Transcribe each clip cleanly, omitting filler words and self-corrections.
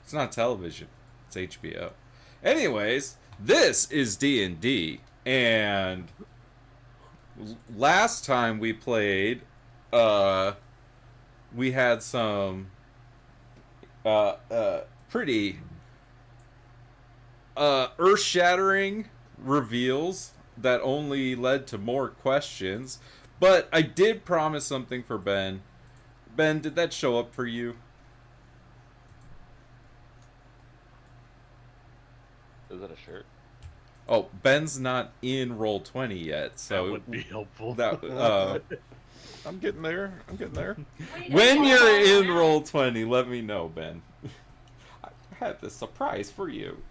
It's not television. It's HBO. Anyways, this is D&D, and last time we played, we had some pretty earth-shattering reveals that only led to more questions. But I did promise something for Ben. Ben, did that show up for you? Is it a shirt? Oh, Ben's not in Roll20 yet, so that would be helpful. That I'm getting there. when you're in Roll20, let me know, Ben. I had this surprise for you.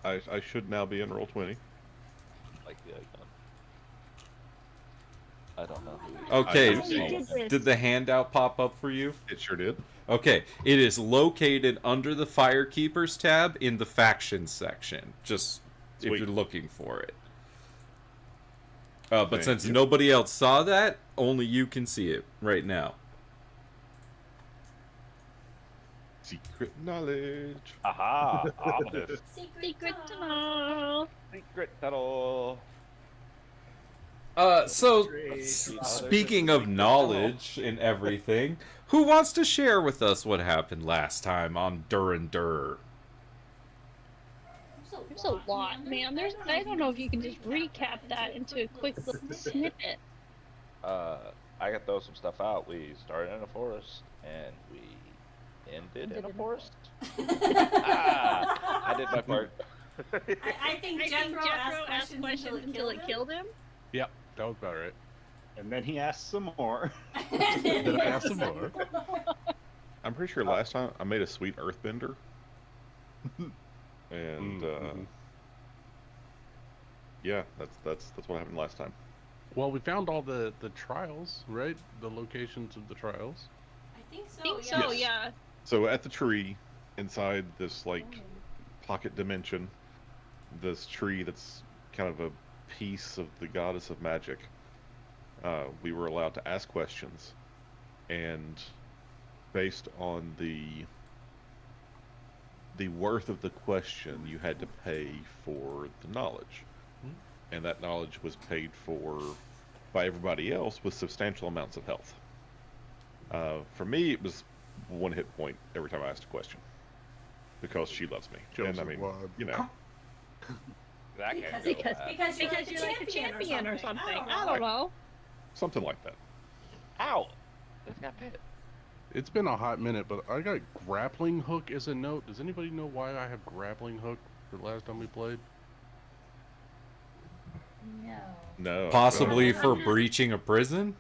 I should now be in Roll20. Like the icon. I don't know who. Okay, did the handout pop up for you? It sure did. Okay, it is located under the Firekeepers tab in the Factions section. Just Sweet. if you're looking for it. But since nobody else saw that, only you can see it right now. Secret knowledge. Aha! Ominous. Secret tunnel. Secret tunnel. So, speaking of knowledge and everything, who wants to share with us what happened last time on Durin Dur? There's a lot, man. I don't know if you can just recap that into a quick little snippet. I can throw some stuff out. We started in a forest, and we ended in a forest. I did my part. I think Jethro asked questions until it killed him. Yep, that was about right. And then he asked some more. Then I asked some more. I'm pretty sure last time I made a sweet earthbender. And yeah, that's what happened last time. Well, we found all the trials, right? The locations of the trials. I think so. I think so, yeah. So at the tree, inside this like pocket dimension, this tree that's kind of a piece of the goddess of magic, we were allowed to ask questions, and based on the worth of the question, you had to pay for the knowledge. And that knowledge was paid for by everybody else with substantial amounts of health. For me, it was 1 hit point every time I asked a question, because she loves me. And I mean, you know. Because you're like a champion or something. I don't know. Something like that. Ow! This got bit. It's been a hot minute, but I got grappling hook as a note. Does anybody know why I have grappling hook for the last time we played? No. Possibly for breaching a prison?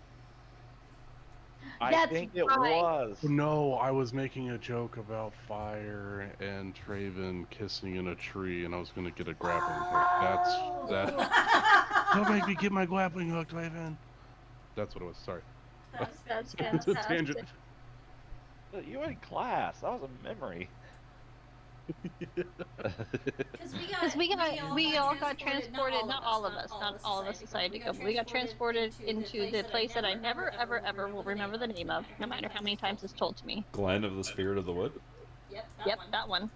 I think it was. No, I was making a joke about Fire and Traven kissing in a tree, and I was going to get a grappling hook. That. Don't make me get my grappling hook, Traven. That's what it was. Sorry. That's It's a tangent. You in class. That was a memory. Because we all got transported. Not all of us decided to go, but we got transported into the place that I never, ever, ever will remember the name of, no matter how many times it's told to me. Glen of the Spirit of the Wood? Yep, that one.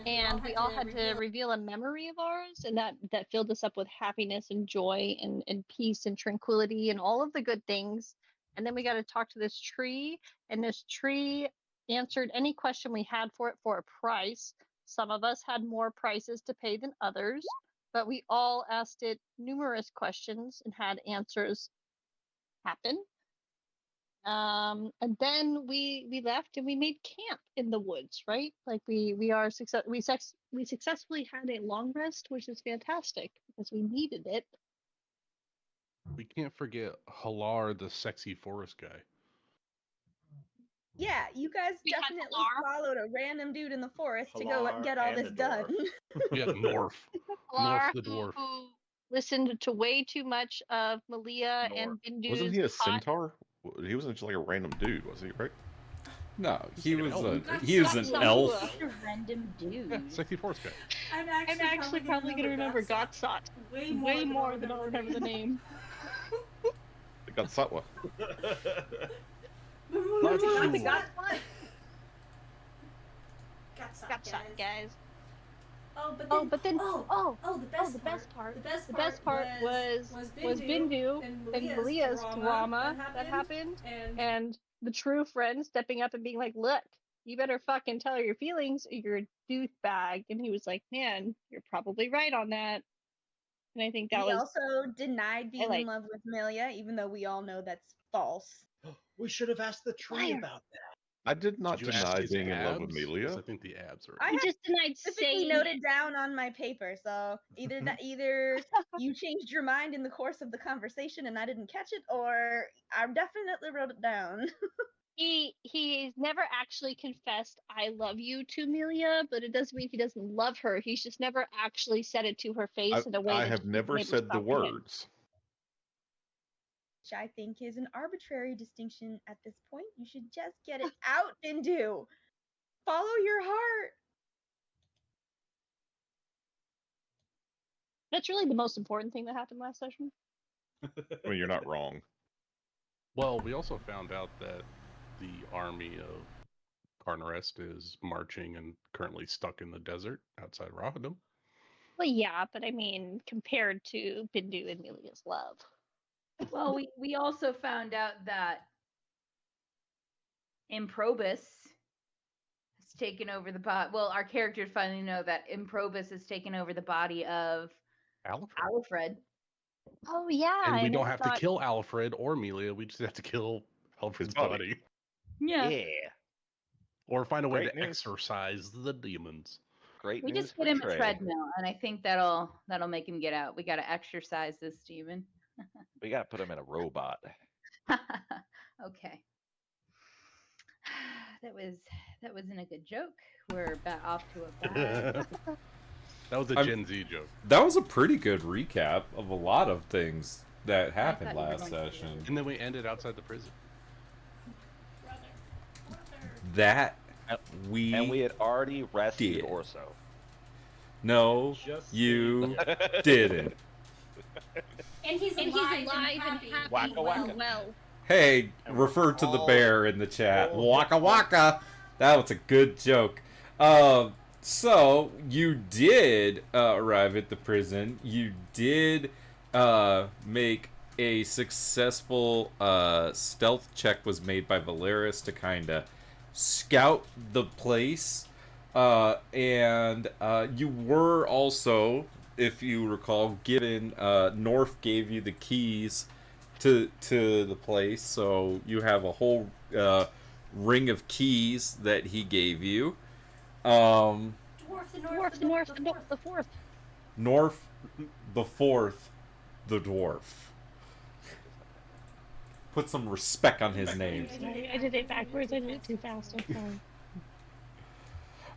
And we all had to reveal a memory of ours, and that filled us up with happiness and joy and peace and tranquility and all of the good things. And then we got to talk to this tree, and this tree answered any question we had for it for a price. Some of us had more prices to pay than others, but we all asked it numerous questions and had answers happen. And then we left and we made camp in the woods, right? Like we successfully had a long rest, which is fantastic because we needed it. We can't forget Halar, the sexy forest guy. Yeah, you guys definitely followed a random dude in the forest to go get all this done. Yeah, Norf. Norf the dwarf. Who listened to way too much of Malia and Bindu's. Wasn't he a centaur? He wasn't just like a random dude, was he? Right? No, he was an elf. A random dude. Yeah, sexy forest guy. I'm actually probably gonna remember Gotsot way more than I'll remember the name. Gotsatwa. got shot, guys. Oh, but then the best part was Bindu and Malia's drama that happened, and the true friend stepping up and being like, "Look, you better fucking tell her your feelings, or you're a douchebag." And he was like, "Man, you're probably right on that." And I think that He was also denied being in love with Amelia, even though we all know that's false. We should have asked the tree Liar. about that. I did not Did you ask deny his being in love with abs? 'Cause Amelia. I think the abs are. I he have just denied specifically saying noted it. down on my paper, so either you changed your mind in the course of the conversation and I didn't catch it, or I definitely wrote it down. He's never actually confessed "I love you" to Amelia, but it doesn't mean he doesn't love her. He's just never actually said it to her face in a way I that have she's never been able to said the comprehend. words. Which I think is an arbitrary distinction at this point. You should just get it out, Bindu. Follow your heart. That's really the most important thing that happened last session. I mean, you're not wrong. Well, we also found out that the army of Carnarest is marching and currently stuck in the desert outside Rahadam. Well, yeah, but I mean, compared to Bindu and Amelia's love. Well, we also found out that Improbus has taken over the body. Well, our characters finally know that Improbus has taken over the body of Alfred. Oh yeah, And we and don't I have thought- to kill Alfred or Amelia. We just have to kill Alfred's body. Yeah. Or find a way Great to news. exorcise the demons. Great We news just for get him Trey. a treadmill, and I think that'll make him get out. We got to exercise this demon. We gotta put him in a robot. Okay. That wasn't a good joke. We're off to a bad. That was a Gen Z joke. That was a pretty good recap of a lot of things that happened thought you were last going to session. And then we ended outside the prison. That And we had already rescued did. Orso. No, Just you didn't. And he's alive and happy. Waka waka. well. Hey, refer to the bear in the chat. Waka waka. That was a good joke. So you did arrive at the prison. You did make a successful stealth check was made by Valeris to kind of scout the place. And you were also, if you recall, given North gave you the keys to the place, so you have a whole ring of keys that he gave you. Dwarf the Dwarf, the fourth. North the fourth, the dwarf. Put some respect on his name. Sorry, I did it backwards. I did it too fast. I'm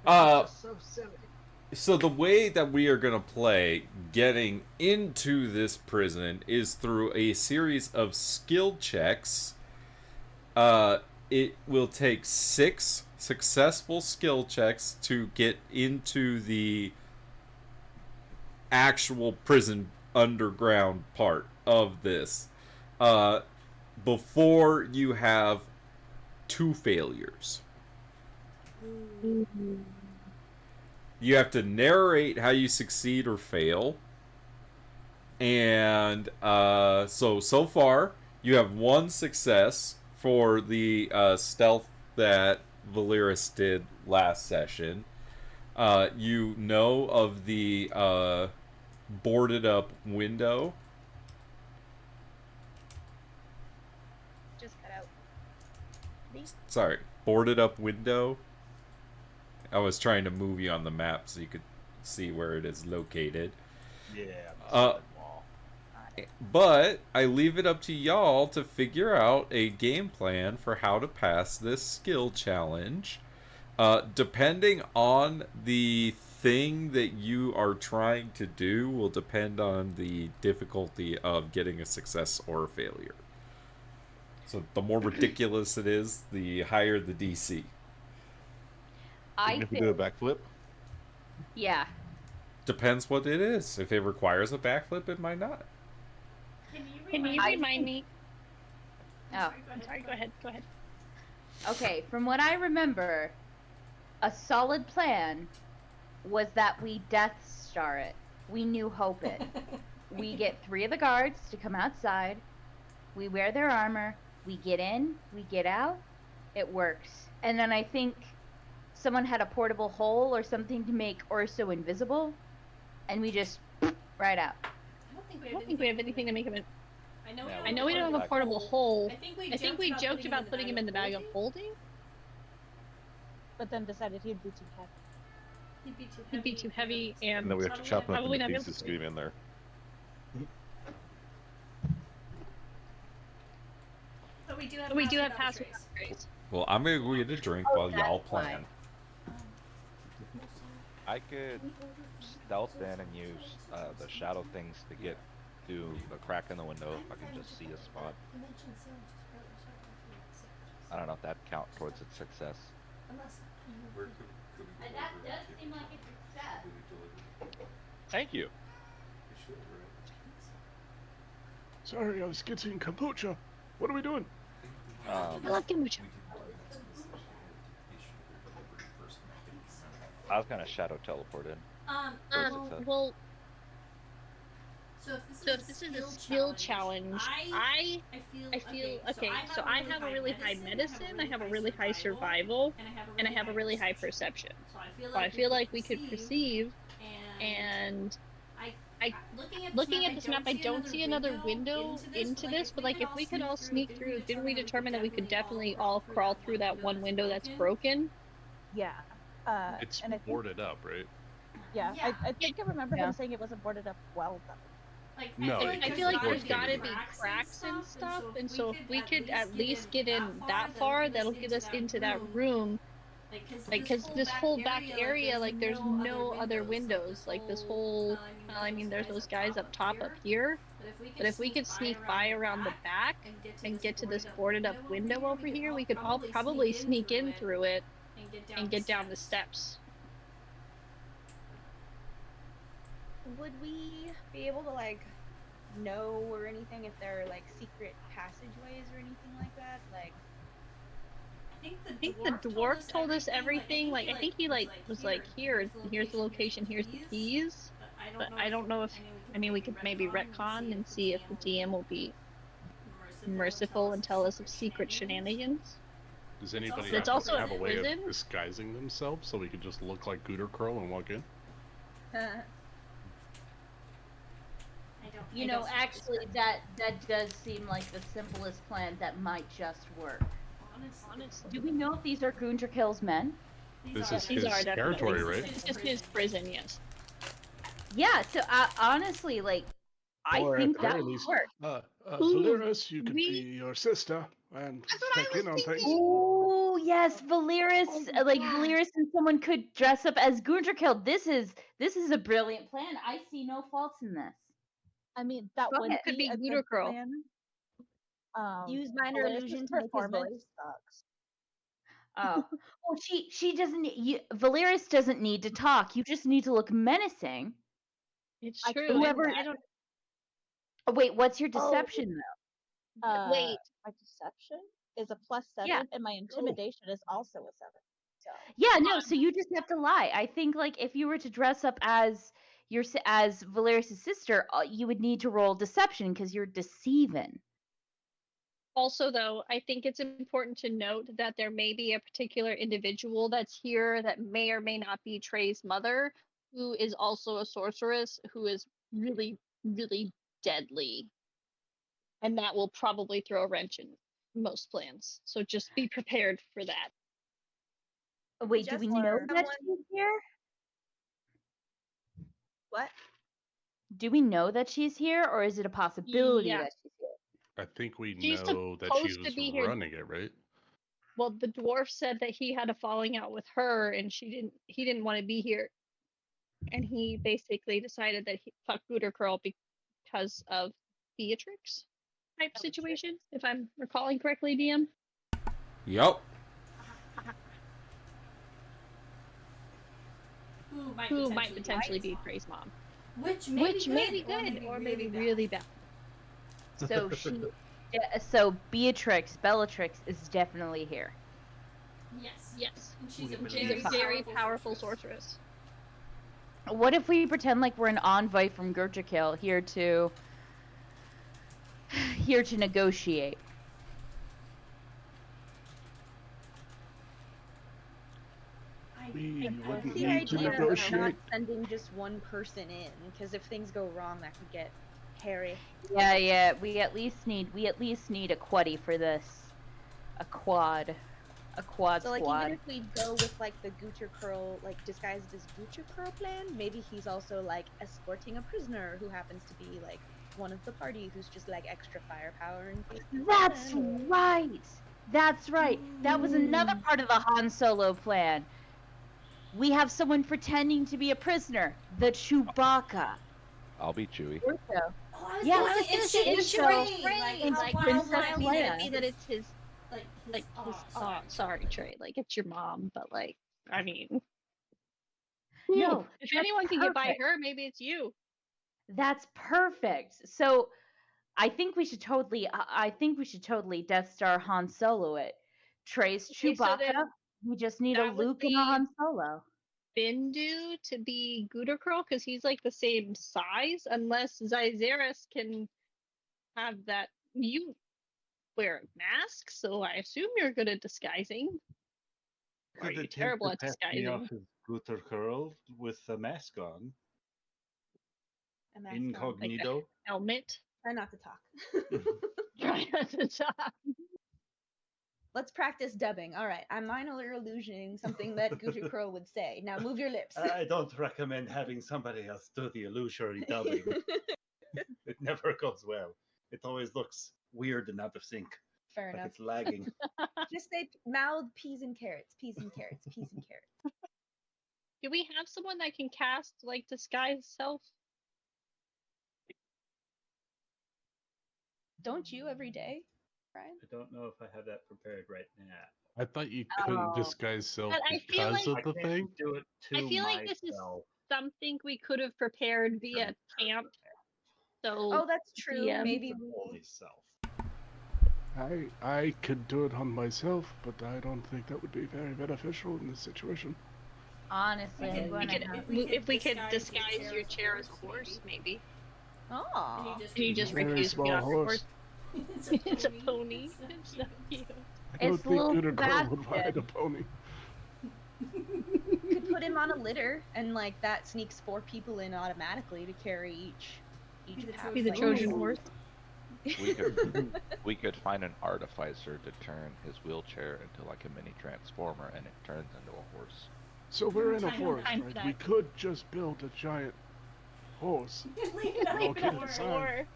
sorry. so silly. So the way that we are going to play getting into this prison is through a series of skill checks. It will take 6 successful skill checks to get into the actual prison underground part of this. Before you have 2 failures. You have to narrate how you succeed or fail. And so far, you have 1 success for the stealth that Valeris did last session. You know of the boarded up window. Just cut out. Sorry, boarded up window. I was trying to move you on the map so you could see where it is located. Yeah. Wall. But I leave it up to y'all to figure out a game plan for how to pass this skill challenge. Depending on the thing that you are trying to do will depend on the difficulty of getting a success or a failure. So the more ridiculous it is, the higher the DC. I If we do a backflip, yeah. Depends what it is. If it requires a backflip, it might not. Can you remind me? Oh, I'm sorry. Go ahead. okay. From what I remember, a solid plan was that we Death Star it. We New Hope it. We get 3 of the guards to come outside. We wear their armor. We get in. We get out. It works. And then I think someone had a portable hole or something to make Orso invisible, and we just right out. I don't think we have anything to make him. I know we Yeah, don't have a portable hole. I think we joked about putting him in the bag of holding. But then decided he'd be too heavy. He'd be too heavy, And then we have to chop him up Probably into not able pieces to. to get him in there. But We do have pass without trace. Well, I'm gonna go get a drink while y'all plan. I could stealth in and use the shadow things to get through the crack in the window if I can just see a spot. I don't know if that'd count towards its success. That does seem like a success. Thank you. Sorry, I was getting kombucha. What are we doing? I love kombucha. I was gonna shadow teleport in. Well, So if this is a skill challenge, I feel okay. So I have a really high medicine, I have a really high survival, and I have a really high perception. So I feel like we could perceive, and looking at this map, I don't see another window into this. But like, if we could all sneak through, didn't we determine that we could definitely all crawl through that one window that's broken? Yeah. It's and I think, boarded up, right? yeah, I think I remember him saying it wasn't boarded up well though. No, I feel like there's gotta be cracks and stuff, and so if we could at least get in that far, that'll get us into that room. Like, cause this whole back area, like, there's no other windows. Like, this whole, I mean, there's those guys up top up here. But if we could sneak by around the back and get to this boarded up window over here, we could all probably sneak in through it and get down the steps. Would we be able to like know or anything if there are like secret passageways or anything like that? Like, I think the dwarf told us everything. Like, I think he like was like, here's the location, here's the keys. But I don't know if, I mean, we could maybe retcon and see if the DM will be merciful and tell us of secret shenanigans. Does anybody It's also have a a way prison. of disguising themselves so we could just look like Gooter Crow and walk in? You know, actually, that does seem like the simplest plan that might just work. Honestly. Do we know if these are Gundrakel's men? This is These his are definitely territory, right? It's just his prison, yes. Yeah. So honestly, like, I Or at think the that very would least, work. Valeris, you could we- be your sister and That's what I check in on was things. thinking. Oh yes, Valeris, Oh, like yeah. Valeris and someone could dress up as Gundrakel. This is a brilliant plan. I see no faults in this. I mean, that Go would ahead. Could be a Gooter good Crow. plan. Use minor Valeris' illusion to make his performance voice. sucks. Oh, well, she doesn't. Valeris doesn't need to talk. You just need to look menacing. It's I true. could Whoever- do that. I don't. Oh, wait, what's your deception though? Wait. My deception is a +7, Yeah. and my intimidation is also a 7. So Yeah, no. So you just have to lie. I think like if you were to dress up as as Valeris' sister, you would need to roll deception because you're deceiving. Also, though, I think it's important to note that there may be a particular individual that's here that may or may not be Trey's mother, who is also a sorceress, who is really, really deadly. And that will probably throw a wrench in most plans. So just be prepared for that. Wait, do Just we know for that someone- she's here? what? Do we know that she's here, or is it a possibility Yeah. that she's here? I think we She's know that she supposed to was be here. running it, right? Well, the dwarf said that he had a falling out with her, and he didn't want to be here, and he basically decided that he fuck Gooter Curl because of Beatrix type situation, if I'm recalling correctly, DM. Yup. Who might potentially be Trey's mom, Which may be good or maybe really bad. So so Beatrix, Bellatrix is definitely here. Yes. And she's a Very powerful sorceress. What if we pretend like we're an envoy from Gurchakil here to negotiate? We wouldn't The need to idea of not negotiate. sending just one person in, because if things go wrong, that could get hairy. Yeah. We at least need a quaddy for this. A quad So like squad. even if we go with like the Gucci Curl, like disguised as Gucci Curl plan, maybe he's also like escorting a prisoner who happens to be like one of the party who's just like extra firepower and things. That's right. That was another part of the Han Solo plan. We have someone pretending to be a prisoner, the Chewbacca. I'll be Chewie. Oh, I was Yeah, gonna I was say, gonna it say should it's be so Trey. like How Princess wild would Leia. it Be that it's his, his sorry, Trey, like it's your mom, but like, I mean, No, if that's anyone can get by perfect. her, maybe it's you. That's perfect. So, I think we should totally Death Star Han Solo it. Trey's Okay, so Chewbacca. then We just need a that would Luke and a be Han Solo. Bindu to be Gouda Curl because he's like the same size, unless Zyzeris can have that. You wear a mask, so I assume you're good at disguising. Or are Could you attempt terrible to at pet me off disguising? his Gutter Curl with a mask on. A mask on. Incognito. Helmet. Try not to talk. Try not to talk. Let's practice dubbing. All right, I'm minor illusioning something that Gucci Curl would say. Now move your lips. I don't recommend having somebody else do the illusory dubbing. It never goes well. It always looks weird and out of sync. Fair Like enough. it's lagging. Just say mouth peas and carrots, peas and carrots, peas and carrots. Do we have someone that can cast like disguise self? Don't you every day, Brian? I don't know if I have that prepared right now. I thought you couldn't Oh. disguise self But I feel because like- of the I can't thing. do it to I feel like this is myself. something we could have prepared via camp. So Oh, that's true. DM. Maybe Only we. self. I could do it on myself, but I don't think that would be very beneficial in this situation. Honestly, We I'm could- going we to could, have... if we could disguise your chair as a horse, maybe. Oh. And you just Very refuse to be small on your horse. horse. It's a pony. It's so cute. I don't It's think little Gooder Girl would Sebastian. ride a pony. Could put him on a litter, and like that sneaks 4 people in automatically to carry each path. Be the like, Trojan horse. We could find an artificer to turn his wheelchair into like a mini transformer, and it turns into a horse. So we're in a Time- forest, time for right? that. We could just build a giant horse. Leave it We're all up kidding for aside.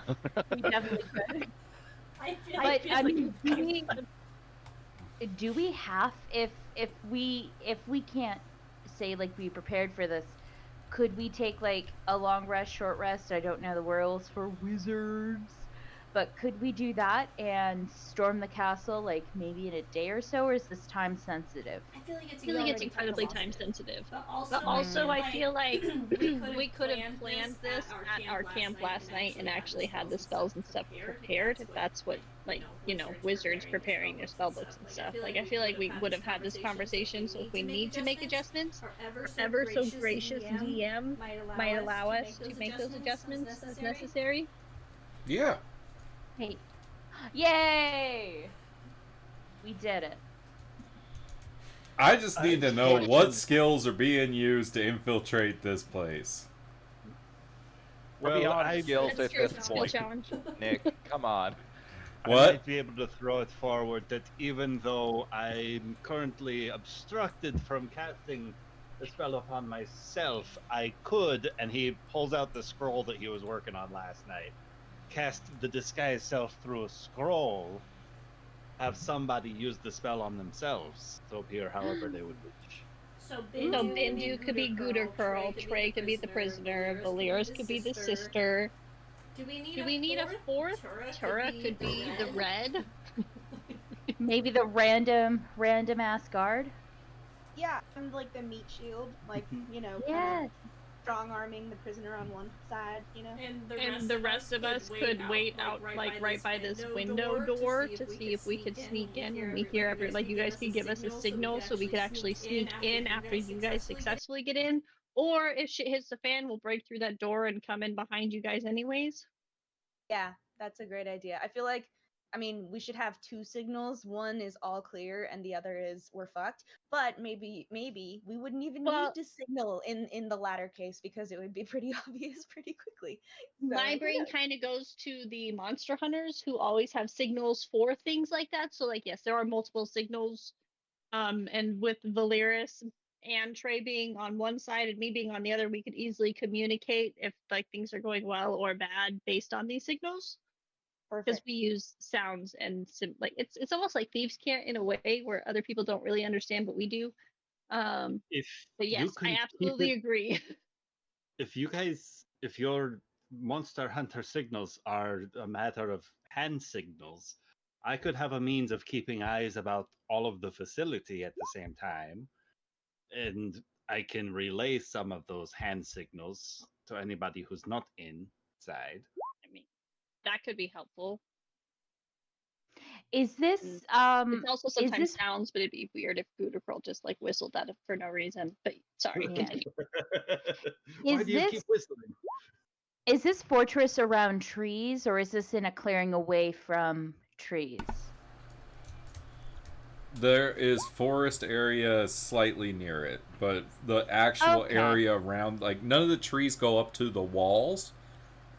Or We definitely could. I feel But like I mean, do we have if we can't say like we prepared for this, could we take like a long rest, short rest? I don't know the rules for wizards, but could we do that and storm the castle like maybe in a day or so, or is this time sensitive? I feel like I feel like it's incredibly time sensitive. But But also, I feel like we we could have planned this at our camp last night and actually had the spells and stuff prepared. If that's what, like, wizards preparing their spell books and stuff. Like, I feel like we would have had this conversation. So if we need to make adjustments, ever so gracious DM might allow us to make those adjustments as necessary. Yeah. Hey, yay! We did it. I just need to know what skills are being used to infiltrate this place. We're beyond I skills That's at true. this Skill point. challenge. Nick, come on. I What? might be able to throw it forward that even though I'm currently obstructed from casting the spell upon myself, I could, and he pulls out the scroll that he was working on last night, cast the disguise self through a scroll, have somebody use the spell on themselves to appear however they would wish. So Bindu could be Gouda Curl, Trey could be the prisoner, Valiris could be the sister. Do Do we need a fourth? Tura could be the red. Maybe the random ass guard. Yeah, and like the meat shield, like Yes. strong arming the prisoner on one side, you know. And the rest of us could wait out, like right by this window door to see if we could sneak in when we hear every. Like you guys could give us a signal so we could actually sneak in after you guys successfully get in. Or if shit hits the fan, we'll break through that door and come in behind you guys anyways. Yeah, that's a great idea. I feel like, I mean, we should have two signals. One is all clear, and the other is we're fucked. But maybe we wouldn't even need to signal in the latter case because it would be pretty obvious pretty quickly. So, My brain kind of goes to the monster hunters who always have signals for things like that. So, like, yes, there are multiple signals. And with Valeris and Trey being on one side and me being on the other, we could easily communicate if like things are going well or bad based on these signals. Because we use sounds and like it's almost like thieves' cant in a way where other people don't really understand, but we do. But yes, I absolutely agree. If your monster hunter signals are a matter of hand signals, I could have a means of keeping eyes about all of the facility at the same time, and I can relay some of those hand signals to anybody who's not inside. I mean, that could be helpful. Is this It's also sometimes sounds, but it'd be weird if Gouda Pearl just like whistled that for no reason. But sorry, continue. Why do you keep whistling? Is this fortress around trees, or is this in a clearing away from trees? There is forest area slightly near it, but the actual area around, like, none of the trees go up to the walls.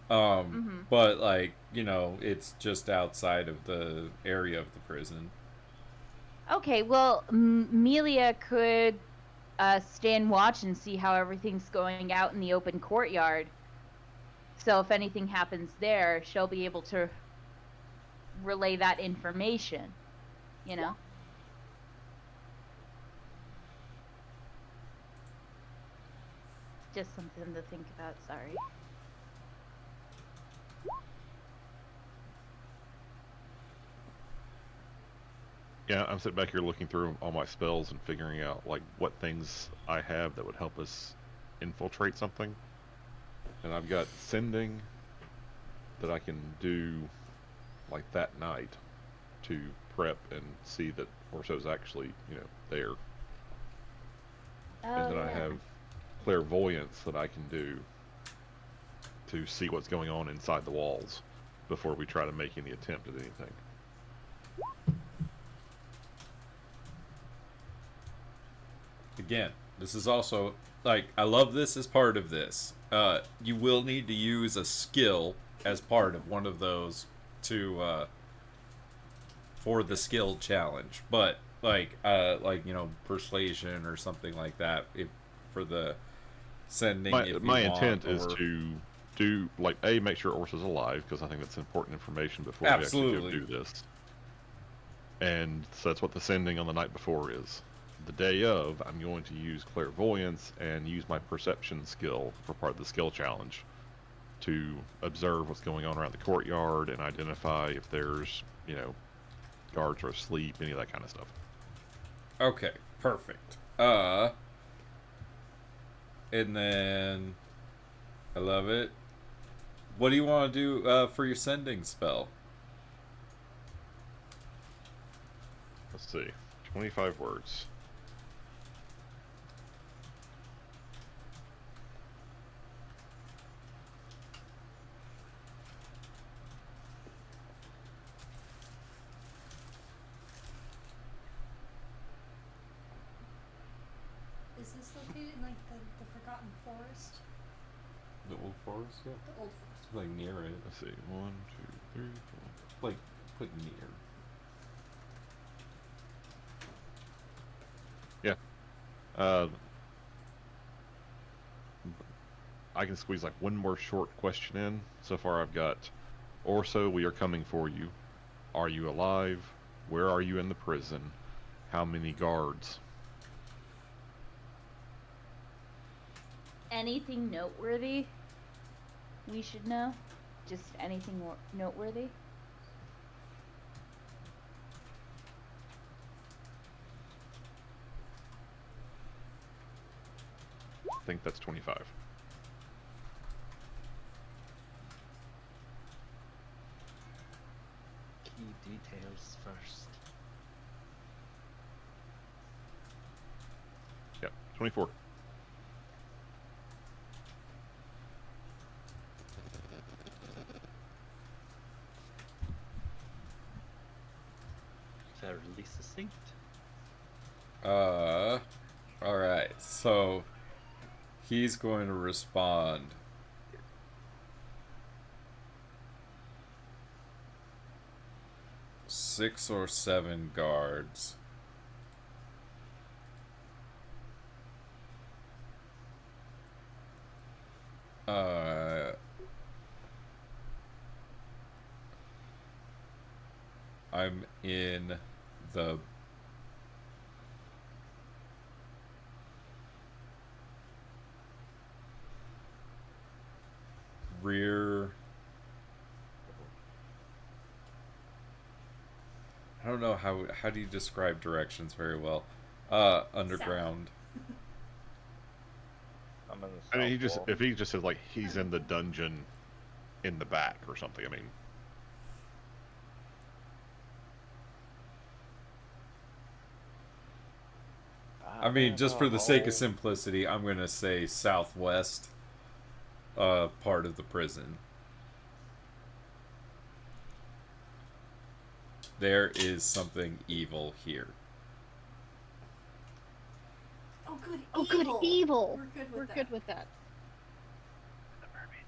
But, like, you know, it's just outside of the area of the prison. Okay, well, Melia could stand watch and see how everything's going out in the open courtyard. So if anything happens there, she'll be able to relay that information, you know? Just something to think about, sorry. Yeah, I'm sitting back here looking through all my spells and figuring out like what things I have that would help us infiltrate something. And I've got sending that I can do like that night to prep and see that Orso's actually, you know, there. And then I have clairvoyance that I can do to see what's going on inside the walls before we try to make any attempt at anything. Again, this is also, like, I love this as part of this. You will need to use a skill as part of one of those to, for the skill challenge. But, like, you know, persuasion or something like that, if for the sending. My intent is to do, like, make sure Orsa's alive, because I think that's important information before we actually go do this. And so that's what the sending on the night before is. The day of, I'm going to use clairvoyance and use my perception skill for part of the skill challenge to observe what's going on around the courtyard and identify if there's, you know, guards are asleep, any of that kind of stuff. Okay, perfect. And then I love it. What do you want to do for your sending spell? Let's see. 25 words. Is this located in like the Forgotten Forest? The old forest, yeah. The old forest. Like near it. Let's see. 1, 2, 3, 4. Like put near. Yeah. I can squeeze like one more short question in. So far I've got, Orso, we are coming for you. Are you alive? Where are you in the prison? How many guards? Anything noteworthy we should know? Just anything noteworthy? I think that's 25. Face first. Yep, 24. Fairly succinct. Alright, so he's going to respond. Six or seven guards. I'm in the rear. I don't know how do you describe directions very well. Underground. I'm in the I mean, south wall. if he just says like he's in the dungeon in the back or something, I mean. I mean, just for the sake of simplicity, I'm gonna say southwest part of the prison. There is something evil here. Oh, good. Oh, good evil. We're good with that. The mermaid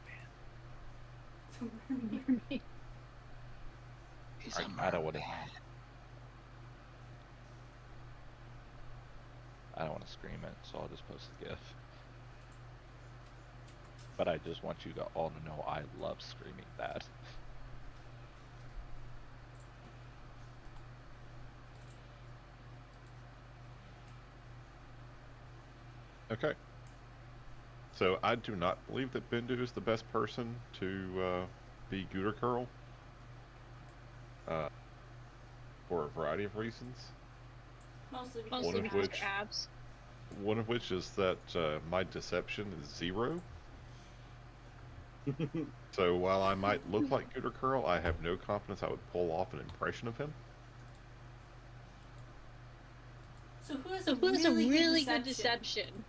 man. Mermaid. I don't want to. I don't want to scream it, so I'll just post the GIF. But I just want you to all to know I love screaming that. Okay. So I do not believe that Bendu is the best person to be Gooter Curl. For a variety of reasons. Mostly Mostly of because which- of abs. One of which is that my deception is 0. So while I might look like Gooter Curl, I have no confidence I would pull off an impression of him. So who has So a who has a really, really good good deception? deception?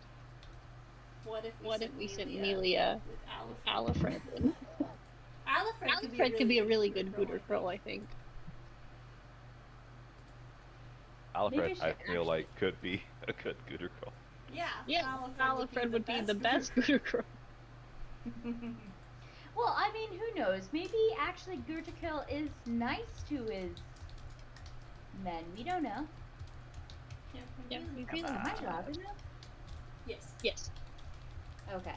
What if we sent Melia with Alifred. Alifred Could be a really good Gooter Curl, I think. Alfred, she I feel actually- like could be a good Gooter Girl. Yeah, Alifred would be the best Gooter Curl. Well, I mean, who knows? Maybe actually Gurtakil is nice to his men. We don't know. Yeah, we really Am I don't. loud enough? Yes. Yes. Okay.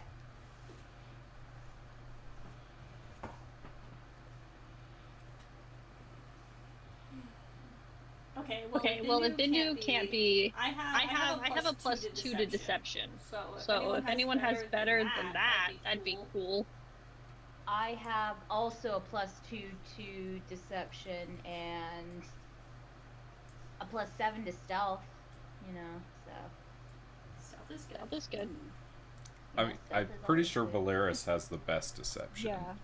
Okay, Well, if Bindu can't be, I have a plus 2 to deception. So if anyone has better than that, that'd be cool. I have also a +2 to deception and a +7 to stealth. You know, so. Stealth is good. That is good. I mean, I'm pretty sure Valeris has the best deception. Yeah.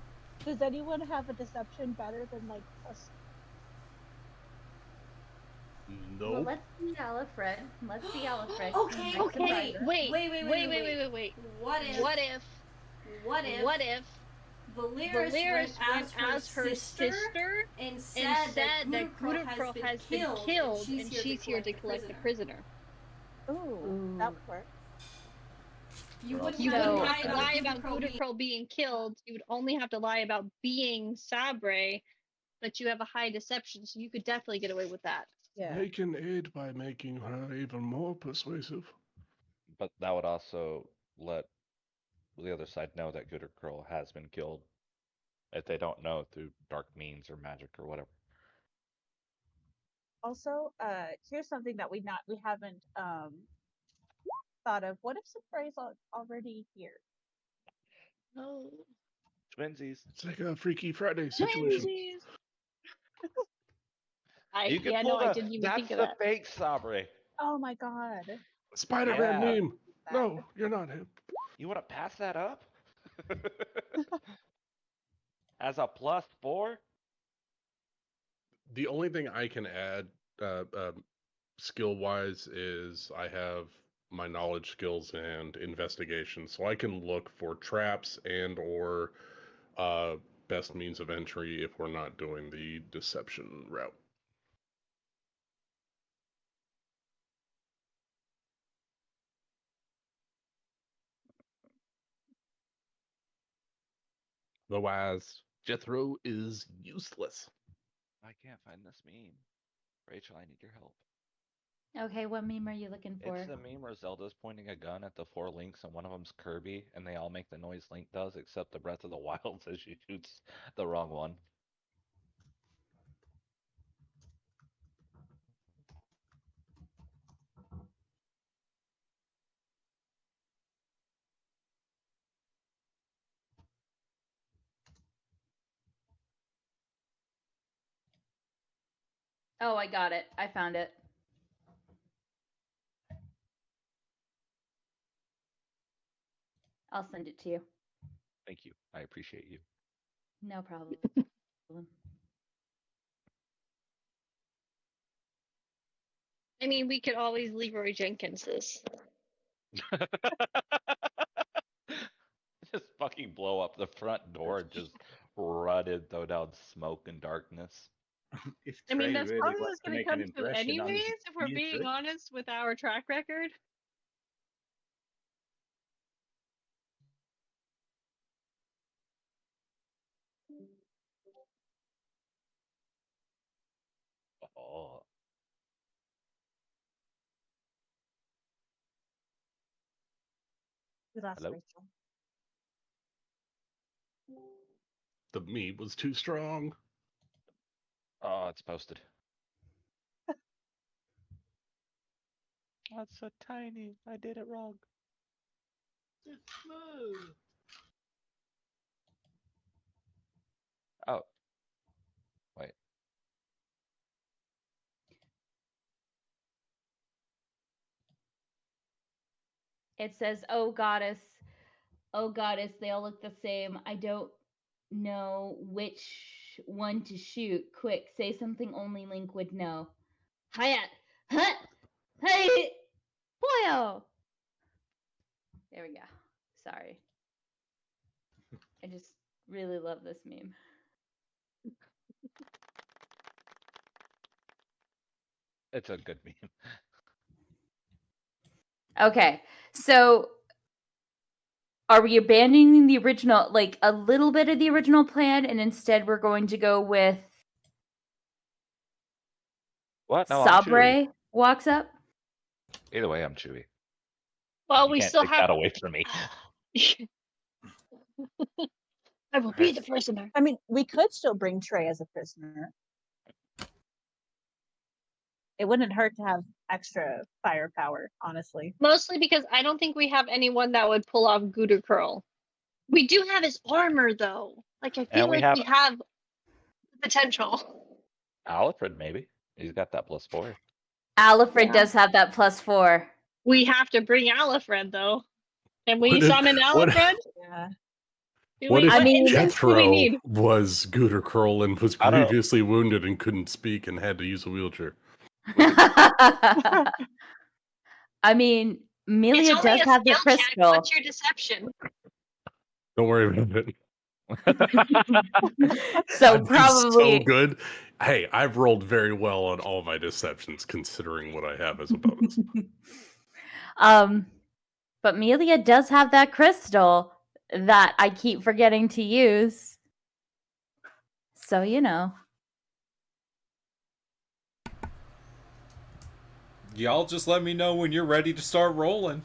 Does anyone have a deception better than like plus? Well, Nope. let's see Alifred. Let's see Alifred. Okay, Okay, wait. wait. What if What if Valeris went as her sister and said that Gooter Curl has been killed and she's here to collect the prisoner? Ooh, that would work. You wouldn't You have to wouldn't have to lie about about Gooter Curl being killed. You would only have to lie about being Sabre, but you have a high deception, so you could definitely get away with that. Yeah. They can aid by making her even more persuasive. But that would also let the other side know that Gooter Curl has been killed. If they don't know through dark means or magic or whatever. Also, here's something that we haven't thought of. What if Sabray's already here? Oh. Twinsies. It's like a Freaky Friday situation. You can I pull didn't even that's think of the that. fake Sabre. Oh my god. Spider-Man Yeah. meme. No, you're not him. You want to pass that up? As a +4? The only thing I can add, skill-wise, is I have my knowledge skills and investigation, so I can look for traps and/or best means of entry if we're not doing the deception route. Otherwise, Jethro is useless. I can't find this meme. Rachel, I need your help. Okay, what meme are you looking for? It's the meme where Zelda's pointing a gun at the 4 Links and one of them's Kirby, and they all make the noise Link does, except the Breath of the Wild says she shoots the wrong one. Oh, I got it. I found it. I'll send it to you. Thank you. I appreciate you. No problem. I mean, we could always Leroy Jenkins this. Just fucking blow up the front door and just run and throw down smoke and darkness. I mean, that's probably what's going to come to anyways, if we're being honest with our track record. Oh. Hello? The meat was too strong. Oh, it's posted. That's so tiny. I did it wrong. It's smooth. Oh. Wait. It says, oh goddess, they all look the same. I don't know which one to shoot. Quick, say something only Link would know. Hiya! Huh! Hey! Boyo! There we go. Sorry. I just really love this meme. It's a good meme. Okay, so are we abandoning the original, like a little bit of the original plan, and instead we're going to go with What? No, I'm Chewy. Sabre walks up? Either way, I'm Chewy. Well, You we can't still take have. that away from me. I will be the prisoner. I mean, we could still bring Trey as a prisoner. It wouldn't hurt to have extra firepower, honestly. Mostly because I don't think we have anyone that would pull off Gooder Curl. We do have his armor, though. Like, I feel And we like we have- have potential. Alfred, maybe. He's got that +4. Alfred does have that +4. We have to bring Alfred, though. Can we What if- summon what- Alfred? Yeah. What if instance do we Jethro need? was Gooder Curl and was I don't know. grievously wounded and couldn't speak and had to use a wheelchair? I mean, Amelia It's only does a have the skill check. crystal. What's your deception? Don't worry about it. So I'd be probably so good. Hey, I've rolled very well on all my deceptions, considering what I have as a bonus. But Amelia does have that crystal that I keep forgetting to use. So, you know. Y'all just let me know when you're ready to start rolling.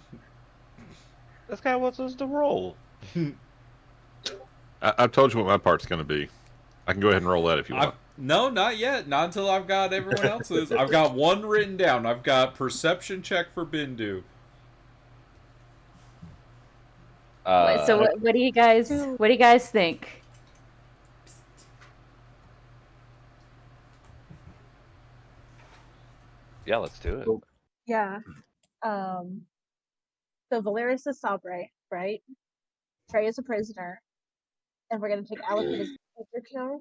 This guy wants us to roll. I've told you what my part's going to be. I can go ahead and roll that if you want. No, not yet. Not until I've got everyone else's. I've got one written down. I've got perception check for Bindu. So what do you guys think? Yeah, let's do it. Yeah. So Valeris is Sabre, right? Trey is a prisoner. And we're gonna take Alfred as Gooder Curl.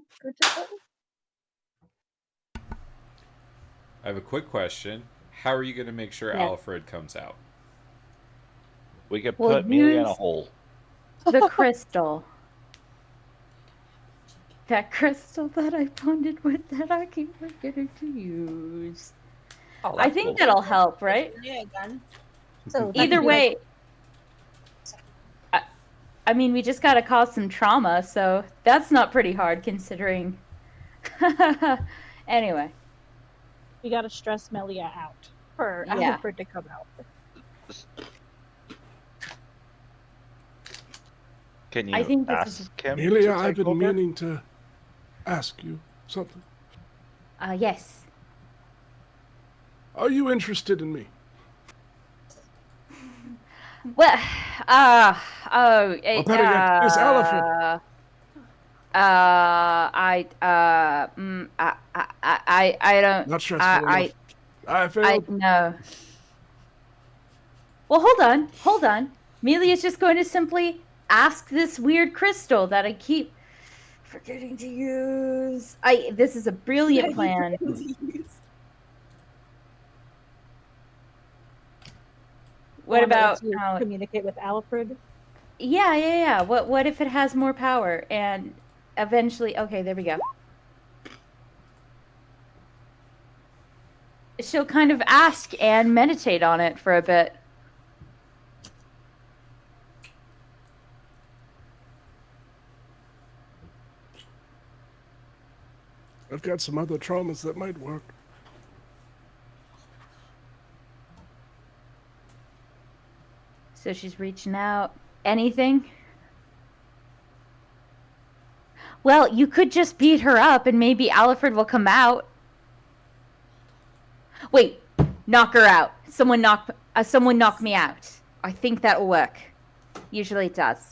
I have a quick question. How are you going to make sure Yeah. Alfred comes out? We could Well, put Melia in a use- hole. The crystal. That crystal that I bonded with that I keep forgetting to use. Oh, I that's think cool. that'll help, right? Yeah, gun. So that Either could be like- way, I mean, we just gotta cause some trauma, so that's not pretty hard considering. Anyway, we gotta stress Melia out for Yeah. Alfred to come out. Can you I think this is- ask him? Amelia, to I've take been over? meaning to ask you something. yes. Are you interested in me? Well, Or better yet, is Alfred? I don't. Not stressful enough. I I failed. no. Well, hold on. Melia's just going to simply ask this weird crystal that I keep forgetting to use. This is a brilliant plan. What One that about lets you communicate with Alfred? Yeah. What if it has more power and eventually? Okay, there we go. She'll kind of ask and meditate on it for a bit. I've got some other traumas that might work. So she's reaching out. Anything? Well, you could just beat her up and maybe Alfred will come out. Wait, knock her out. Someone knock me out. I think that will work. Usually it does.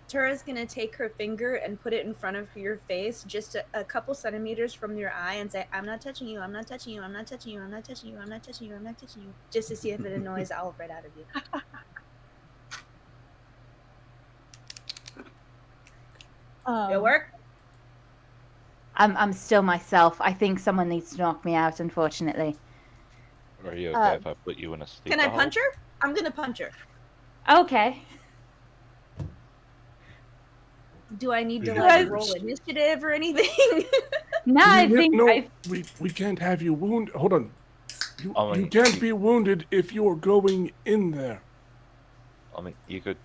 Tura's gonna take her finger and put it in front of your face, just a couple centimeters from your eye, and say, "I'm not touching you. I'm not touching you. I'm not touching you. I'm not touching you. I'm not touching you. I'm not touching you," just to see if it annoys Alfred out of you. It'll work. I'm still myself. I think someone needs to knock me out, unfortunately. Are you okay if I put you in a sleep? Can I punch her? I'm gonna punch her. Okay. Do I need to Yeah. like roll initiative or anything? No, I think no, we can't have you wound. Hold on. You can't be wounded if you're going in there. I mean, you could.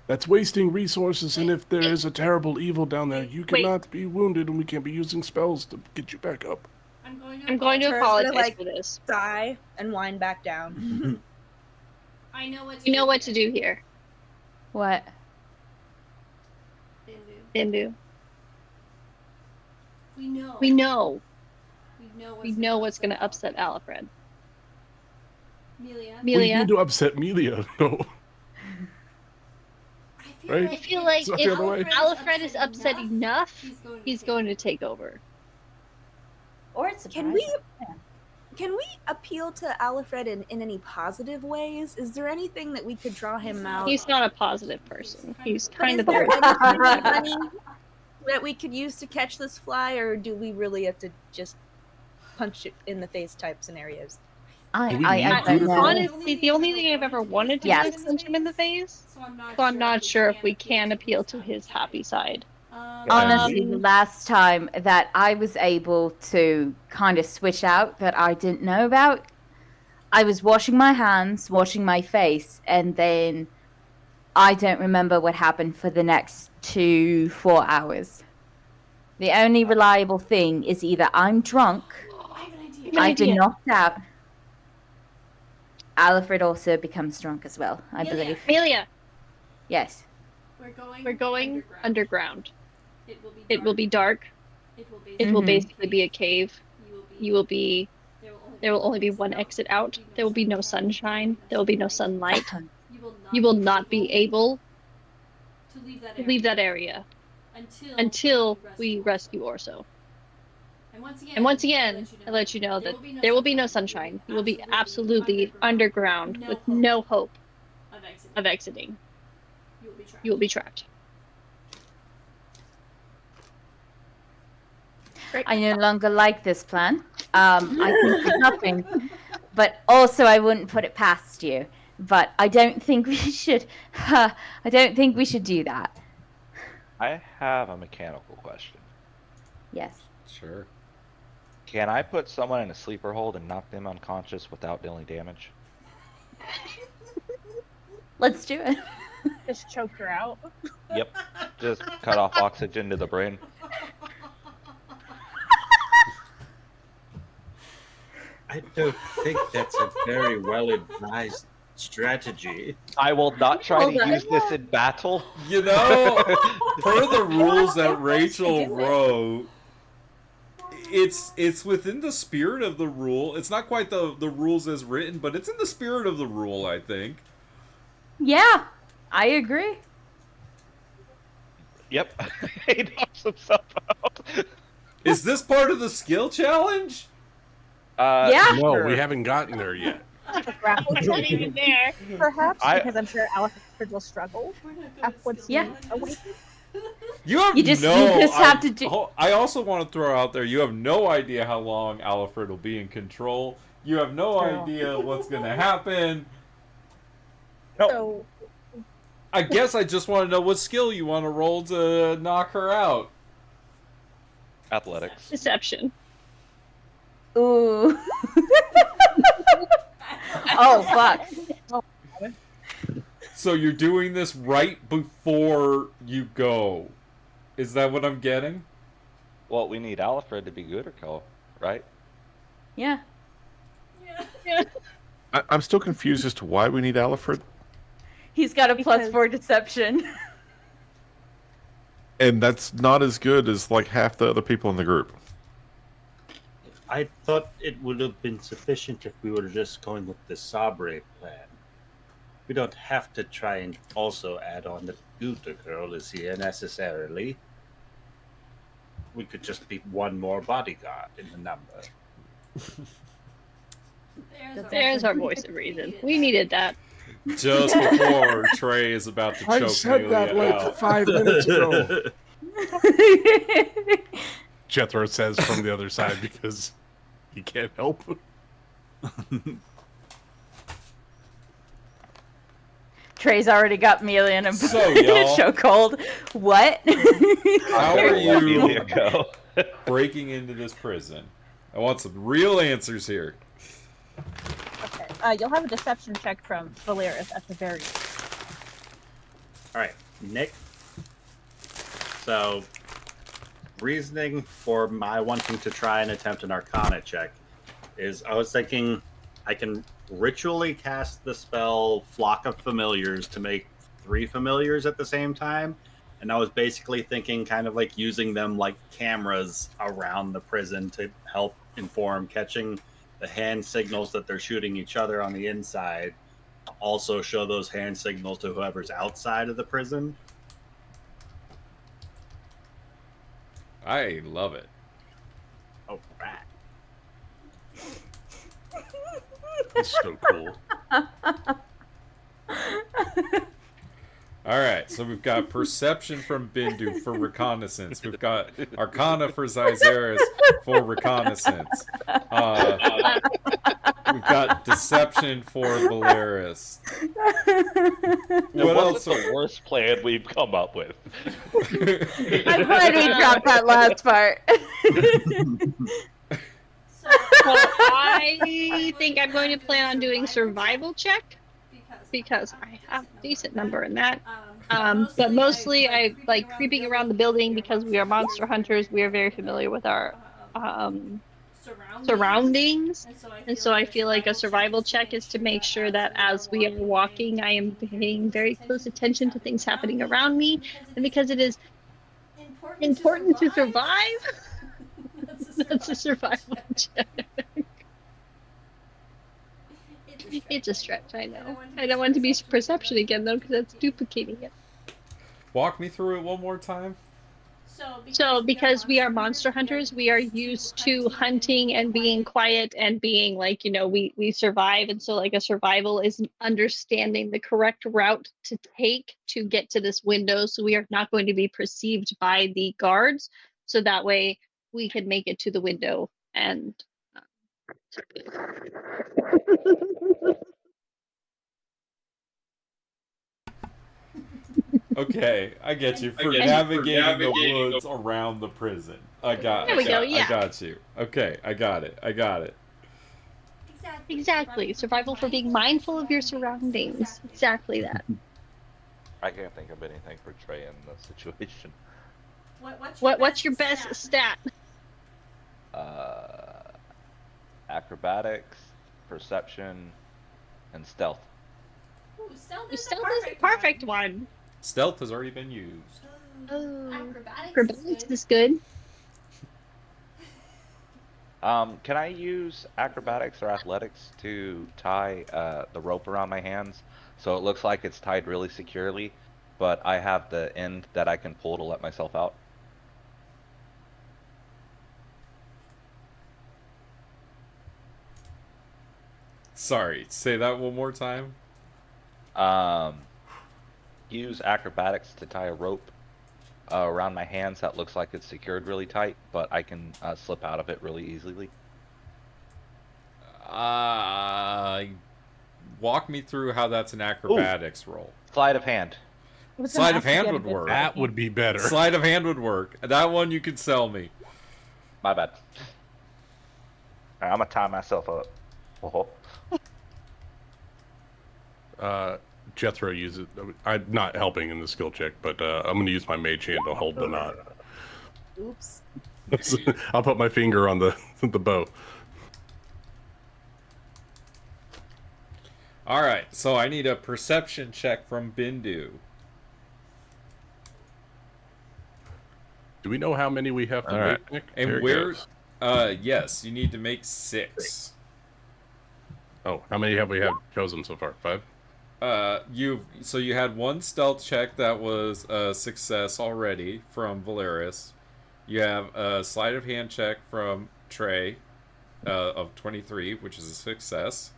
That's wasting resources, and if there is a terrible evil down there, you cannot be wounded, and we can't be using spells to get you back up. I'm going I'm going to Tura's apologize gonna, like, for this. sigh and wind back down. I know what You know what to do here, What? Bindu. We know. We know. We know what's going to upset Alfred. Melia. We Melia. need to upset Melia. No. Right? I feel like It's not the if other way. Alfred is upset enough, he's going to take over. Or it's Can we appeal to Alfred in any positive ways? Is there anything that we could draw him out? He's not a positive person. He's But kind is of the there worst. anything funny that we could use to catch this fly, or do we really have to just punch it in the face type scenarios? I don't know. Honestly, the only thing I've ever wanted to do is punch him in the face. So I'm not sure if we can appeal to his happy side. Honestly, the last time that I was able to kind of switch out that I didn't know about, I was washing my hands, washing my face, and then I don't remember what happened for the next 4 hours. The only reliable thing is either I'm drunk, I've been knocked out. Alfred also becomes drunk as well, I believe. Amelia, Yes. we're going underground. It will be dark. It will Mhm. basically be a cave. You will be. There will only be one exit out. There will be no sunshine. There will be no sunlight. You will not be able to leave that area until we rescue Orso. And once again, I let you know that there will be no sunshine. You will be absolutely underground with no hope of exiting. You will be trapped. I no longer like this plan. I think there's nothing. But also, I wouldn't put it past you. But I don't think we should. I don't think we should do that. I have a mechanical question. Yes. Sure. Can I put someone in a sleeper hold and knock them unconscious without dealing damage? Let's do it. Just choke her out. Yep. Just cut off oxygen to the brain. I don't think that's a very well advised strategy. I will not try Hold to on. use this in battle. You know, per the rules that Rachel wrote, it's within the spirit of the rule. It's not quite the rules as written, but it's in the spirit of the rule, I think. Yeah, I agree. Yep. He knocks himself out. Is this part of the skill challenge? Yeah. No, sure. we haven't gotten there yet. Grapple It's not even there. perhaps, I- because I'm sure Alfred will struggle once he Yeah. awakens. You have You just no. have to do. I also want to throw out there. You have no idea how long Alfred will be in control. You have no True. idea what's gonna happen. So I guess I just want to know what skill you want to roll to knock her out. Athletics. Deception. Ooh. Oh fuck. So you're doing this right before you go. Is that what I'm getting? Well, we need Alfred to be good or kill, right? Yeah. I'm still confused as to why we need Alfred, He's got a Because- +4 deception. and that's not as good as like half the other people in the group. I thought it would have been sufficient if we were just going with the Sabre plan. We don't have to try and also add on that Guta girl is here necessarily. We could just be one more bodyguard in the number. There's our voice of reason. We needed that. Just before Trey is about to I choke said that Amelia like out. 5 minutes ago. Jethro says from the other side because he can't help it. Trey's already got Amelia in a So, y'all. chokehold. What? How are Okay, let you Amelia go. breaking into this prison? I want some real answers here. okay, you'll have a deception check from Valeris at the very end. All right, Nick. So, reasoning for my wanting to try and attempt an Arcana check is I was thinking I can ritually cast the spell Flock of Familiars to make 3 familiars at the same time. And I was basically thinking kind of like using them like cameras around the prison to help inform catching the hand signals that they're shooting each other on the inside. Also show those hand signals to whoever's outside of the prison. I love it. Oh, right. It's so cool. All right, so we've got perception from Bindu for reconnaissance. We've got Arcana for Zyzeris for reconnaissance. We've got deception for Valeris. It What wasn't else? the worst plan we've come up with. I'm glad we dropped that last part. Well, I think I'm going to plan on doing survival check because I have a decent number in that. But mostly I like creeping around the building because we are monster hunters. We are very familiar with our surroundings, and so I feel like a survival check is to make sure that as we are walking, I am paying very close attention to things happening around me, and because it is important to survive. That's a survival check. It's a stretch, I know. I don't want it to be perception again, though, because that's duplicating it. Walk me through it one more time. So, because we are monster hunters, we are used to hunting and being quiet and being like, you know, we survive. And so, like, a survival is understanding the correct route to take to get to this window. So, we are not going to be perceived by the guards. So that way, we could make it to the window and. Okay, I get you. For navigating the woods around the prison. I got you. Okay, I got it. Exactly. Survival for being mindful of your surroundings. Exactly that. I can't think of anything for Trey in this situation. What's your best stat? Acrobatics, perception, and stealth. Ooh, stealth is the perfect one. Stealth has already been used. Oh, acrobatics is good. Can I use acrobatics or athletics to tie the rope around my hands so it looks like it's tied really securely, but I have the end that I can pull to let myself out? Sorry, say that one more time. Use acrobatics to tie a rope around my hands that looks like it's secured really tight, but I can slip out of it really easily. Walk me through how that's an acrobatics roll. Sleight of hand. Sleight of hand would work. That would be better. Sleight of hand would work. That one you could sell me. My bad. Alright, I'm gonna tie myself up. Jethro uses. I'm not helping in the skill check, but I'm going to use my mage hand to hold the knot. Oops. I'll put my finger on the bow. All right, so I need a perception check from Bindu. Do we know how many we have to make, Nick? And yes, you need to make 6. Oh, how many have we chosen so far? 5? You had one stealth check that was a success already from Valeris. You have a sleight of hand check from Trey of 23, which is a success.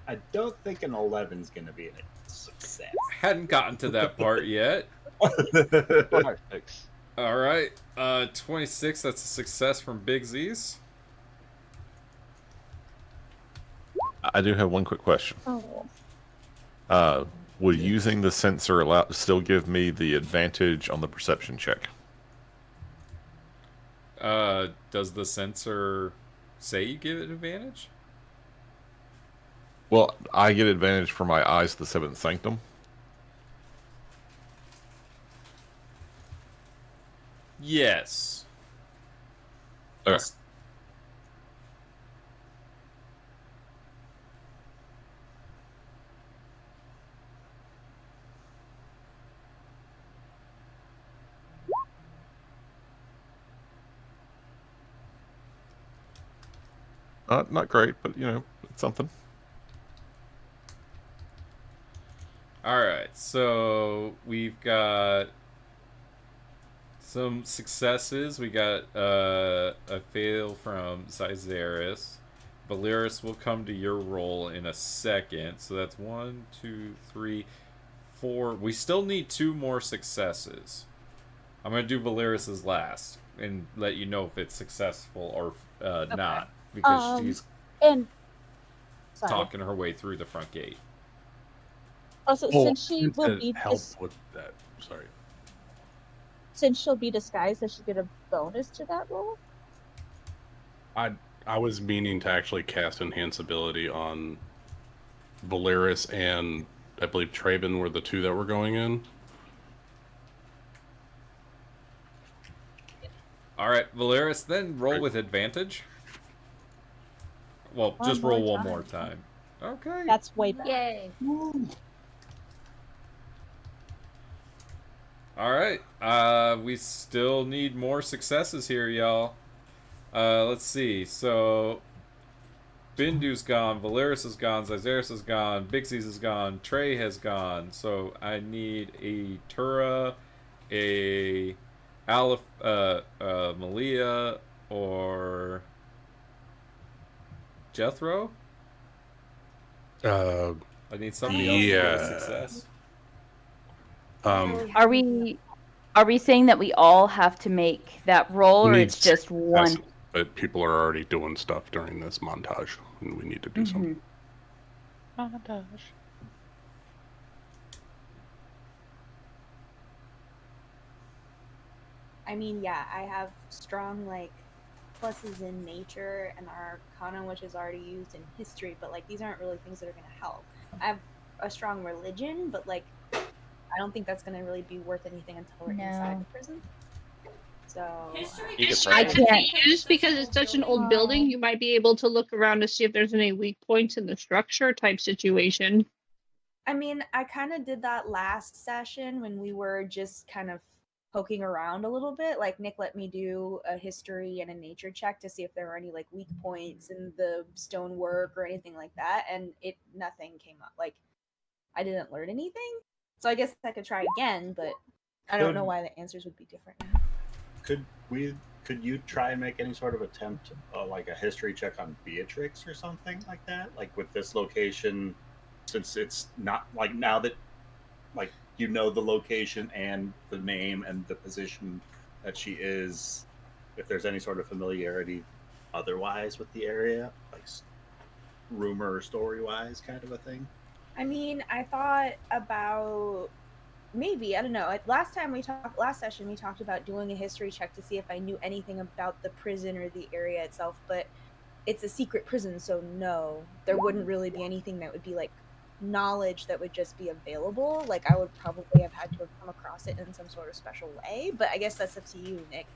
I don't think an 11 is going to be a success. Hadn't gotten to that part yet. 26. All right, 26. That's a success from Big Z's. I do have one quick question. Oh. Would using the sensor still give me the advantage on the perception check? Does the sensor say you give it advantage? Well, I get advantage for my eyes to the Seventh Sanctum. Yes. Okay. Not great, but it's something. All right, so we've got some successes. We got a fail from Cyzaris. Valeris will come to your roll in a second. So that's 1, 2, 3, 4. We still need 2 more successes. I'm going to do Valeris's last and let you know if it's successful or not. Because she's talking her way through the front gate. Also, since she will be with that. Sorry. Since she'll be disguised, does she get a bonus to that roll? I was meaning to actually cast Enhance ability on Valeris and I believe Traven were the 2 that were going in. All right, Valeris, then roll with advantage. Well, just roll one more time. Okay. That's way better. Yay. All right. We still need more successes here, y'all. Let's see. So, Bindu's gone, Valeris is gone, Cyzaris is gone, Bixie's is gone, Trey has gone. So I need a Tura, a Malia, or Jethro. I need somebody else to get a success. Are we Are we saying that we all have to make that roll, or Needs it's just one? success, but people are already doing stuff during this montage, and we need to do something. Montage. I mean, yeah, I have strong like pluses in nature and arcana, which is already used in history, but like these aren't really things that are going to help. I have a strong religion, but like I don't think that's going to really be worth anything until we're inside the prison. So I can't use because it's such an old building. You might be able to look around to see if there's any weak points in the structure type situation. I mean, I kind of did that last session when we were just kind of poking around a little bit. Like Nick let me do a history and a nature check to see if there were any like weak points in the stonework or anything like that, and nothing came up. Like I didn't learn anything, so I guess I could try again, but I don't know why the answers would be different. Could you try and make any sort of attempt, like a history check on Beatrix or something like that? Like with this location, since it's not like now that like you know the location and the name and the position that she is, if there's any sort of familiarity otherwise with the area, like rumor or story wise kind of a thing. I mean, I thought about maybe, I don't know. Last session we talked about doing a history check to see if I knew anything about the prison or the area itself, but it's a secret prison, so no, there wouldn't really be anything that would be like knowledge that would just be available. Like I would probably have had to have come across it in some sort of special way, but I guess that's up to you, Nick.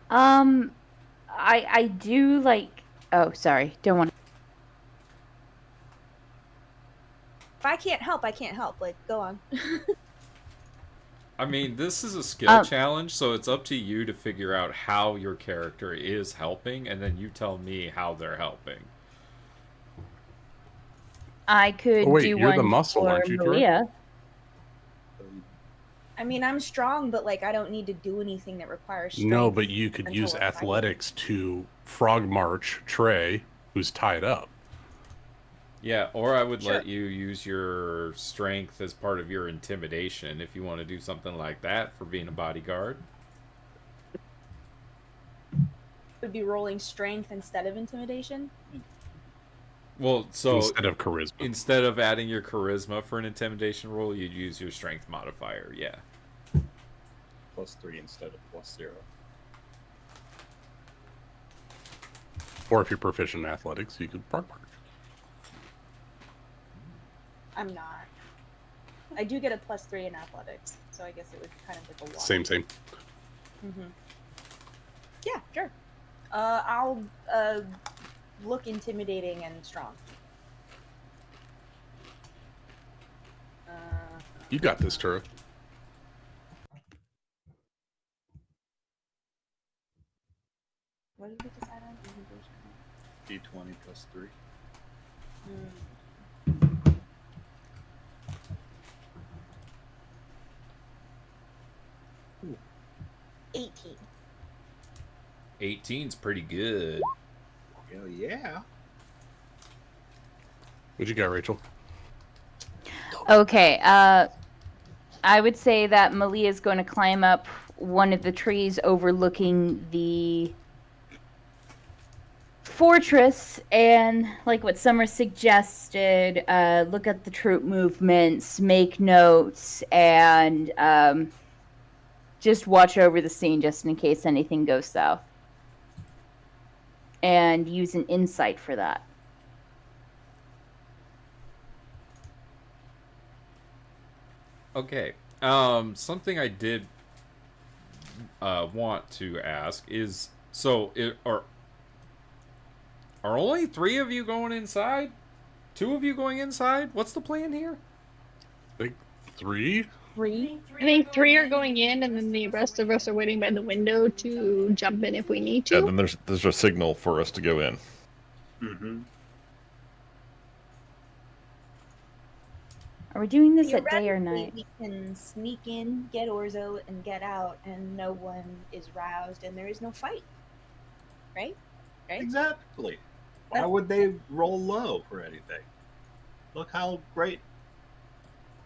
I do like. Oh, sorry, don't want. If I can't help, I can't help. Like, go on. I mean, this is a skill challenge, so it's up to you to figure out how your character is helping, and then you tell me how they're helping. I could Oh, wait, do you're one the muscle, for aren't you, Troy? Malia. I mean, I'm strong, but like I don't need to do anything that requires strength. No, but you could until use we're fighting. athletics to frog march Trey, who's tied up. Yeah, or I would let you use your strength as part of your intimidation if you want to do something like that for being a bodyguard. Would be rolling strength instead of intimidation. Well, so Instead of charisma. Instead of adding your charisma for an intimidation roll, you'd use your strength modifier, yeah. +3 instead of +0. Or if you're proficient in athletics, you could frog march. I'm not. I do get a +3 in athletics, so I guess it would kind of like a lot. Same. Mm-hmm. Yeah, sure. I'll look intimidating and strong. You got this, Tura. What did we decide on? D20 +3. Ooh. 18. 18's pretty good. Hell yeah. What'd you got, Rachel? Okay, I would say that Malia is going to climb up one of the trees overlooking the fortress and, like what Summer suggested, look at the troop movements, make notes, and just watch over the scene just in case anything goes south. And use an insight for that. Okay. Something I did want to ask is, so are only 3 of you going inside? 2 of you going inside? What's the plan here? I think 3? I think 3 are going in, and then the rest of us are waiting by the window to jump in if we need to. Yeah, then there's a signal for us to go in. Mm-hmm. Are we doing this at day or night? We can sneak in, get Orzo, and get out, and no one is roused, and there is no fight. Right? Exactly. Why would they roll low for anything? Look how great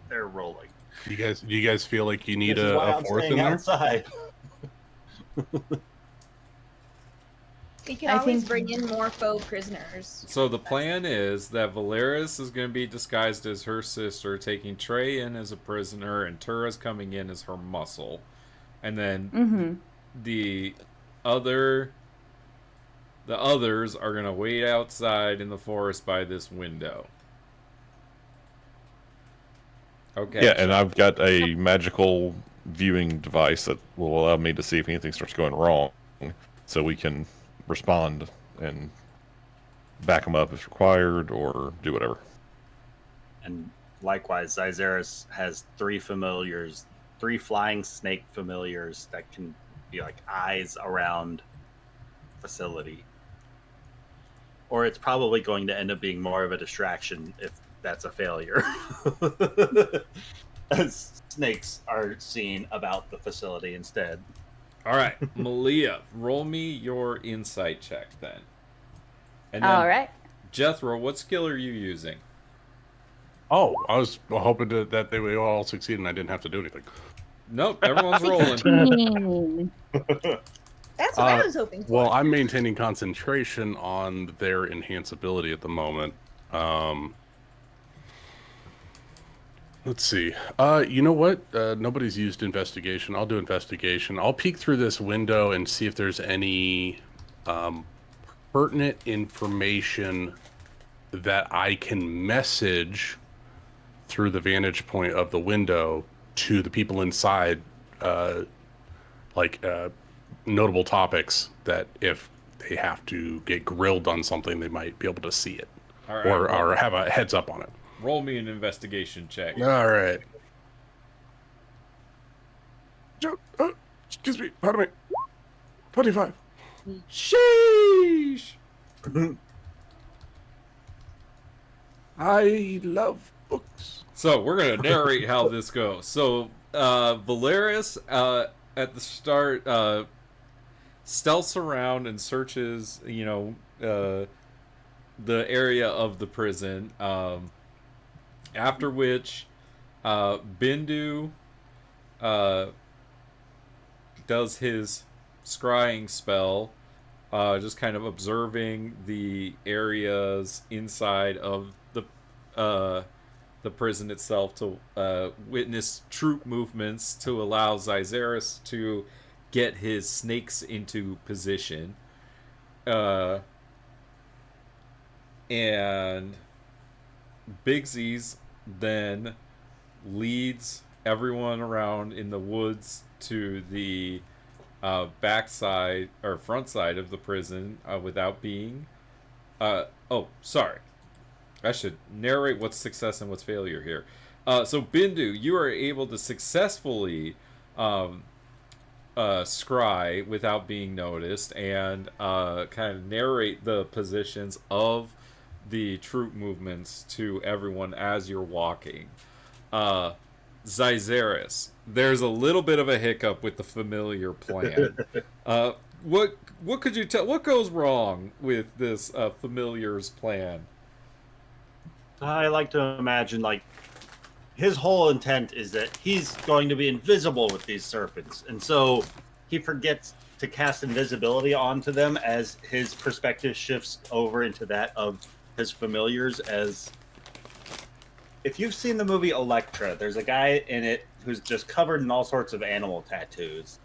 they're rolling. Do you guys feel like you need This is why a I'm fourth in staying there? outside. We can I always think- bring in more faux prisoners. So the plan is that Valeris is going to be disguised as her sister, taking Trey in as a prisoner, and Tura's coming in as her muscle. And then the others are going to wait outside in the forest by this window. Okay. Yeah, and I've got a magical viewing device that will allow me to see if anything starts going wrong, so we can respond and back them up if required, or do whatever. And likewise, Zyzeris has 3 familiars, 3 flying snake familiars that can be like eyes around facility. Or it's probably going to end up being more of a distraction if that's a failure. As snakes are seen about the facility instead. All right, Malia, roll me your insight check then. And then, All right. Jethro, what skill are you using? Oh, I was hoping that they would all succeed and I didn't have to do anything. Nope, everyone's rolling. That's what I was hoping for. Well, I'm maintaining concentration on their enhanceability at the moment. Let's see. You know what? Nobody's used investigation. I'll do investigation. I'll peek through this window and see if there's any pertinent information that I can message through the vantage point of the window to the people inside, notable topics that if they have to get grilled on something, they might be able to see it. All right, or have a heads up on it. Roll me an investigation check. All right. Excuse me. Pardon me. 25. Sheesh! I love books. So we're gonna narrate how this goes. So Valeris at the start stealths around and searches, the area of the prison. After which, Bindu does his scrying spell, just kind of observing the areas inside of the prison itself to witness troop movements to allow Zyzeris to get his snakes into position. And Bigsies then leads everyone around in the woods to the backside or front side of the prison without being sorry, I should narrate what's success and what's failure here. So Bindu, you are able to successfully scry without being noticed and kind of narrate the positions of the troop movements to everyone as you're walking. Zyzeris, there's a little bit of a hiccup with the familiar plan. What could you tell? What goes wrong with this familiar's plan? I like to imagine, his whole intent is that he's going to be invisible with these serpents. And so he forgets to cast invisibility onto them as his perspective shifts over into that of his familiars. As if you've seen the movie Elektra, there's a guy in it who's just covered in all sorts of animal tattoos.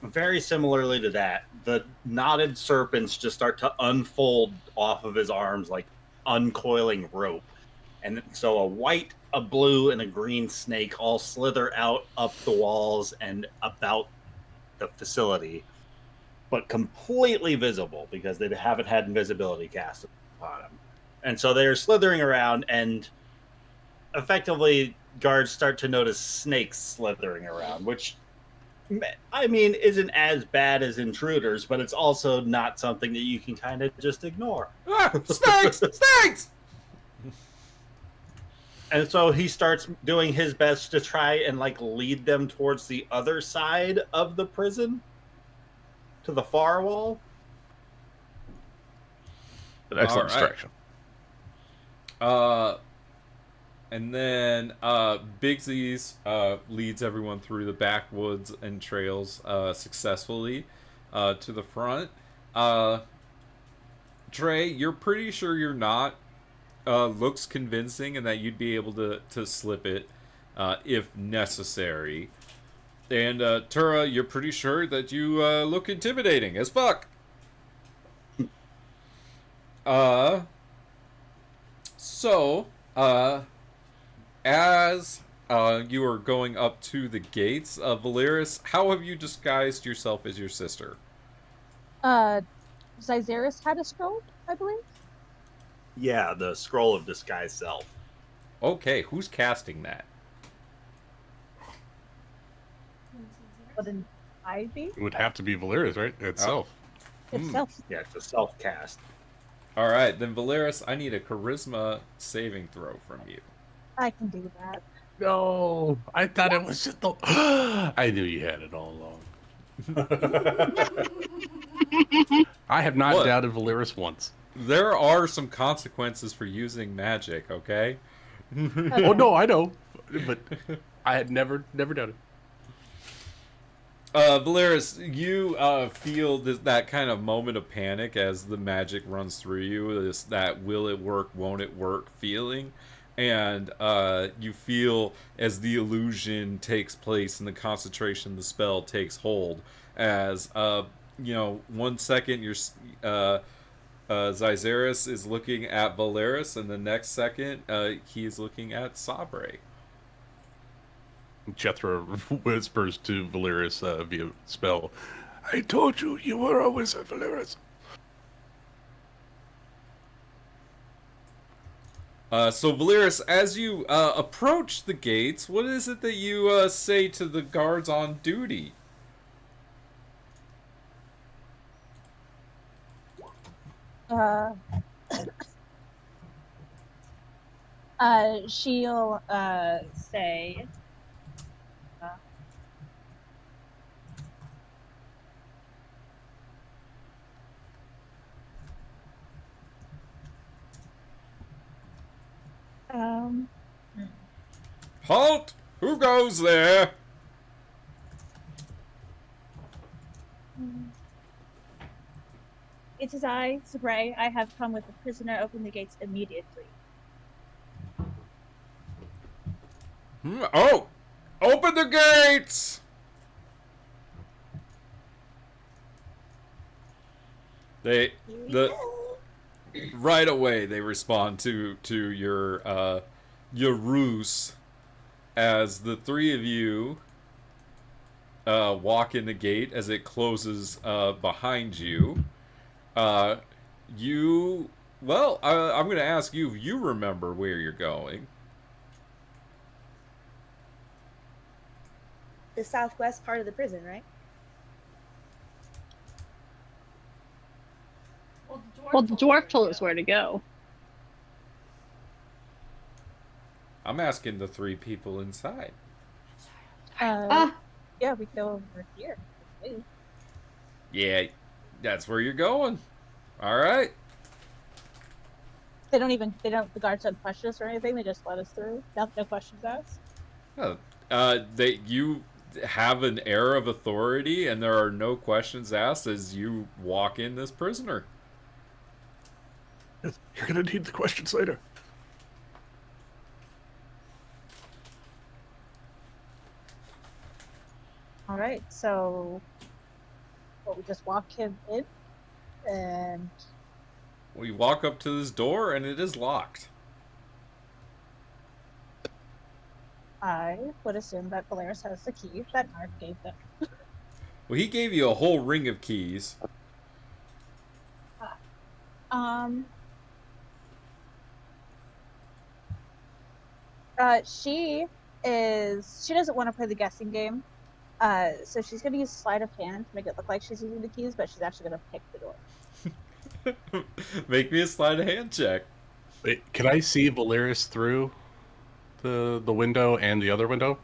Very similarly to that, the knotted serpents just start to unfold off of his arms like uncoiling rope. And so a white, a blue, and a green snake all slither out up the walls and about the facility, but completely visible because they haven't had invisibility cast upon them. And so they're slithering around, and effectively guards start to notice snakes slithering around, which, I mean, isn't as bad as intruders, but it's also not something that you can kind of just ignore. Ah, snakes! Snakes! And so he starts doing his best to try and lead them towards the other side of the prison, to the far wall. An excellent distraction. And then Bigsies leads everyone through the backwoods and trails successfully to the front. Trey, you're pretty sure you're not. Looks convincing and that you'd be able to slip it if necessary. And Tura, you're pretty sure that you look intimidating as fuck. So, as you are going up to the gates of Valeris, how have you disguised yourself as your sister? Zyzeris had a scroll, I believe. Yeah, the scroll of disguise self. Okay, who's casting that? Wouldn't I be? It would have to be Valeris, right? Itself. Itself. Yeah, it's a self cast. All right, then Valeris, I need a charisma saving throw from you. I can do that. No, I thought it was just the. I knew you had it all along. I have not doubted Valeris once. There are some consequences for using magic, okay? Oh no, I know, but I had never doubted. Valeris, you feel that kind of moment of panic as the magic runs through you, that will it work, won't it work feeling, and you feel as the illusion takes place and the concentration of the spell takes hold, as 1 second you're Zyzeris is looking at Valeris, and the next second he is looking at Sabre. Jethro whispers to Valeris via spell, "I told you, you were always at Valeris." So Valeris, as you approach the gates, what is it that you say to the guards on duty? She'll say, Halt! Who goes there? "It is I, Sabre. I have come with the prisoner. Open the gates immediately." Oh! Open the gates! Right away they respond to your ruse as the three of you walk in the gate as it closes behind you. I'm going to ask you if you remember where you're going. The southwest part of the prison, right? Well, the dwarf told us where to go. I'm asking the three people inside. Yeah, we go over here. Yeah, that's where you're going. All right. The guards don't question us or anything. They just let us through. No questions asked. You have an air of authority, and there are no questions asked as you walk in this prisoner. You're gonna need the questions later. All right, so we just walk him in, and We walk up to this door, and it is locked. I would assume that Valeris has the key that Nark gave them. Well, he gave you a whole ring of keys. She doesn't want to play the guessing game. So she's going to use sleight of hand to make it look like she's using the keys, but she's actually going to pick the door. Make me a sleight of hand check. Wait, can I see Valeris through the window and the other window?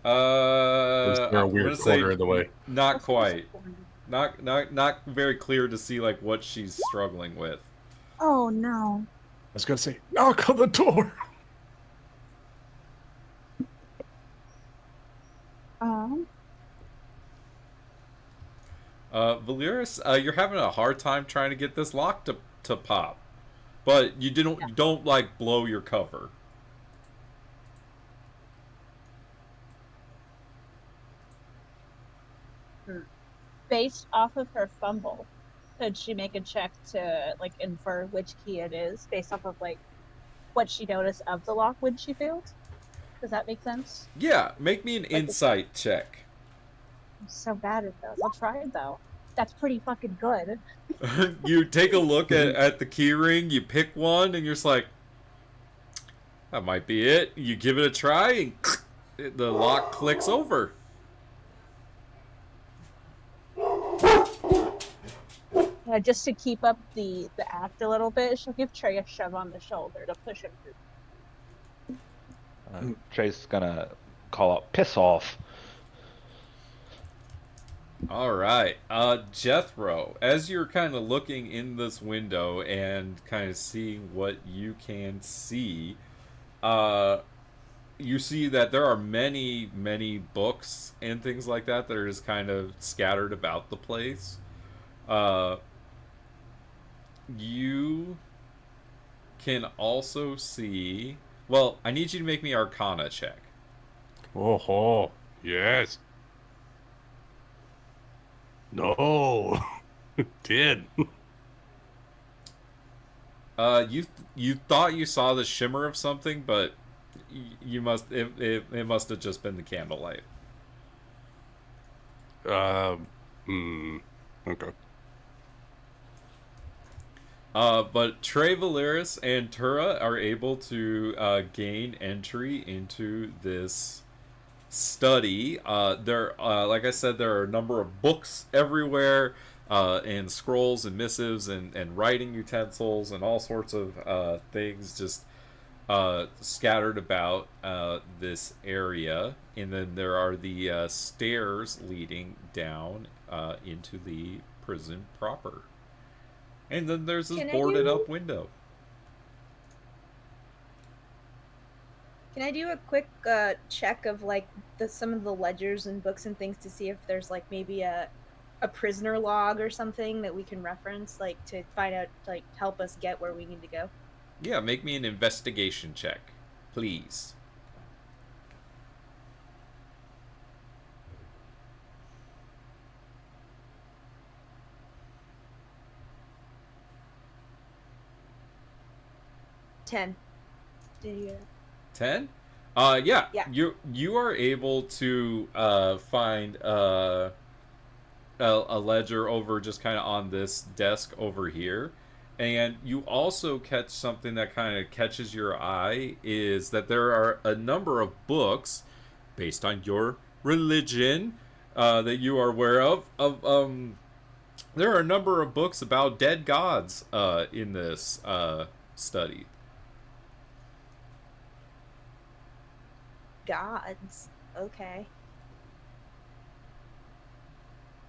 Is there a weird corner in the way? Not quite. Not very clear to see like what she's struggling with. Oh no. was gonna say, knock on the door. Valeris, you're having a hard time trying to get this lock to pop, but you don't like blow your cover. Based off of her fumble, could she make a check to like infer which key it is based off of like what she noticed of the lock when she failed? Does that make sense? Yeah, make me an insight check. I'm so bad at those. I'll try it though. That's pretty fucking good. You take a look at the key ring, you pick one, and you're just like, that might be it. You give it a try, and the lock clicks over. Just to keep up the act a little bit, she'll give Trey a shove on the shoulder to push him through. Trey's gonna call out, piss off. All right, Jethro, as you're kind of looking in this window and kind of seeing what you can see, you see that there are many, many books and things like that are just kind of scattered about the place. You can also see... Well, I need you to make me Arcana check. Oh, yes. No. Did. You thought you saw the shimmer of something, but you must... It must have just been the candlelight. Okay. But Trey, Valeris, and Tura are able to gain entry into this study. There, like I said, there are a number of books everywhere, and scrolls and missives and writing utensils and all sorts of things just scattered about this area. And then there are the stairs leading down into the prison proper. And then there's this boarded up window. Can I do a quick check of like some of the ledgers and books and things to see if there's like maybe a prisoner log or something that we can reference, like to find out, like help us get where we need to go? Yeah, make me an investigation check, please. Did you hear that? 10? Yeah. You are able to find a ledger over just kind of on this desk over here. And you also catch something that kind of catches your eye, is that there are a number of books based on your religion that you are aware of. There are a number of books about dead gods in this study. Gods. Okay.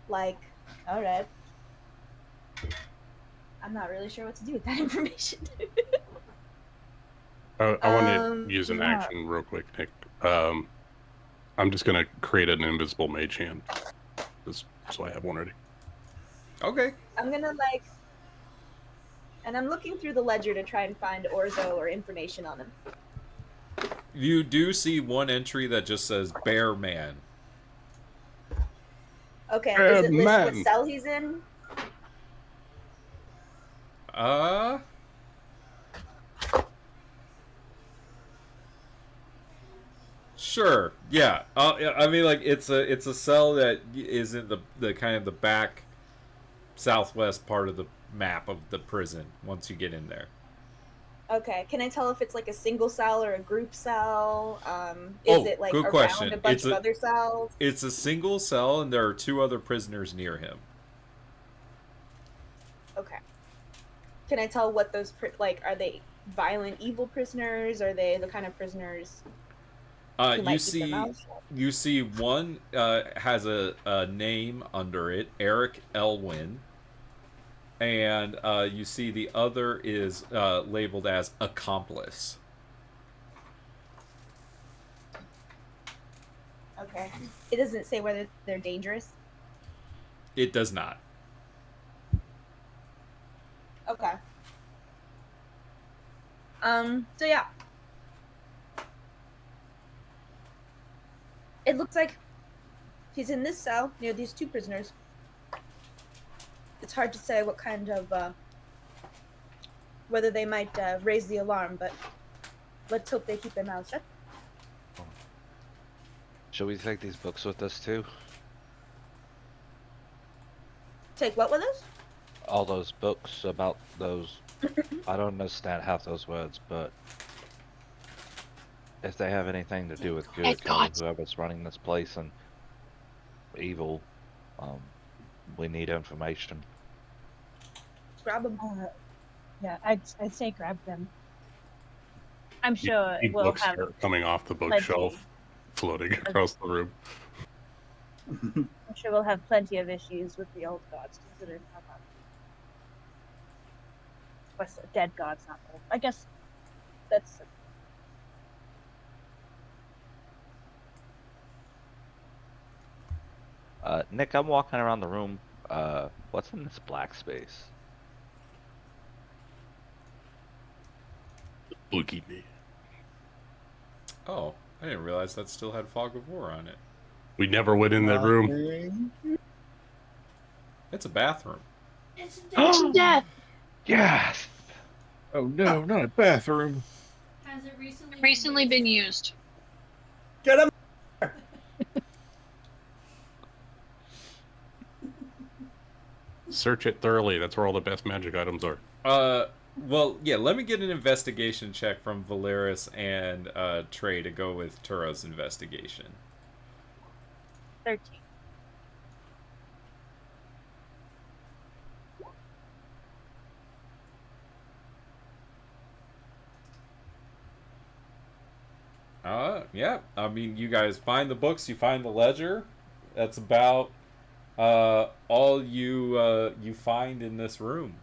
Like, alright. I'm not really sure what to do with that information. I want to use an action real quick, Nick. I'm just going to create an invisible mage hand. Just so I have one ready. Okay. I'm gonna and I'm looking through the ledger to try and find Orzo or information on him. You do see one entry that just says Bear Man. Okay, does it list what cell he's in? Sure. Yeah. I mean, like it's a cell that is in the kind of the back southwest part of the map of the prison once you get in there. Okay, can I tell if it's like a single cell or a group cell? Is it like good around question. a bunch of other cells? It's a single cell, and there are 2 other prisoners near him. Okay. Can I tell what those are they violent, evil prisoners? Are they the kind of prisoners? You see one has a name under it, Eric Elwin, and you see the other is labeled as accomplice. Okay. It doesn't say whether they're dangerous. It does not. Okay. So yeah. It looks like he's in this cell near these two prisoners. It's hard to say what kind of, whether they might raise the alarm, but let's hope they keep their mouths shut. Should we take these books with us too? Take what with us? All those books about those. I don't understand half those words, but if they have anything to do with good, whoever's running this place and evil, we need information. Grab them. Yeah, I'd say grab them. I'm sure we'll books have are coming off the plenty. bookshelf, floating across the room. I'm sure we'll have plenty of issues with the old gods, considering how much. What's the dead gods, not old. I guess that's. Nick, I'm walking around the room. What's in this black space? Spooky me. Oh, I didn't realize that still had Fog of War on it. We never went in that room. It's a bathroom. It's death. Yes. Oh no, not a bathroom. Has it Recently been used. Get him! Search it thoroughly. That's where all the best magic items are. Well, yeah, let me get an investigation check from Valeris and Trey to go with Tura's investigation. 13. Yeah. I mean, you guys find the books, you find the ledger. That's about all you find in this room.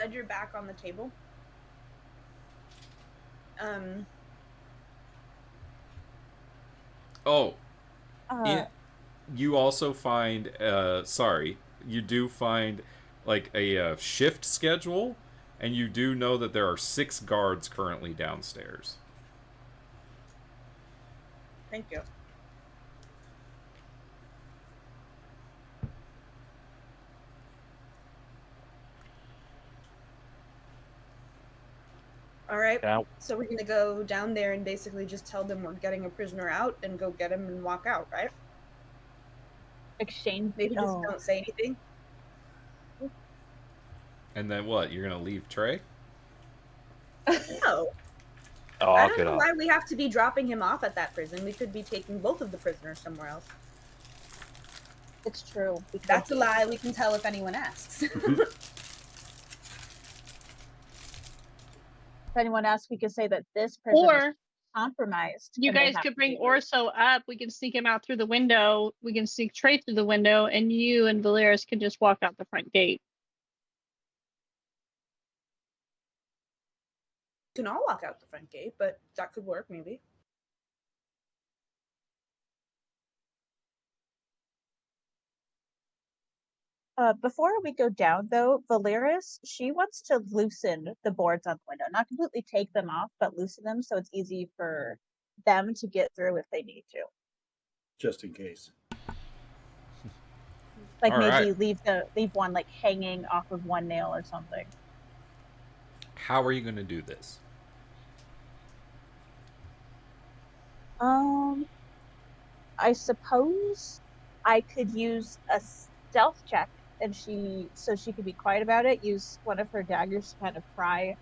Ledger back on the table. Oh. Uh, You also find you do find like a shift schedule, and you do know that there are 6 guards currently downstairs. Thank you. All right. Yeah. So we're gonna go down there and basically just tell them we're getting a prisoner out and go get him and walk out, right? exchange. Maybe just don't say anything. And then what? You're gonna leave Trey? No. Oh, I I'll don't get know off. why we have to be dropping him off at that prison. We could be taking both of the prisoners somewhere else. It's true. That's a lie. We can tell if anyone asks. If anyone asks, we could say that this person Or is compromised. you and they guys have could to bring be- Orso up. We can sneak him out through the window. We can sneak Trey through the window, and you and Valeris can just walk out the front gate. We can all walk out the front gate, but that could work maybe. Before we go down, though, Valeris, she wants to loosen the boards on the window. Not completely take them off, but loosen them so it's easy for them to get through if they need to. Just in case. Like All maybe right. leave one like hanging off of one nail or something. How are you gonna do this? I suppose I could use a stealth check, and she could be quiet about it. Use one of her daggers to kind of pry,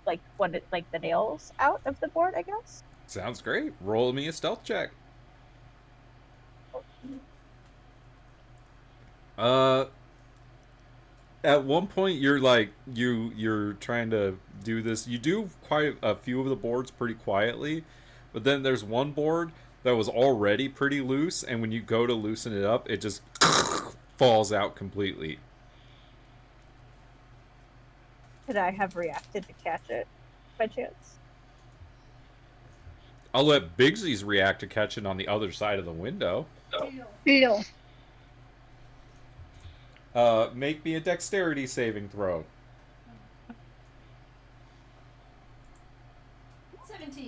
like the nails out of the board. I guess. Sounds great. Roll me a stealth check. At one point you're like you're trying to do this. You do quite a few of the boards pretty quietly, but then there's one board that was already pretty loose, and when you go to loosen it up, it just falls out completely. Could I have reacted to catch it by chance? I'll let Bigsy's react to catch it on the other side of the window. Deal. Make me a dexterity saving throw.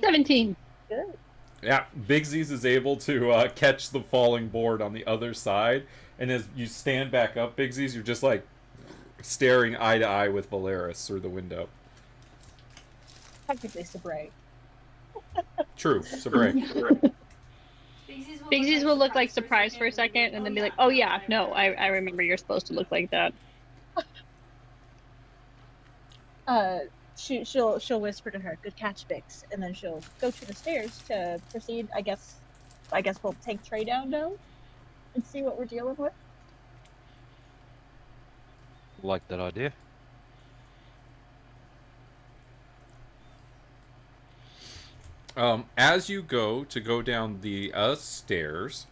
17. Good. Yeah, Bigsy's is able to catch the falling board on the other side, and as you stand back up, Bigsy's, you're just like staring eye to eye with Valeris through the window. Technically, Sabre. True, Sabre. Bigsies will look like surprised for a second and then be like, oh yeah, no, I remember you're supposed to look like that. She'll whisper to her, "Good catch, Bix," and then she'll go to the stairs to proceed. I guess we'll take Trey down now and see what we're dealing with. Like that idea. As you go down the stairs,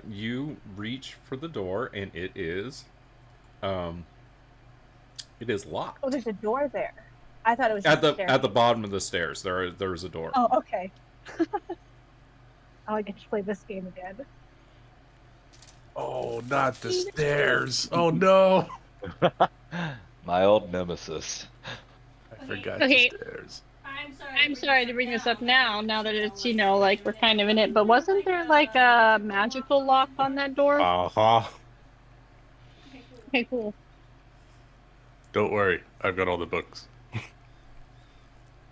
you reach for the door, and it is locked. Oh, there's a door there. I thought it was At just the bottom of the stairs. There's a door. Oh, okay. I get to play this game again. Oh, not the stairs. Oh no. My old nemesis. I forgot Okay. the stairs. I'm sorry to bring this up now that it's, like we're kind of in it, but wasn't there like a magical lock on that door? Uh-huh. Okay, cool. Don't worry, I've got all the books.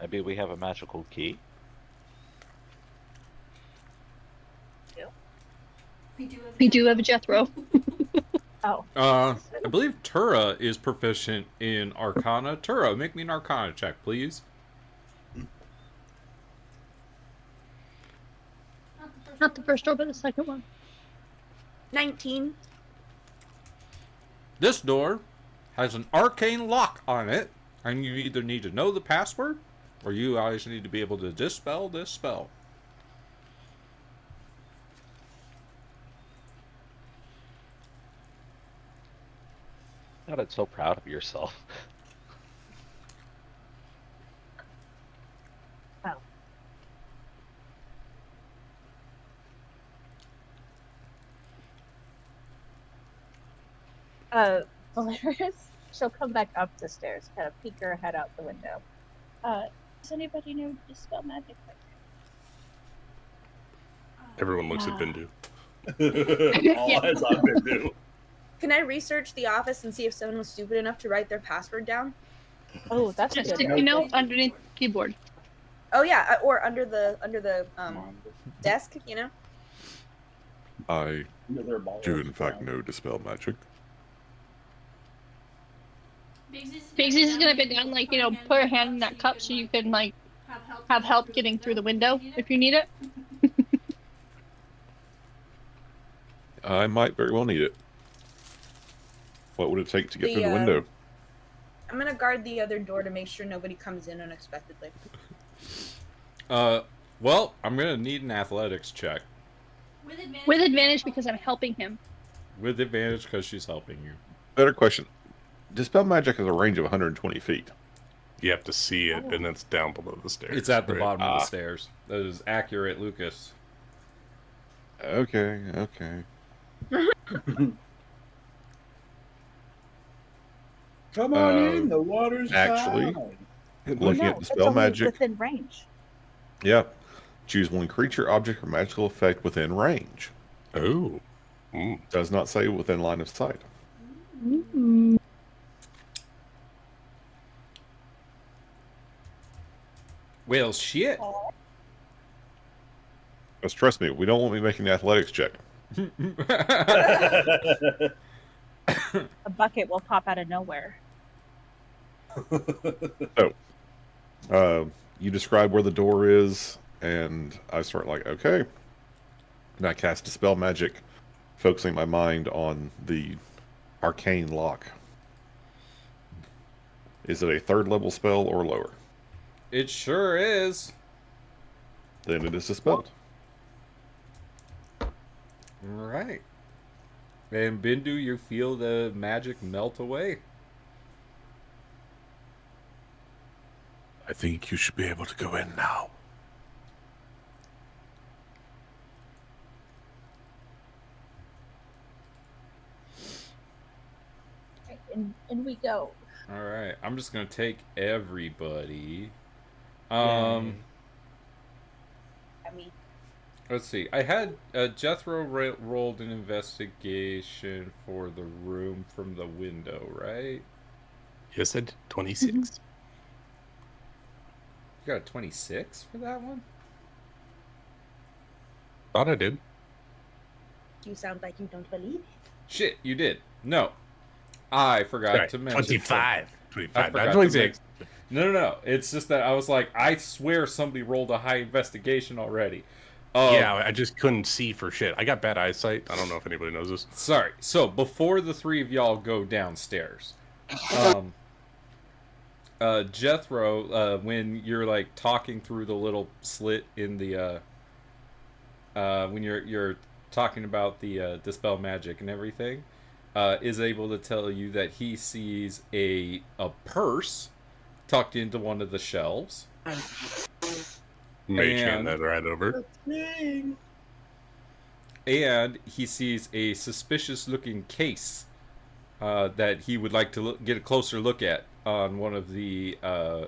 Maybe we have a magical key? We do have a Jethro. Oh. I believe Tura is proficient in Arcana. Tura, make me an Arcana check, please. Not the first door, but the second one. 19. This door has an arcane lock on it, and you either need to know the password, or you always need to be able to dispel this spell. Sounded so proud of yourself. Valeris, she'll come back up the stairs, kind of peek her head out the window. Does anybody know dispel magic? Everyone looks at Bindu. All eyes on Bindu. Can I research the office and see if someone was stupid enough to write their password down? Oh, that's Just good. sticky note underneath the keyboard. Oh yeah, or under the desk, I do, in fact, know dispel magic. Bigsy's is gonna bend down, put her hand in that cup so you can, have help getting through the window if you need it. I might very well need it. What would it take to get through the window? I'm gonna guard the other door to make sure nobody comes in unexpectedly. Well, I'm gonna need an athletics check. With advantage because I'm helping him. With advantage because she's helping you. Better question. Dispel magic has a range of 120 feet. You have to see it, and it's down below the stairs. It's at the right? bottom of the stairs. That is accurate, Lucas. Okay. Come on in, the water's actually, fine. looking at dispel magic. Within range. Yeah. Choose one creature, object, or magical effect within range. Oh. Does not say within line of sight. Well, shit. Because trust me, we don't want me making the athletics check. A bucket will pop out of nowhere. So, you describe where the door is, and I start like, okay. And I cast Dispel Magic, focusing my mind on the arcane lock. Is it a 3rd level spell or lower? It sure is. Then it is dispelled. All right. And Bindu, you feel the magic melt away. I think you should be able to go in now. Right, and we go. All right. I'm just gonna take everybody. I mean, Let's see. I had Jethro rolled an investigation for the room from the window, right? Yes, I did. 26. You got a 26 for that one? Thought I did. You sound like you don't believe it. Shit, you did. No. I forgot Sorry, to mention 25. 25, I forgot not to 26. No. It's just that I was like, I swear somebody rolled a high investigation already. Yeah, I just couldn't see for shit. I got bad eyesight. I don't know if anybody knows this. Sorry. So, before the three of y'all go downstairs, Jethro, when you're like talking through the little slit in the when you're talking about the dispel magic and everything, is able to tell you that he sees a purse tucked into one of the shelves. Mage hand that right over. And he sees a suspicious-looking case that he would like to get a closer look at on one of the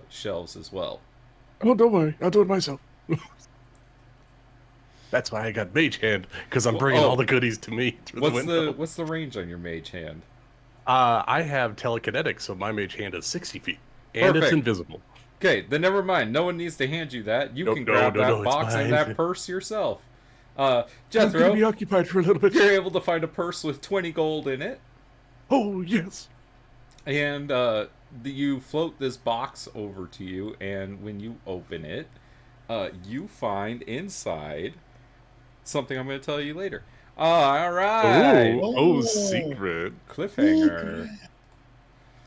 shelves as well. Oh, don't worry. I'll do it myself. That's why I got mage hand, because I'm bringing all the goodies to me through the window. What's the range on your mage hand? I have telekinetic, so my mage hand is 60 feet. And it's invisible. Okay, then never mind. No one needs to hand you that. You can grab that box and that purse yourself. Jethro, I'm gonna be occupied for a little bit. You're able to find a purse with 20 gold in it. Oh, yes. And you float this box over to you, and when you open it, you find inside something I'm going to tell you later. All right. Oh, secret. Cliffhanger.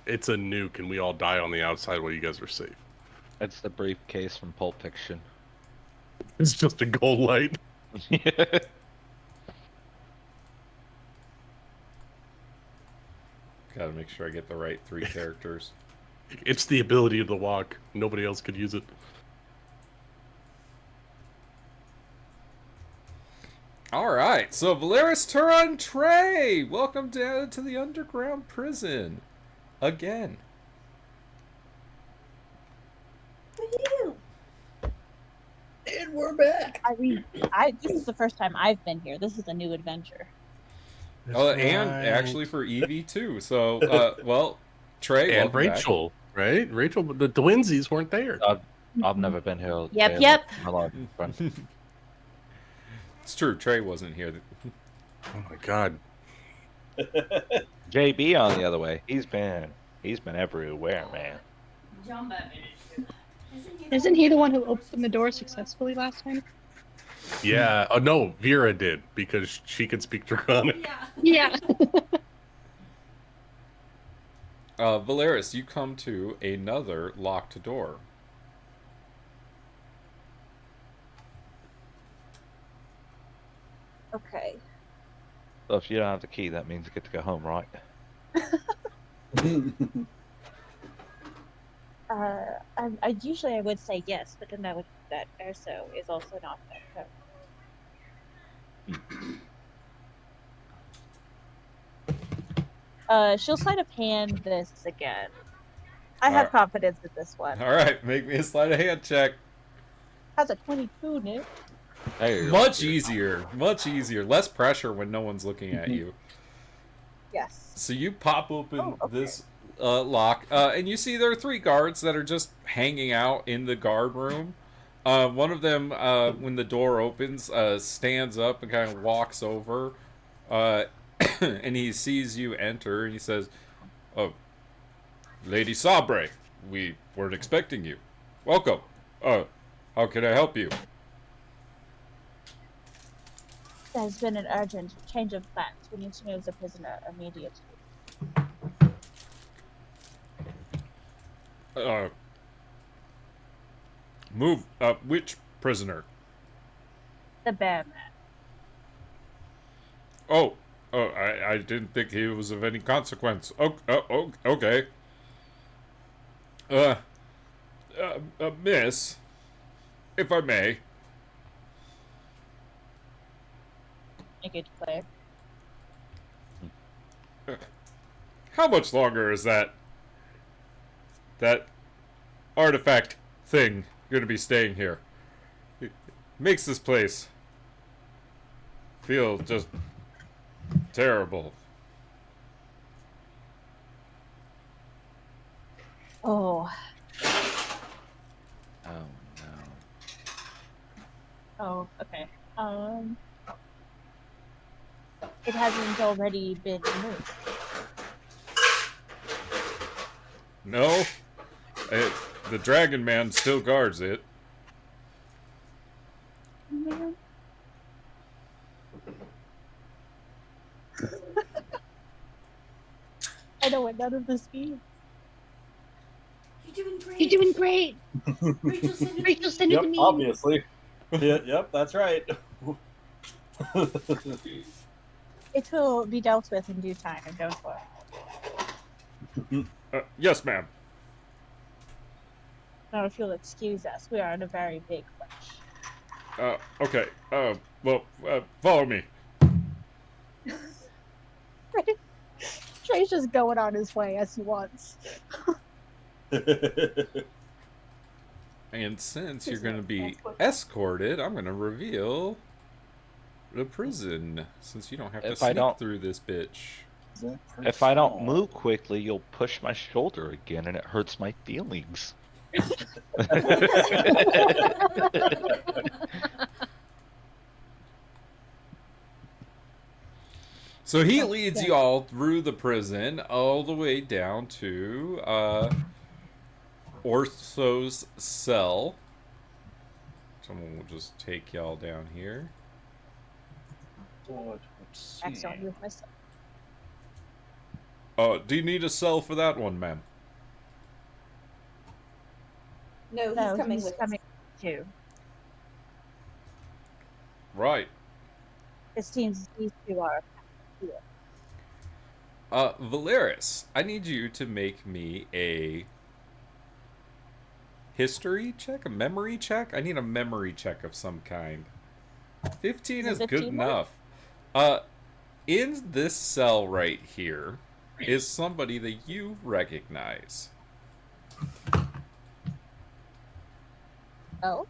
It's a nuke, and we all die on the outside while you guys are safe. It's the briefcase from Pulp Fiction. It's just a gold light. Gotta make sure I get the right 3 characters. It's the ability to walk. Nobody else could use it. Alright, so Valeris Turan Trey! Welcome to the underground prison. Again. And we're back. I mean, this is the first time I've been here. This is a new adventure. And actually for Evie too. So, well, Trey and Rachel, back. Right? Rachel, the twinsies weren't there. I've never been here. Yep. It's true. Trey wasn't here. Oh my god. JB on the other way. He's been everywhere, man. Isn't he the one who opened the door successfully last time? Yeah. Oh no, Vera did because she could speak Draconic. Yeah. Valeris, you come to another locked door. Okay. So if you don't have the key, that means you get to go home, right? I usually would say yes, but then that Erso is also not there. She'll sleight of hand this again. I have confidence in this one. All right, make me a sleight of hand check. Has a 22, Nick. Hey, much easier. Less pressure when no one's looking at you. Yes. So you pop open this lock, and you see there are 3 guards that are just hanging out in the guard room. One of them, when the door opens, stands up and kind of walks over, and he sees you enter, and he says, "Oh, Lady Sabre, we weren't expecting you. Welcome. How can I help you?" There's been an urgent change of plans. We need to move the prisoner immediately. Move. Which prisoner? The bear Oh, I didn't think he was of any consequence. Okay. Miss, if I may. Make it clear. How much longer is that artifact thing going to be staying here? It makes this place feel just terrible. Oh. Oh no. Oh, okay. It hasn't already been removed. No, the Dragon Man still guards it. Man. I know what none of this means. You're doing great. You're doing great. Rachel, send it Yep, to me. obviously. Yep, that's right. It will be dealt with in due time, don't worry. Yes, ma'am. Now, if you'll excuse us, we are in a very big rush. Okay. Well, follow me. Trey's just going on his way as he wants. And since you're going to be escorted, I'm going to reveal the prison, since you don't have to If I sneak don't- through this bitch. If I don't move quickly, you'll push my shoulder again, and it hurts my feelings. So he leads you all through the prison, all the way down to Ortho's cell. Someone will just take y'all down here. Accidentally with myself. Do you need a cell for that one, ma'am? No, he's No, coming he's with coming too. Right. It seems these two are here. Valeris, I need you to make me a history check, a memory check. I need a memory check of some kind. 15 is good 15 enough. In this cell right here is somebody that you recognize. Oh?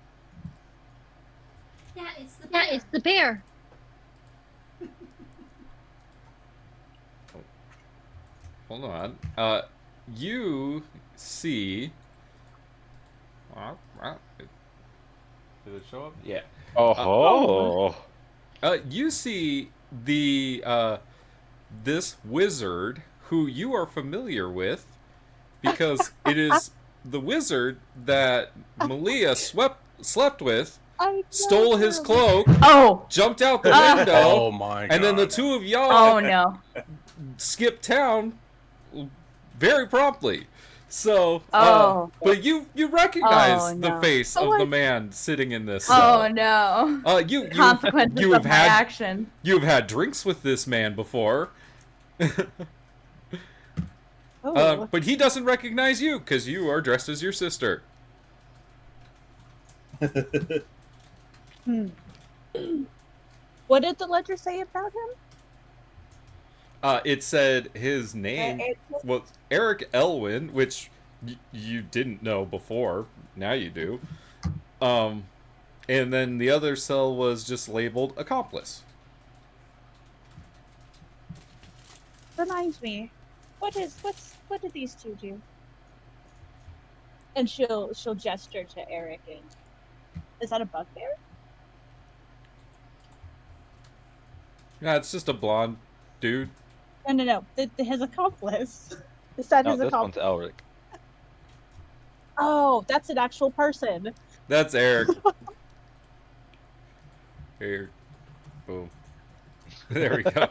Yeah, it's the Yeah, it's the bear. Hold on. You see. Did it show up? Yeah. Oh. You see the this wizard who you are familiar with because it is the wizard that Malia slept with. Stole his cloak. Oh. Jumped out the window. Oh my And then the two of y'all. Oh no. Skipped town very promptly. So, Oh. but you recognize Oh, the no. face Oh, of the what? man sitting in this Oh cell. no. You Consequences you have of my had action. you've had drinks with this man before. Oh. But he doesn't recognize you because you are dressed as your sister. What did the ledger say about him? It said his name was Eric Elwin, which you didn't know before. Now you do. And then the other cell was just labeled accomplice. Reminds me. What did these two do? And she'll gesture to Eric and is that a bugbear? Yeah, it's just a blonde dude. No. His accomplice. Is that No, his this accomplice? one's Elric. Oh, that's an actual person. That's Eric. Here. Boom. There we go.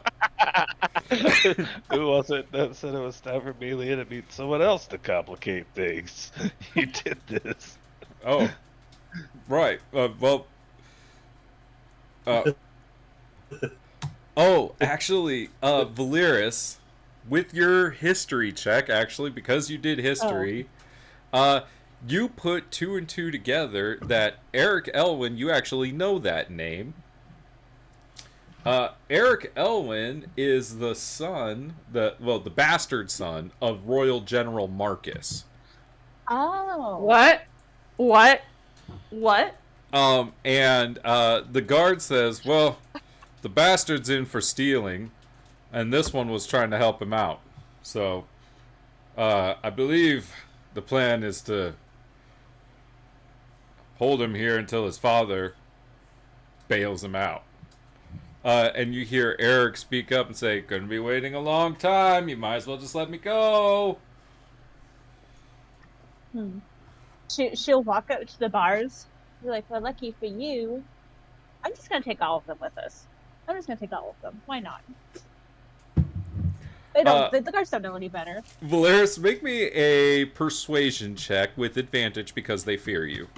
Who was it that said it was time for Melia to meet someone else to complicate things? You did this. Oh. Right. Oh, actually, Valeris, with your history check, actually, because you did history, you put 2 and 2 together that Eric Elwyn, you actually know that name. Eric Elwyn is the son, the bastard son of Royal General Marcus. Oh. What? And the guard says, well, the bastard's in for stealing, and this one was trying to help him out. So, I believe the plan is to hold him here until his father bails him out. And you hear Eric speak up and say, "Gonna be waiting a long time. You might as well just let me go." She'll walk up to the bars. Be like, well, lucky for you, I'm just gonna take all of them with us. I'm just gonna take all of them. Why not? They don't. The guards don't know any better. Valeris, make me a persuasion check with advantage because they fear you.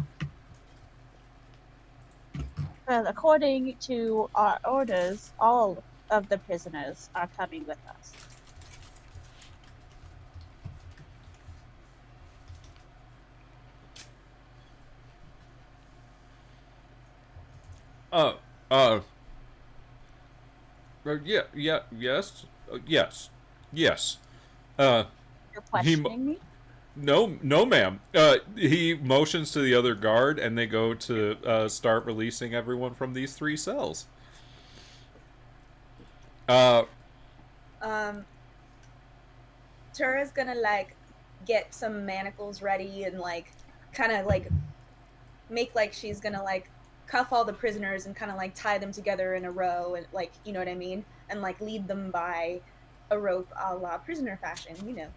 Well, according to our orders, all of the prisoners are coming with us. Yes. You're questioning me? No, ma'am. He motions to the other guard, and they go to start releasing everyone from these 3 cells. Tura's gonna like get some manacles ready and like kind of like make like she's gonna like cuff all the prisoners and kind of like tie them together in a row and like, you know what I mean, and like lead them by a rope a la prisoner fashion, you know.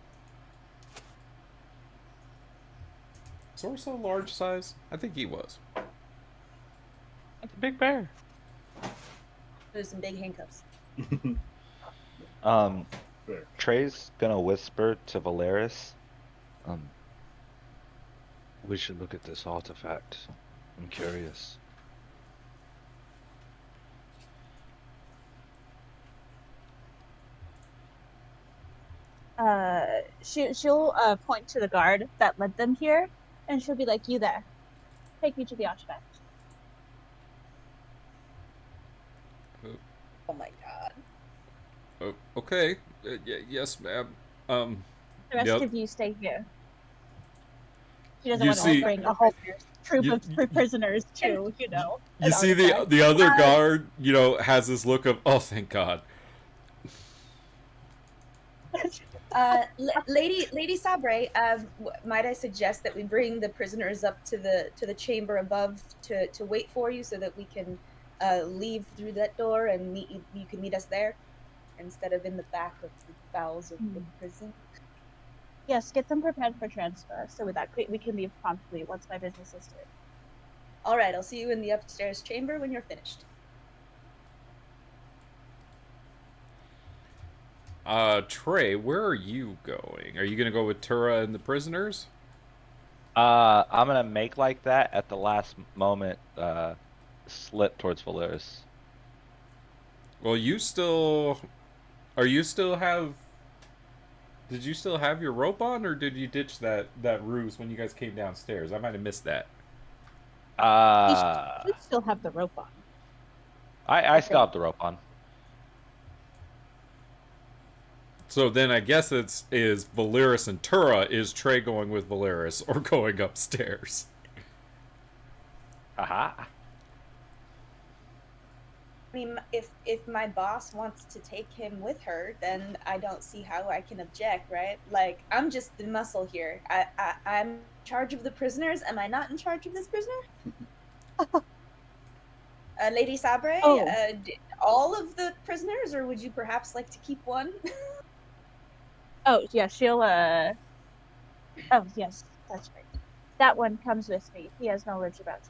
Is Orso large size? I think he was. That's a big bear. There's some big handcuffs. Trey's gonna whisper to Valeris. We should look at this artifact. I'm curious. She'll point to the guard that led them here, and she'll be like, "You there? Take me to the artifact." Oh my god. Okay. Yes, ma'am. The rest Yep. of you stay here. She doesn't You want see- to bring a whole troop You- of prisoners to, you know. You an see artifact. the other guard, has this look of, oh, thank God. Lady Sabre, might I suggest that we bring the prisoners up to the chamber above to wait for you so that we can leave through that door and you can meet us there instead of in the back of the bowels of the prison. Yes, get them prepared for transfer so that we can leave promptly once my business is done. All right, I'll see you in the upstairs chamber when you're finished. Trey, where are you going? Are you gonna go with Tura and the prisoners? I'm gonna make like that at the last moment, slip towards Valeris. Well, Did you still have your rope on, or did you ditch that ruse when you guys came downstairs? I might have missed that. You still have the rope on. I still have the rope on. So then I guess is Valeris and Tura. Is Trey going with Valeris or going upstairs? Aha. I mean, if my boss wants to take him with her, then I don't see how I can object, right? Like, I'm just the muscle here. I'm in charge of the prisoners. Am I not in charge of this prisoner? Lady Sabre, all of the prisoners, or would you perhaps like to keep one? Oh, yeah, she'll, Oh, yes, that's right. That one comes with me. He has knowledge about it.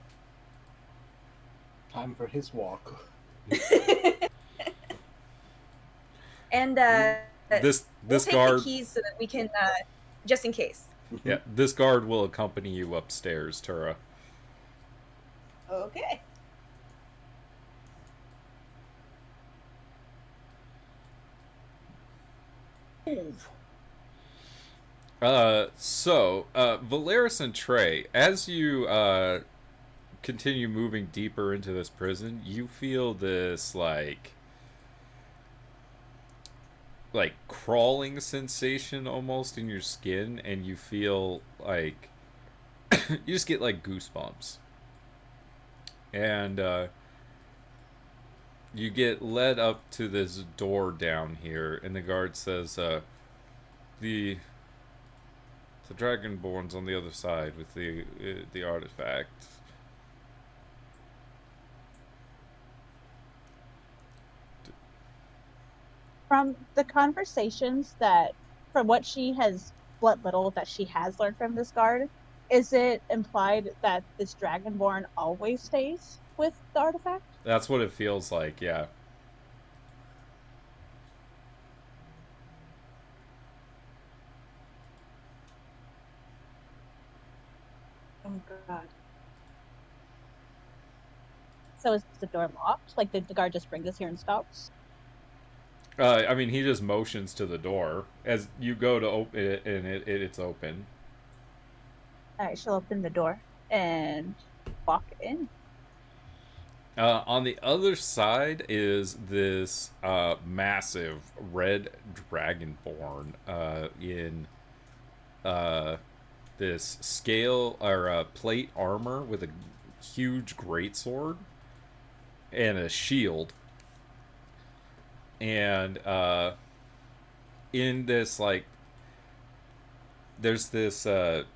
Time for his walk. And This we'll take guard. the keys so that we can, just in case. Yeah, this guard will accompany you upstairs, Tura. Okay. Valeris and Trey, as you continue moving deeper into this prison, you feel this like crawling sensation almost in your skin, and you feel like you just get like goosebumps. And you get led up to this door down here, and the guard says, the Dragonborn's on the other side with the artifact. From the conversations from what she has, what little that she has learned from this guard, is it implied that this Dragonborn always stays with the artifact? That's what it feels like, yeah. Oh god. So is the door locked? Like, did the guard just bring this here and stops? I mean, he just motions to the door. As you go to open it, and it's open. Alright, she'll open the door and walk in. On the other side is this massive red dragonborn in this scale or plate armor with a huge greatsword and a shield. And in this, like, there's this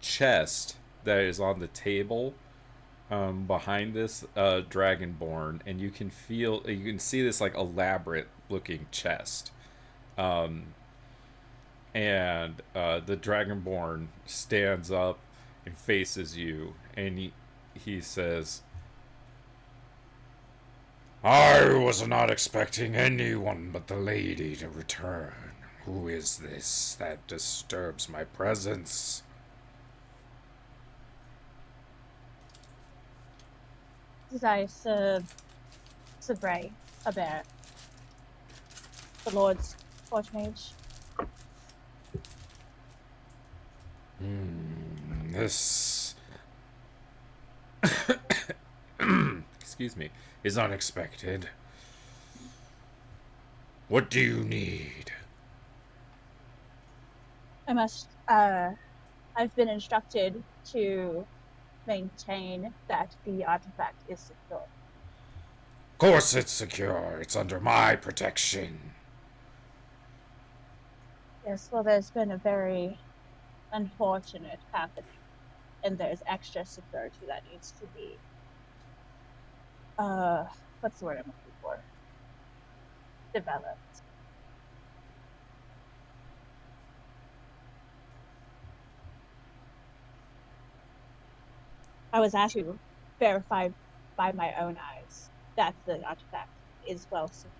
chest that is on the table behind this dragonborn, and you can see this like elaborate looking chest. And the dragonborn stands up and faces you, and he says, "I was not expecting anyone but the lady to return. Who is this that disturbs my presence?" This is I, Sir Bray, a bear. The Lord's Archmage. This excuse me, is unexpected. What do you need? I must, I've been instructed to maintain that the artifact is secure. Of course it's secure. It's under my protection. Yes, well, there's been a very unfortunate happening, and there's extra security that needs to be, what's the word I'm looking for? Developed. I was asked to verify by my own eyes that the artifact is well secured.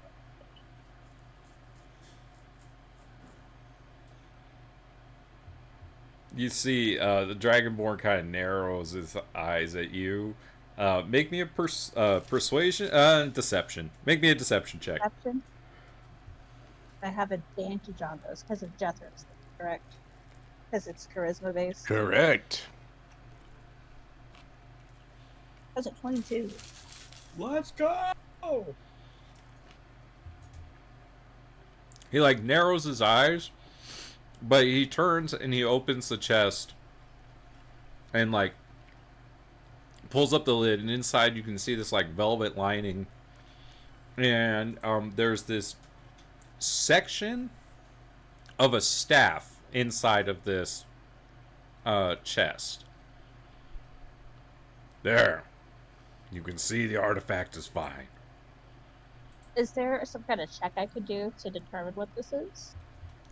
You see, the Dragonborn kind of narrows his eyes at you. Make me a persuasion, deception. Make me a deception check. Deception? I have advantage on those because of Jethro's, correct? Because it's charisma based. Correct. How's it 22? Let's go! He like narrows his eyes, but he turns and he opens the chest and like pulls up the lid, and inside you can see this like velvet lining, and there's this section of a staff inside of this chest. There. You can see the artifact is fine. Is there some kind of check I could do to determine what this is?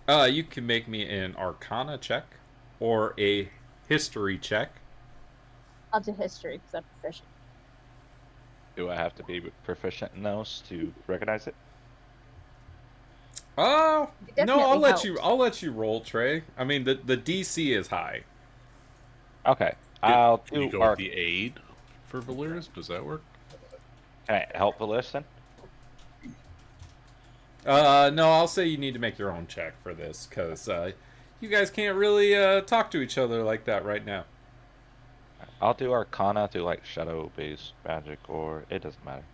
You can make me an Arcana check or a History check. I'll do history because I'm proficient. Do I have to be proficient in those to recognize it? Oh It no, I'll definitely let you roll, Trey. I mean the DC is high. Okay, I'll Can you do go with the aid for Valeris? Does that work? Can I help Valeris then? No, I'll say you need to make your own check for this, because you guys can't really talk to each other like that right now. I'll do Arcana through like shadow-based magic, or it doesn't matter.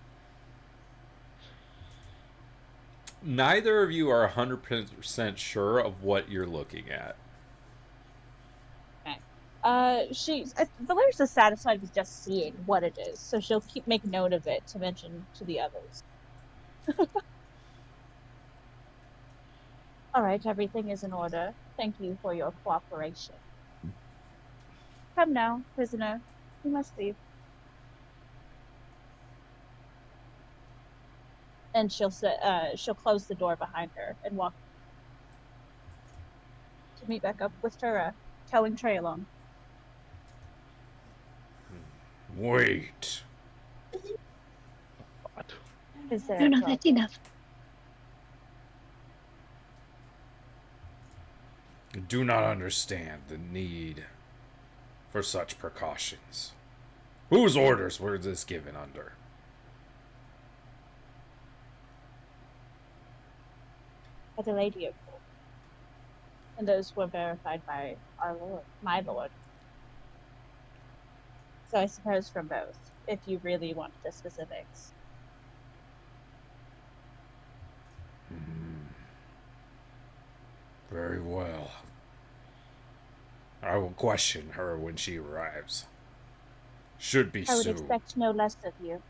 Neither of you are 100% sure of what you're looking at. Valeria's is satisfied with just seeing what it is, so she'll make note of it to mention to the others. All right, everything is in order. Thank you for your cooperation. Come now, prisoner. You must leave. And she'll close the door behind her and walk to meet back up with Tura, towing Trey along. Wait. Is there No, that's enough. I do not understand the need for such precautions. Whose orders were this given under? By the Lady of Gold. And those were verified by our Lord, my Lord. So I suppose from both, if you really want the specifics. Very well. I will question her when she arrives. Should be I would soon. expect no less of you.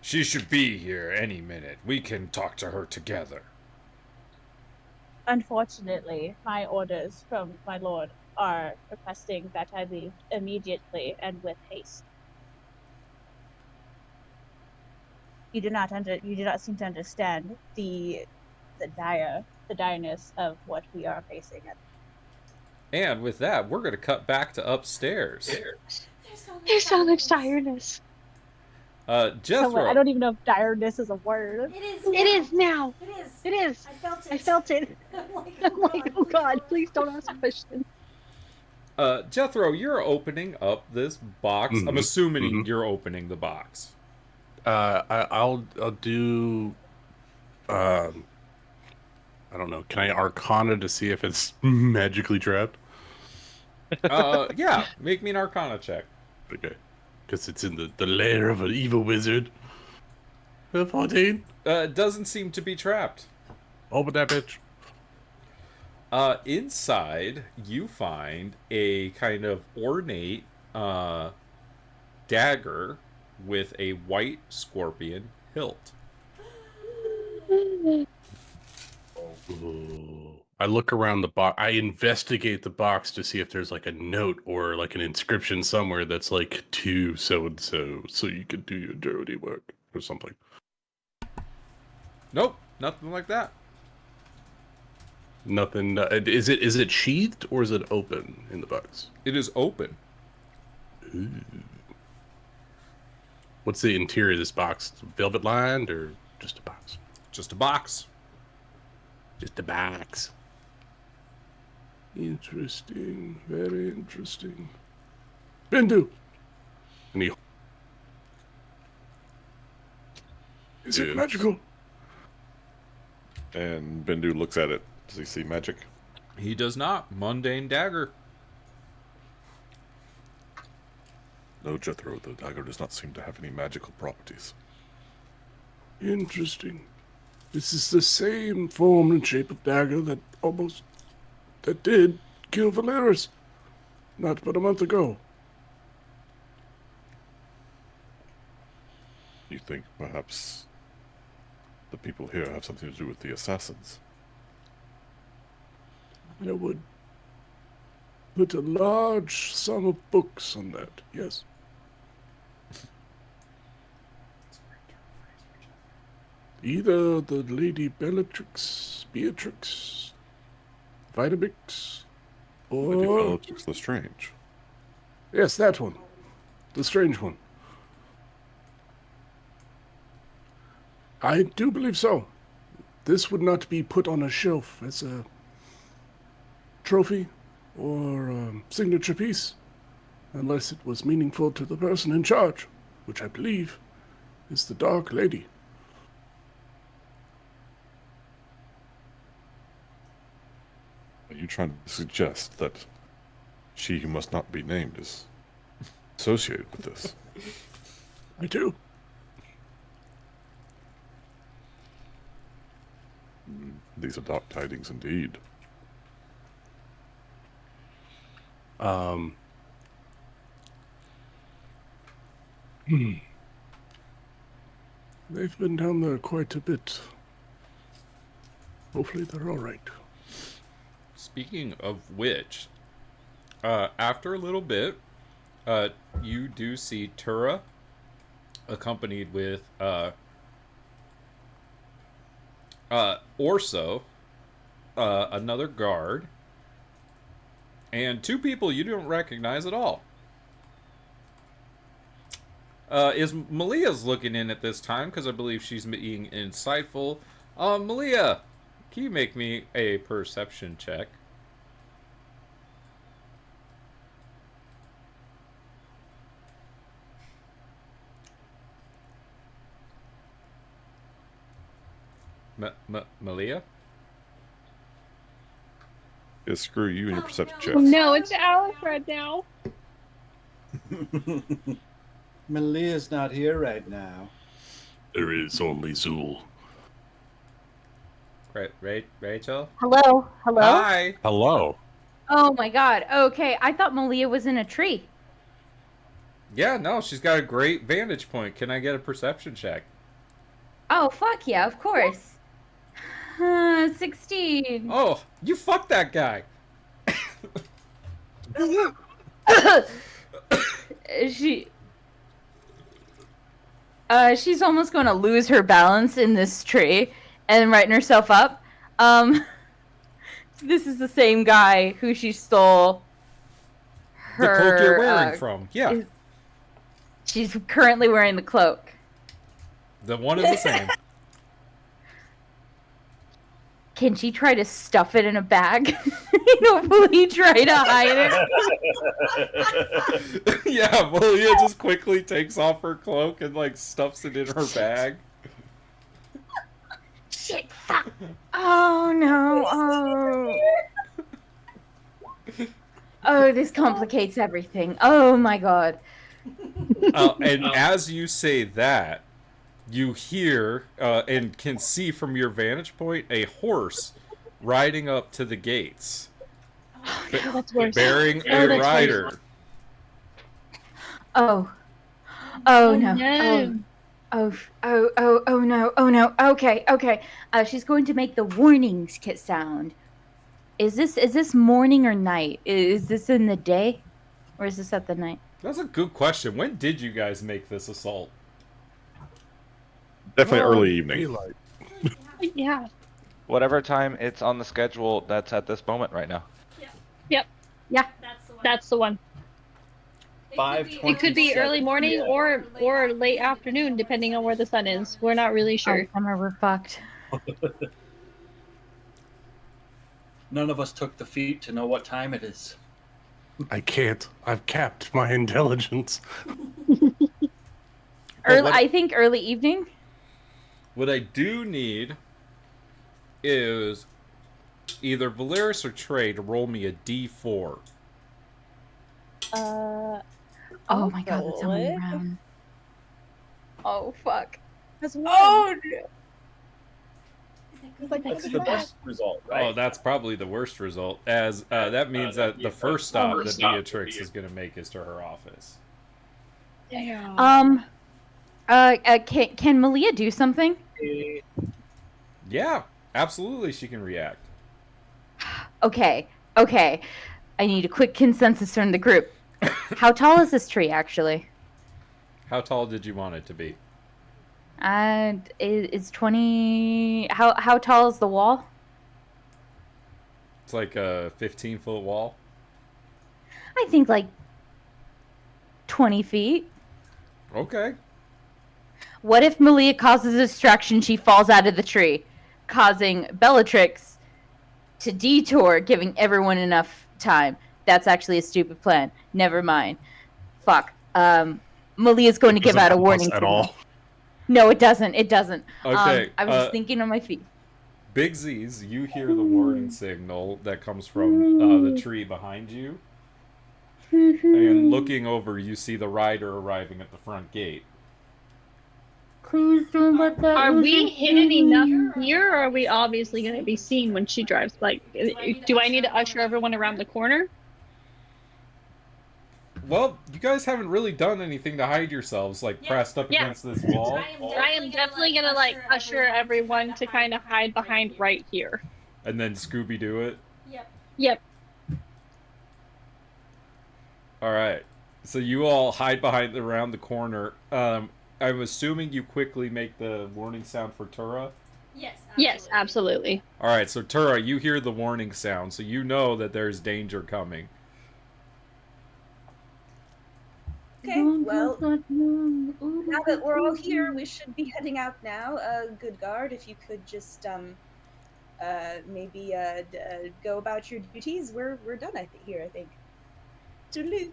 She should be here any minute. We can talk to her together. Unfortunately, my orders from my lord are requesting that I leave immediately and with haste. You do not seem to understand the direness of what we are facing. And with that, we're going to cut back to upstairs. There's so much tiredness. Jethro. I don't even know if direness is a word. It is now. It is. I felt it. I'm like, oh God, please don't ask questions. Jethro, you're opening up this box. Mm-hmm. I'm assuming you're opening the box. I'll do. I don't know. Can I Arcana to see if it's magically trapped? Yeah. Make me an Arcana check. Okay. Because it's in the lair of an evil wizard. 14. Doesn't seem to be trapped. Open that bitch. Inside, you find a kind of ornate dagger with a white scorpion hilt. I look around the box. I investigate the box to see if there's like a note or like an inscription somewhere that's like to so and so you can do your dirty work or something. Nope, nothing like that. Nothing. Is it sheathed or is it open in the box? It is open. Ooh. What's the interior of this box? Velvet lined or just a box? Just a box. Just a box. Interesting. Very interesting. Bendu! And he... Is it magical? And Bendu looks at it. Does he see magic? He does not. Mundane dagger. No, Jethro, the dagger does not seem to have any magical properties. Interesting. This is the same form and shape of dagger that did kill Valeris. Not but a month ago. You think perhaps the people here have something to do with the assassins? I would put a large sum of books on that, yes. Either the Lady Bellatrix, Beatrix, Vitamix, or... Lady Bellatrix Lestrange. Yes, that one. The strange one. I do believe so. This would not be put on a shelf as a trophy or a signature piece unless it was meaningful to the person in charge, which I believe is the Dark Lady. you trying to suggest that she who must not be named is associated with this? I do. These are dark tidings indeed. They've been down there quite a bit. Hopefully they're all right. Speaking of which, after a little bit, you do see Tura accompanied with Orso, another guard, and two people you don't recognize at all. Is Malia's looking in at this time because I believe she's being insightful. Malia, can you make me a perception check? Malia? Yeah, screw you and your perception checks. Oh, no, it's Alfred now. Malia's not here right now. There is only Zool. Rachel? Hello? Hello? Hi. Hello. Oh my god. Okay, I thought Malia was in a tree. Yeah, no, she's got a great vantage point. Can I get a perception check? Oh, fuck yeah, of course. 16. Oh, you fucked that guy. She's almost going to lose her balance in this tree and righten herself up. This is the same guy who she stole the cloak you're wearing from. Yeah. She's currently wearing the cloak. The one and the same. Can she try to stuff it in a bag? Hopefully try to hide it. Yeah, Malia just quickly takes off her cloak and like stuffs it in her bag. Shit, fuck. Oh no. Oh, this complicates everything. Oh my god. And as you say that, you hear and can see from your vantage point a horse riding up to the gates, bearing a rider. Oh no. Oh no. Okay. She's going to make the warnings kit sound. Is this morning or night? Is this in the day, or is this at the night? That's a good question. When did you guys make this assault? Definitely early evening. Yeah. Whatever time it's on the schedule, that's at this moment right now. Yep. Yeah. That's the one. 5:27. It could be early morning or late afternoon, depending on where the sun is. We're not really sure. Summer, we're fucked. None of us took the feat to know what time it is. I can't. I've capped my intelligence. I think early evening. What I do need is either Valeris or Trey to roll me a D4. Oh my god, that's only round. Oh fuck. That's no. That's the best result, right? Oh, that's probably the worst result, as that means that the first stop that Beatrix is going to make is to her office. Can Malia do something? Yeah, absolutely, she can react. Okay. I need a quick consensus from the group. How tall is this tree, actually? How tall did you want it to be? Is 20... How tall is the wall? It's like a 15-foot wall. I think like 20 feet. Okay. What if Malia causes a distraction, she falls out of the tree, causing Bellatrix to detour, giving everyone enough time? That's actually a stupid plan. Never mind. Fuck. Malia's going to give out a warning at all. No, it doesn't. Okay. I was just thinking on my feet. Big Z's, you hear the warning signal that comes from the tree behind you. And looking over, you see the rider arriving at the front gate. Please don't let that. Are we hidden enough here, or are we obviously going to be seen when she drives? Like, do I need to usher everyone around the corner? Well, you guys haven't really done anything to hide yourselves, like pressed up against this wall. I am definitely going to, like, usher everyone to kind of hide behind right here. And then Scooby-Doo it? Yep. Alright. So you all hide around the corner. I'm assuming you quickly make the warning sound for Tura? Yes, absolutely. Alright, so Tura, you hear the warning sound, so you know that there's danger coming. Okay, well, now that we're all here, we should be heading out now. Good guard, if you could just, maybe, go about your duties. We're done, I think. Toodaloo.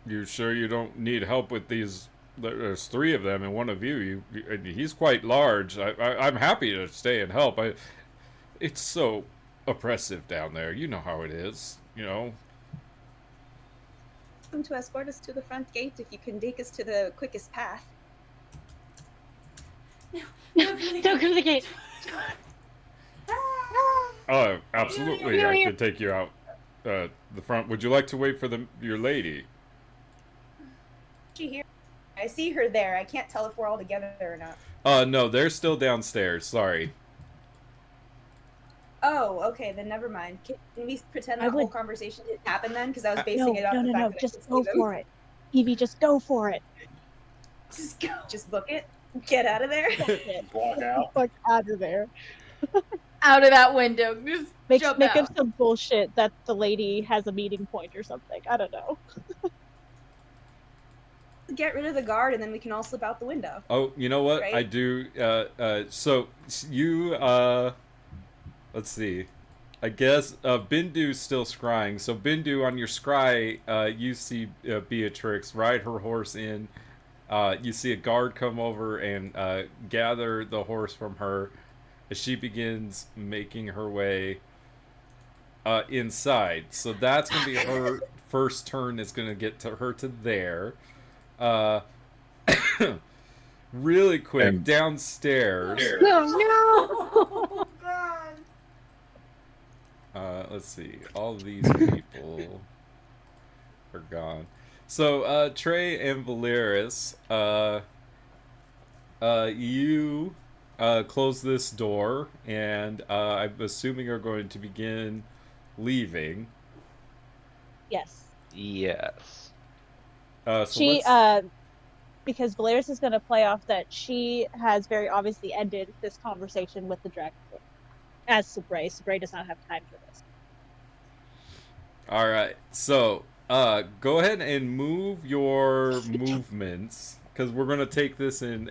You sure you don't need help with these? There's 3 of them and one of you. He's quite large. I'm happy to stay and help. It's so oppressive down there. You know how it is, you know. Come to escort us to the front gate if you can take us to the quickest path. Don't go to the gate. Oh, absolutely. I could take you out the front. Would you like to wait for your lady? She here? I see her there. I can't tell if we're all together or not. No, they're still downstairs. Sorry. Oh, okay, then never mind. Can we pretend the whole conversation didn't happen then? Because I was basing it off the fact that just go for it. Evie, just go for it. Just go. Just book it. Get out of there. Walk out. Fuck out of there. Out of that window. Just Make jump up out. some bullshit that the lady has a meeting point or something. I don't know. Get rid of the guard and then we can all slip out the window. Oh, you know what? Right? I do. So you. Let's see. I guess Bindu's still scrying. So Bindu, on your scry, you see Beatrix ride her horse in. You see a guard come over and gather the horse from her as she begins making her way inside. So that's going to be her first turn. Is going to get to her to there. Really quick, downstairs. No. Let's see. All these people are gone. So, Trey and Valeris, you close this door, and I'm assuming are going to begin leaving. Yes. Yes. So She, because Valeris is going to play off that she has very obviously ended this conversation with the dragon. As Sabray. Sabray does not have time for this. Alright, so, go ahead and move your movements, because we're going to take this in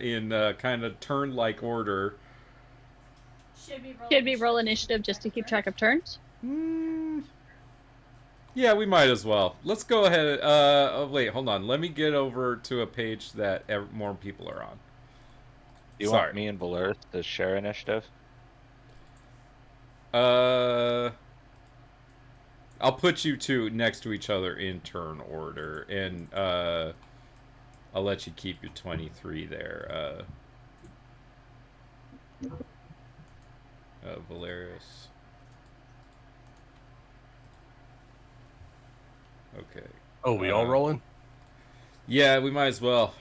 kind of turn-like order. Should we roll initiative just to keep track of turns? Yeah, we might as well. Let's go ahead. Wait, hold on. Let me get over to a page that more people are on. You want me and Valeris to share initiative? I'll put you two next to each other in turn order, and I'll let you keep your 23 there. Valeris. Okay. Oh, we all rolling? Yeah, we might as well.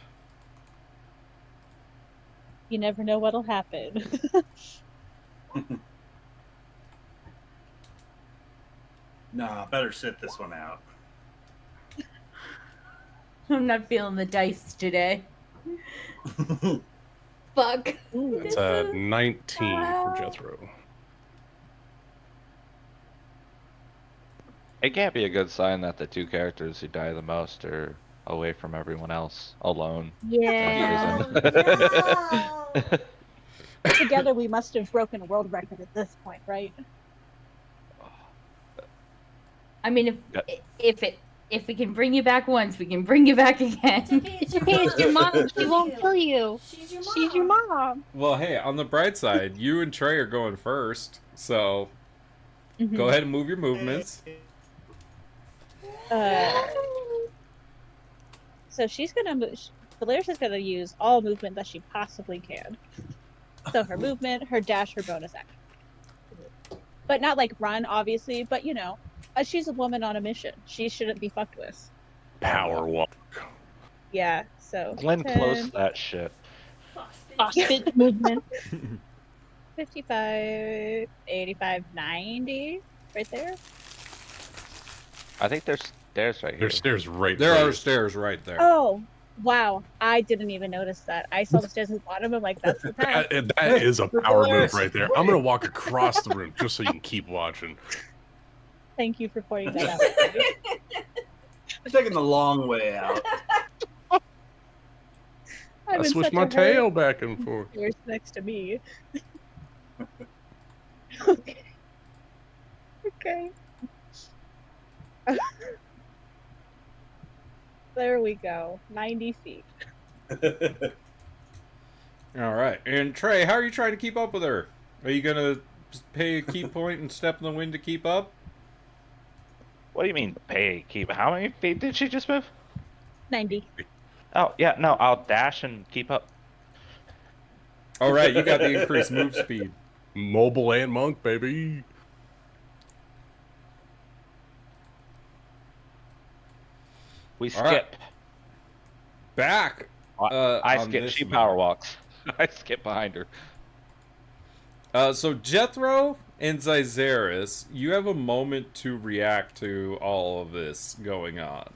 You never know what'll happen. Nah, better sit this one out. I'm not feeling the dice today. Fuck. It's a 19 for Jethro. It can't be a good sign that the 2 characters who die the most are away from everyone else, alone. Yeah. Together we must have broken a world record at this point, right? I mean, if it If we can bring you back once, we can bring you back again. It's okay, it's your mom. She won't kill you. She's your mom. Well, hey, on the bright side, you and Trey are going first, so go ahead and move your movements. So she's gonna move. Valeris is gonna use all movement that she possibly can. So her movement, her dash, her bonus action. But not like run, obviously. But you know, she's a woman on a mission. She shouldn't be fucked with. Power walk. Yeah. So. Glenn close that shit. Spit movement. 55, 85, 90, right there. I think there's stairs right here. There's stairs right There there. are stairs right there. Oh, wow. I didn't even notice that. I saw the stairs at the bottom. I'm like, that's the path. That is a power move right there. I'm gonna walk across the room just so you can keep watching. Thank you for pointing that out. I'm taking the long way out. I'm I in switch such my a hurry. tail back and forth. Yours next to me. Okay. Okay. There we go. 90 feet. All right, and Trey, how are you trying to keep up with her? Are you gonna pay a key point and step in the wind to keep up? What do you mean pay keep? How many feet did she just move? 90. Oh yeah, no, I'll dash and keep up. All right, you got the increased move speed. Mobile and monk, baby. We All right. skip. Back. I on skip. this She move. power walks. I skip behind her. So Jethro and Zyzeris, you have a moment to react to all of this going on.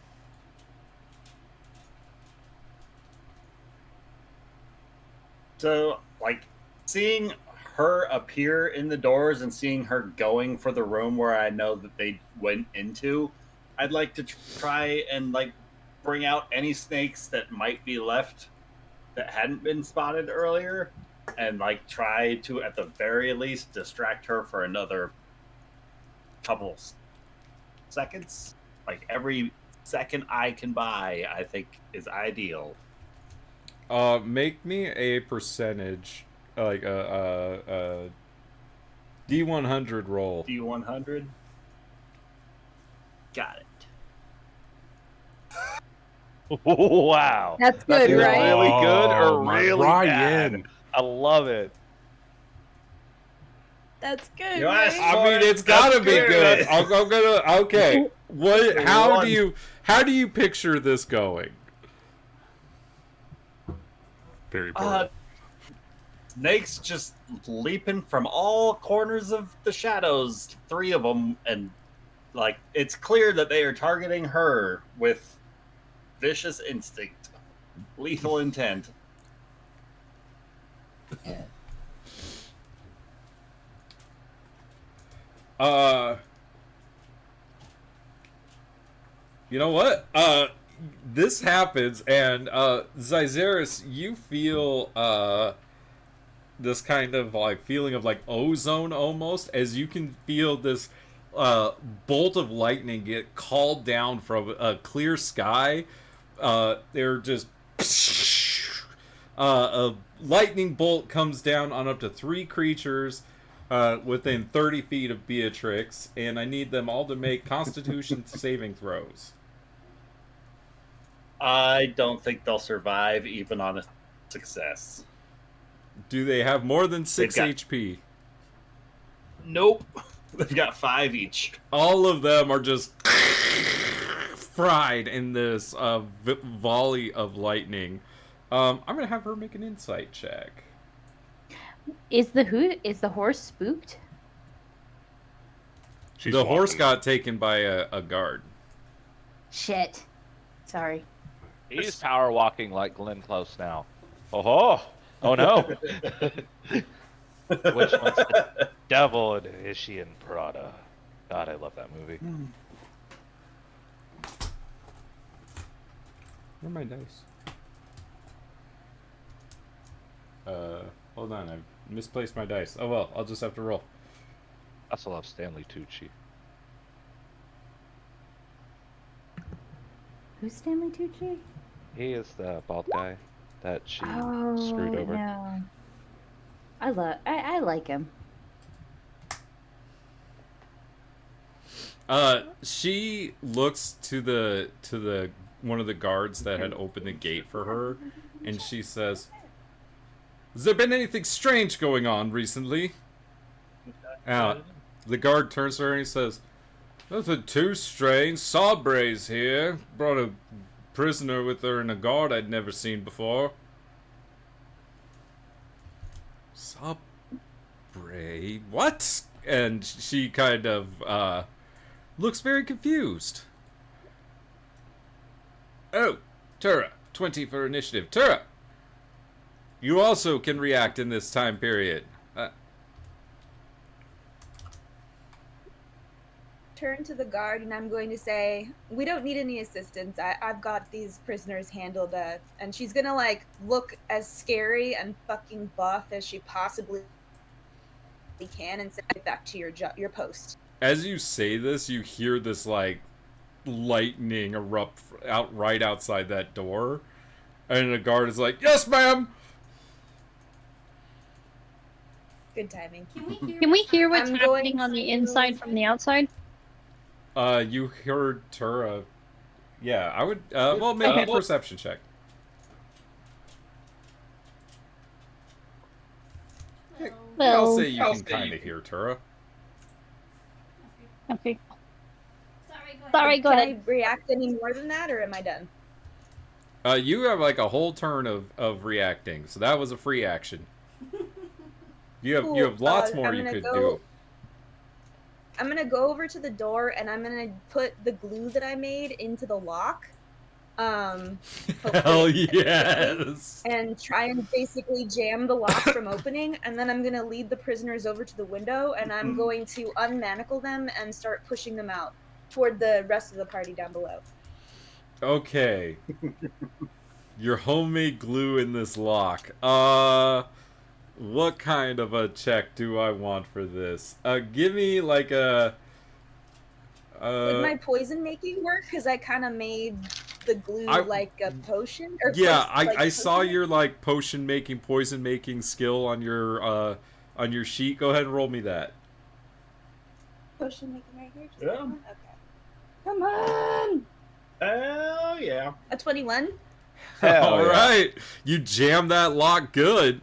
So, like, seeing her appear in the doors and seeing her going for the room where I know that they went into, I'd like to try and, like, bring out any snakes that might be left that hadn't been spotted earlier and, like, try to, at the very least, distract her for another couple seconds. Like, every second I can buy, I think, is ideal. Make me a percentage, like a D100 roll. D100. Got it. Wow. That's good, either right? really good Oh, or my really Ryan. bad. I love it. That's good. You asked right? I mean, it's gotta be good. I'm gonna. Okay. What? How One. do you picture this going? Very poor. Snakes just leaping from all corners of the shadows, 3 of them, and like it's clear that they are targeting her with vicious instinct, lethal intent. You know what? This happens, and Zyzeris, you feel this kind of like feeling of like ozone almost, as you can feel this bolt of lightning get called down from a clear sky. They're just a lightning bolt comes down on up to 3 creatures within 30 feet of Beatrix, and I need them all to make Constitution saving throws. I don't think they'll survive even on a success. Do they have more than 6 got- HP? Nope. They've got 5 each. All of them are just fried in this volley of lightning. I'm gonna have her make an insight check. Is the horse spooked? The horse got taken by a guard. Shit. Sorry. He's power walking like Glenn Close now. Oh no. Which one's the devil and is she in Prada? God, I love that movie. Where are my dice? Hold on, I've misplaced my dice. Oh well, I'll just have to roll. I still love Stanley Tucci. Who's Stanley Tucci? He is the bald guy that she Oh, screwed over. no. I like him. She looks to the one of the guards that had opened the gate for her, and she says, "Has there been anything strange going on recently?" The guard turns to her and he says, "Nothing too strange. Sabre's here. Brought a prisoner with her and a guard I'd never seen before." Sabre? What? And she kind of looks very confused. Oh, Tura, 20 for initiative. Tura, you also can react in this time period. Turn to the guard and I'm going to say, we don't need any assistance. I've got these prisoners handled. And she's gonna like look as scary and fucking buff as she possibly can and send it back to your post. As you say this, you hear this like lightning erupt right outside that door, and the guard is like, "Yes, ma'am." Good timing. Can we hear what's happening on the inside from the outside? You heard Tura. Yeah, I would. Well, maybe a perception check. I'll say you can kind of hear Tura. Okay. Sorry, go ahead. Can I react any more than that, or am I done? You have like a whole turn of reacting, so that was a free action. You have lots more you could do. I'm gonna go over to the door and I'm gonna put the glue that I made into the lock. Hell yes! And try and basically jam the lock from opening, and then I'm gonna lead the prisoners over to the window, and I'm going to unmanacle them and start pushing them out toward the rest of the party down below. Okay. Your homemade glue in this lock. What kind of a check do I want for this? Give me like a... Would my poison making work? Because I kind of made the glue like a potion? Or yeah, like I saw your like potion making, poison making skill on your sheet. Go ahead and roll me that. Potion making right here? Just Yeah. that one? Okay. Come on! Oh, yeah. A 21? All right. You jam that lock good.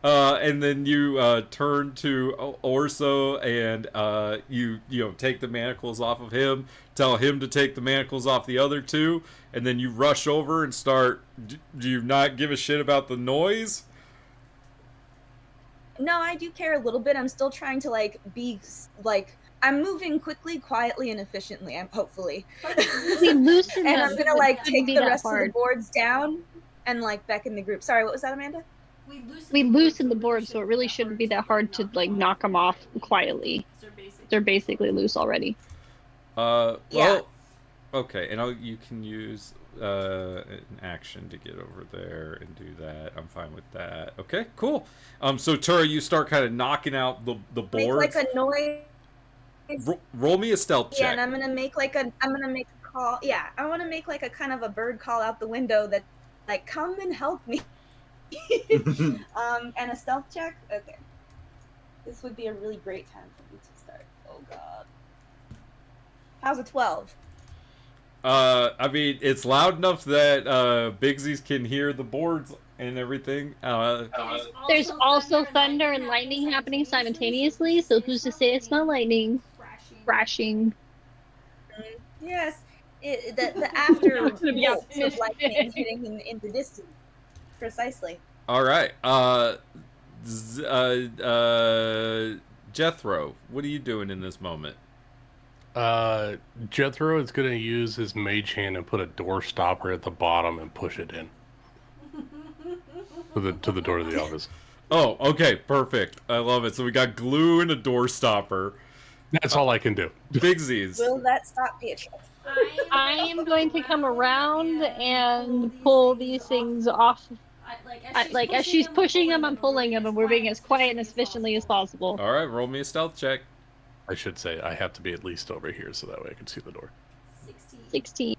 And then you turn to Orso and you take the manacles off of him, tell him to take the manacles off the other two, and then you rush over and start. Do you not give a shit about the noise? No, I do care a little bit. I'm still trying to I'm moving quickly, quietly, and efficiently. hopefully. We loosen and them. I'm gonna It take shouldn't be the that rest of hard. the boards down and beckon the group. Sorry, what was that, Amanda? We loosen the board, so it really shouldn't be that hard to like knock them off quietly. They're basically loose already. Well, Yeah. okay, and you can use an action to get over there and do that. I'm fine with that. Okay, cool. So Tura, you start kind of knocking out the Make boards. like a noise. Roll me a stealth check. Yeah, and I'm gonna make a call. Yeah, I want to make like a kind of a bird call out the window that like, come and help me. And a stealth check. Okay, this would be a really great time for me to start. Oh God, how's a 12? I mean, it's loud enough that Bigsies can hear the boards and everything. There's also thunder and lightning happening simultaneously, so who's to say it's not lightning? Crashing. Yes, the after It's gonna be bolts of optimistic. lightning hitting in the distance. Precisely. All right. Jethro, what are you doing in this moment? Jethro is going to use his mage hand and put a door stopper at the bottom and push it in to the door of the office. Oh, okay, perfect. I love it. So we got glue and a door stopper. That's all I can do. Bigsies. Will that stop Beatrice? I am going to come around and pull these things off. As she's pushing them, I'm pulling them, and we're being as quiet and as efficiently as possible. All right, roll me a stealth check. I should say I have to be at least over here so that way I can see the door. 16.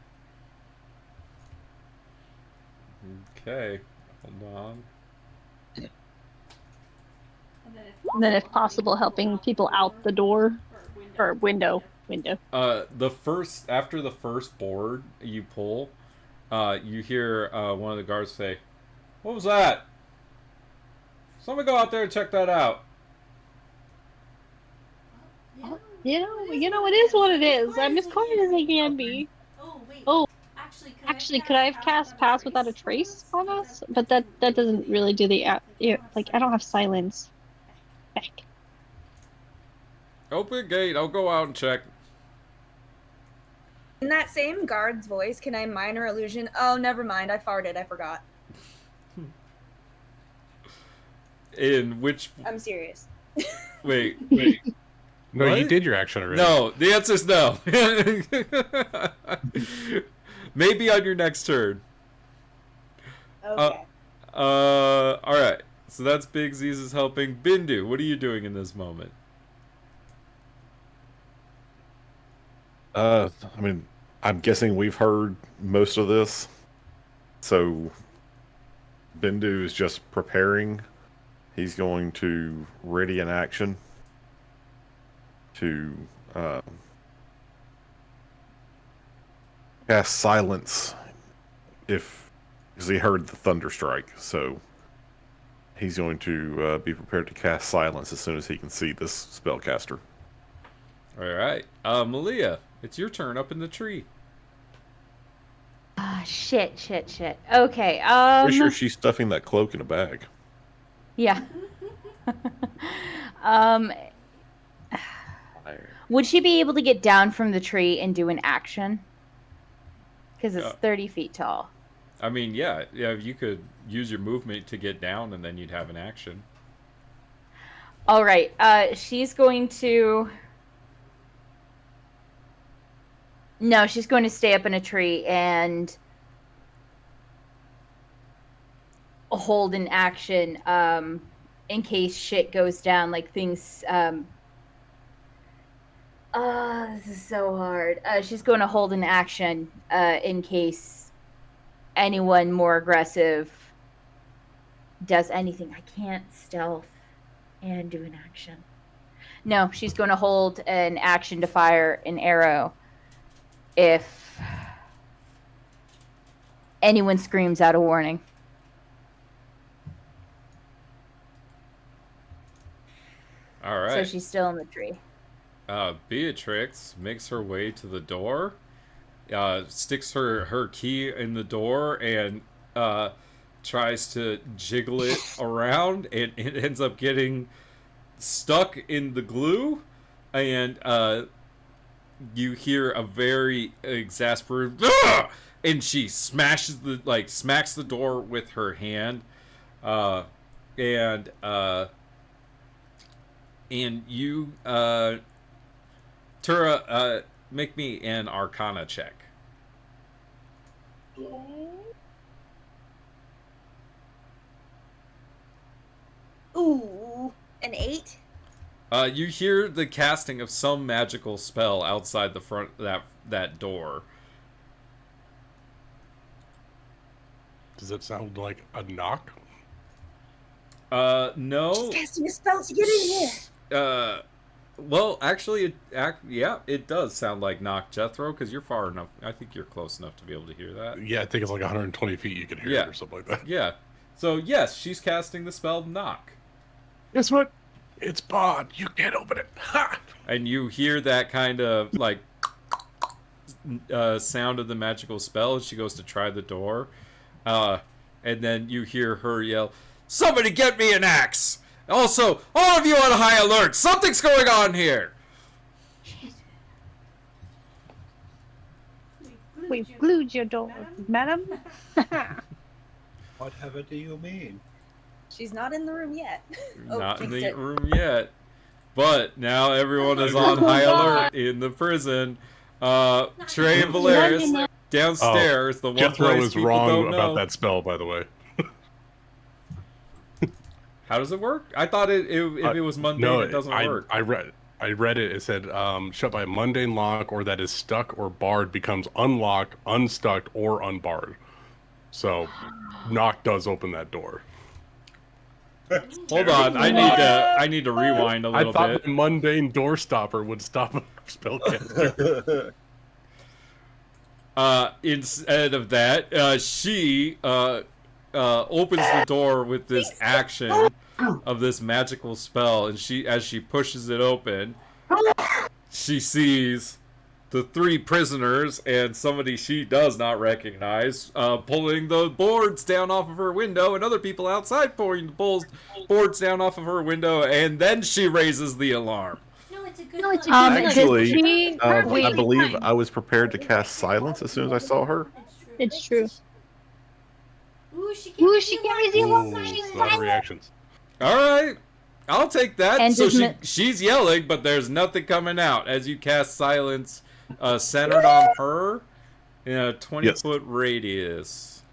Okay, hold on. And then, if possible, helping people out the door or window. After the first board you pull, you hear one of the guards say, "What was that? Somebody go out there and check that out." You know, it is what it is. I'm as quiet as I can be. Oh, actually, could I have cast Pass Without a Trace on us? But that doesn't really do the like. I don't have silence. Back. Open gate. I'll go out and check. In that same guard's voice, can I minor illusion? Oh, never mind. I farted. I forgot. In which? I'm serious. Wait. No, What? you did your action already. No, the answer is no. Maybe on your next turn. Okay. All right. So that's Big Z's is helping. Bindu, what are you doing in this moment? I mean, I'm guessing we've heard most of this. So Bindu is just preparing. He's going to ready an action to cast silence because he heard the thunder strike. So he's going to be prepared to cast silence as soon as he can see this spellcaster. All right. Malia, it's your turn up in the tree. Shit. Okay. Pretty sure she's stuffing that cloak in a bag. Yeah. Would she be able to get down from the tree and do an action? Because it's 30 feet tall. I mean, yeah, you could use your movement to get down, and then you'd have an action. All right. She's going to. No, she's going to stay up in a tree and hold an action in case shit goes down, like things. This is so hard. She's going to hold an action in case anyone more aggressive does anything. I can't stealth and do an action. No, she's going to hold an action to fire an arrow if anyone screams out a warning. All right. So she's still in the tree. Beatrix makes her way to the door, sticks her key in the door, and tries to jiggle it around, and it ends up getting stuck in the glue, and you hear a very exasperated "Ugh!" and she smacks the door with her hand, and you Tura, make me an Arcana check. Ooh, an 8? You hear the casting of some magical spell outside the front that door. Does it sound like a knock? No. She's casting a spell to get in here. Well, actually, it does sound like knock, Jethro, because you're far enough. I think you're close enough to be able to hear that. Yeah, I think it's like 120 feet you can hear it or something like that. Yeah. So, yes, she's casting the spell knock. Guess what? It's barred. You can't open it. Ha! And you hear that kind of, like, sound of the magical spell as she goes to try the door. And then you hear her yell, "Somebody get me an axe! Also, all of you on high alert! Something's going on here!" We've glued your door, madam. Whatever do you mean? She's not in the room yet. Not in jinxed the it. room yet. But now everyone is on high alert in the prison. Trey and Valeris downstairs. The one Jethro place is people wrong don't about know. that spell, by the way. How does it work? I thought if it was mundane, it doesn't work. I read it. It said shut by a mundane lock or that is stuck or barred becomes unlocked, unstuck, or unbarred. So, knock does open that door. Hold on, I need to rewind a little I thought bit. the mundane door stopper would stop a spellcaster. Instead of that, she opens the door with this action of this magical spell, and as she pushes it open, she sees the 3 prisoners and somebody she does not recognize pulling the boards down off of her window, and other people outside pulling the boards down off of her window, and then she raises the alarm. No, it's a good Actually, I believe I was prepared to cast silence as soon as I saw her. It's true. Ooh, she can't raise the alarm. A lot of reactions. All right, I'll take that. And So does she's yelling, but there's nothing coming out as you cast silence centered on her in a 20-foot radius.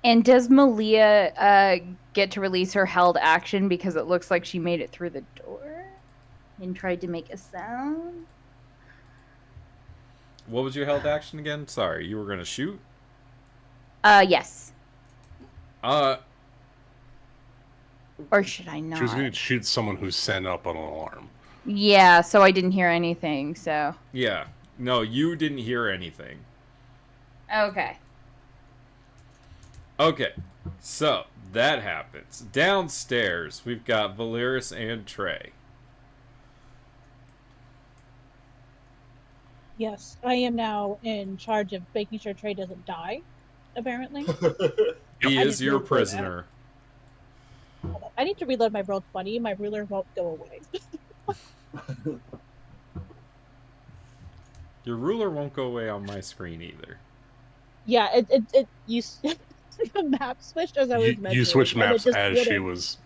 And does Malia get to release her held action because it looks like she made it through the door and tried to make a sound? What was your held action again? Sorry, you were gonna shoot? Yes. Or should I not? She was going to shoot someone who sent up an alarm. Yeah, so I didn't hear anything, so... Yeah. No, you didn't hear anything. Okay. Okay, so that happens. Downstairs, we've got Valeris and Trey. Yes, I am now in charge of making sure Trey doesn't die, apparently. He I is just your moved it prisoner. out. I need to reload my roll 20. My ruler won't go away. Your ruler won't go away on my screen either. Yeah, the map switched as I was measuring. You switched and it maps just as she wouldn't. was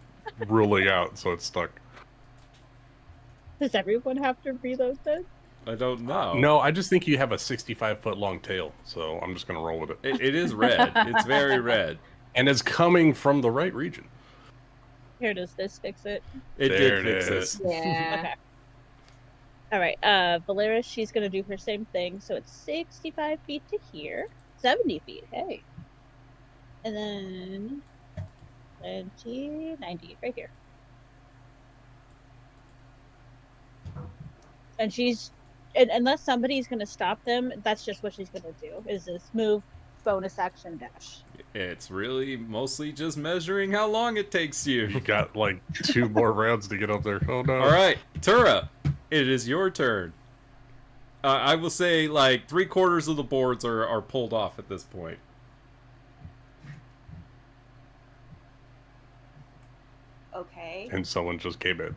ruling out, so it's stuck. Does everyone have to reload this? I don't know. No, I just think you have a 65-foot long tail, so I'm just going to roll with it. It is red. It's very red. And it's coming from the right region. Here, does this fix it? It There did it fix is. it. Yeah. Okay. All right, Valeris, she's gonna do her same thing. So it's 65 feet to here, 70 feet. Hey, and then 20, 90 right here. And unless somebody's gonna stop them, that's just what she's gonna do. Is this move, bonus action, dash. It's really mostly just measuring how long it takes you. You got like 2 more rounds to get up there. Oh no. All right, Tura, it is your turn. I will say like 3/4 of the boards are pulled off at this point. Okay. And someone just came in.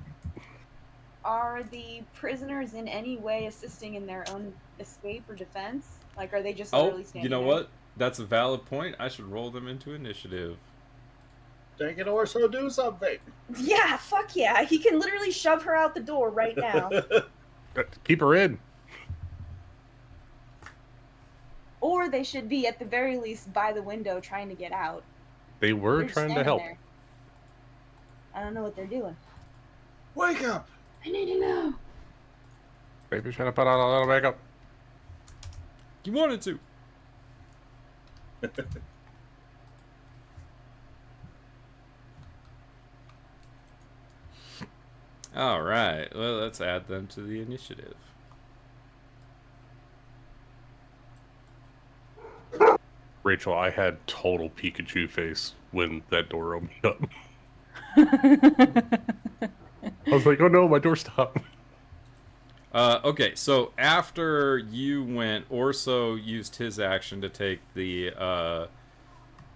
Are the prisoners in any way assisting in their own escape or defense? Like, are they just literally standing You know there? what? That's a valid point. I should roll them into initiative. Take it or so do something. Yeah, fuck yeah. He can literally shove her out the door right now. Keep her in. Or they should be, at the very least, by the window trying to get out. They were They're just trying to standing help. there. I don't know what they're doing. Wake up! I need to know. Maybe should have put on a little makeup. You wanted to. All right. Well, let's add them to the initiative. Rachel, I had total Pikachu face when that door opened up. I was like, oh no, my door stopped. Okay, so after you went, Orso used his action to take the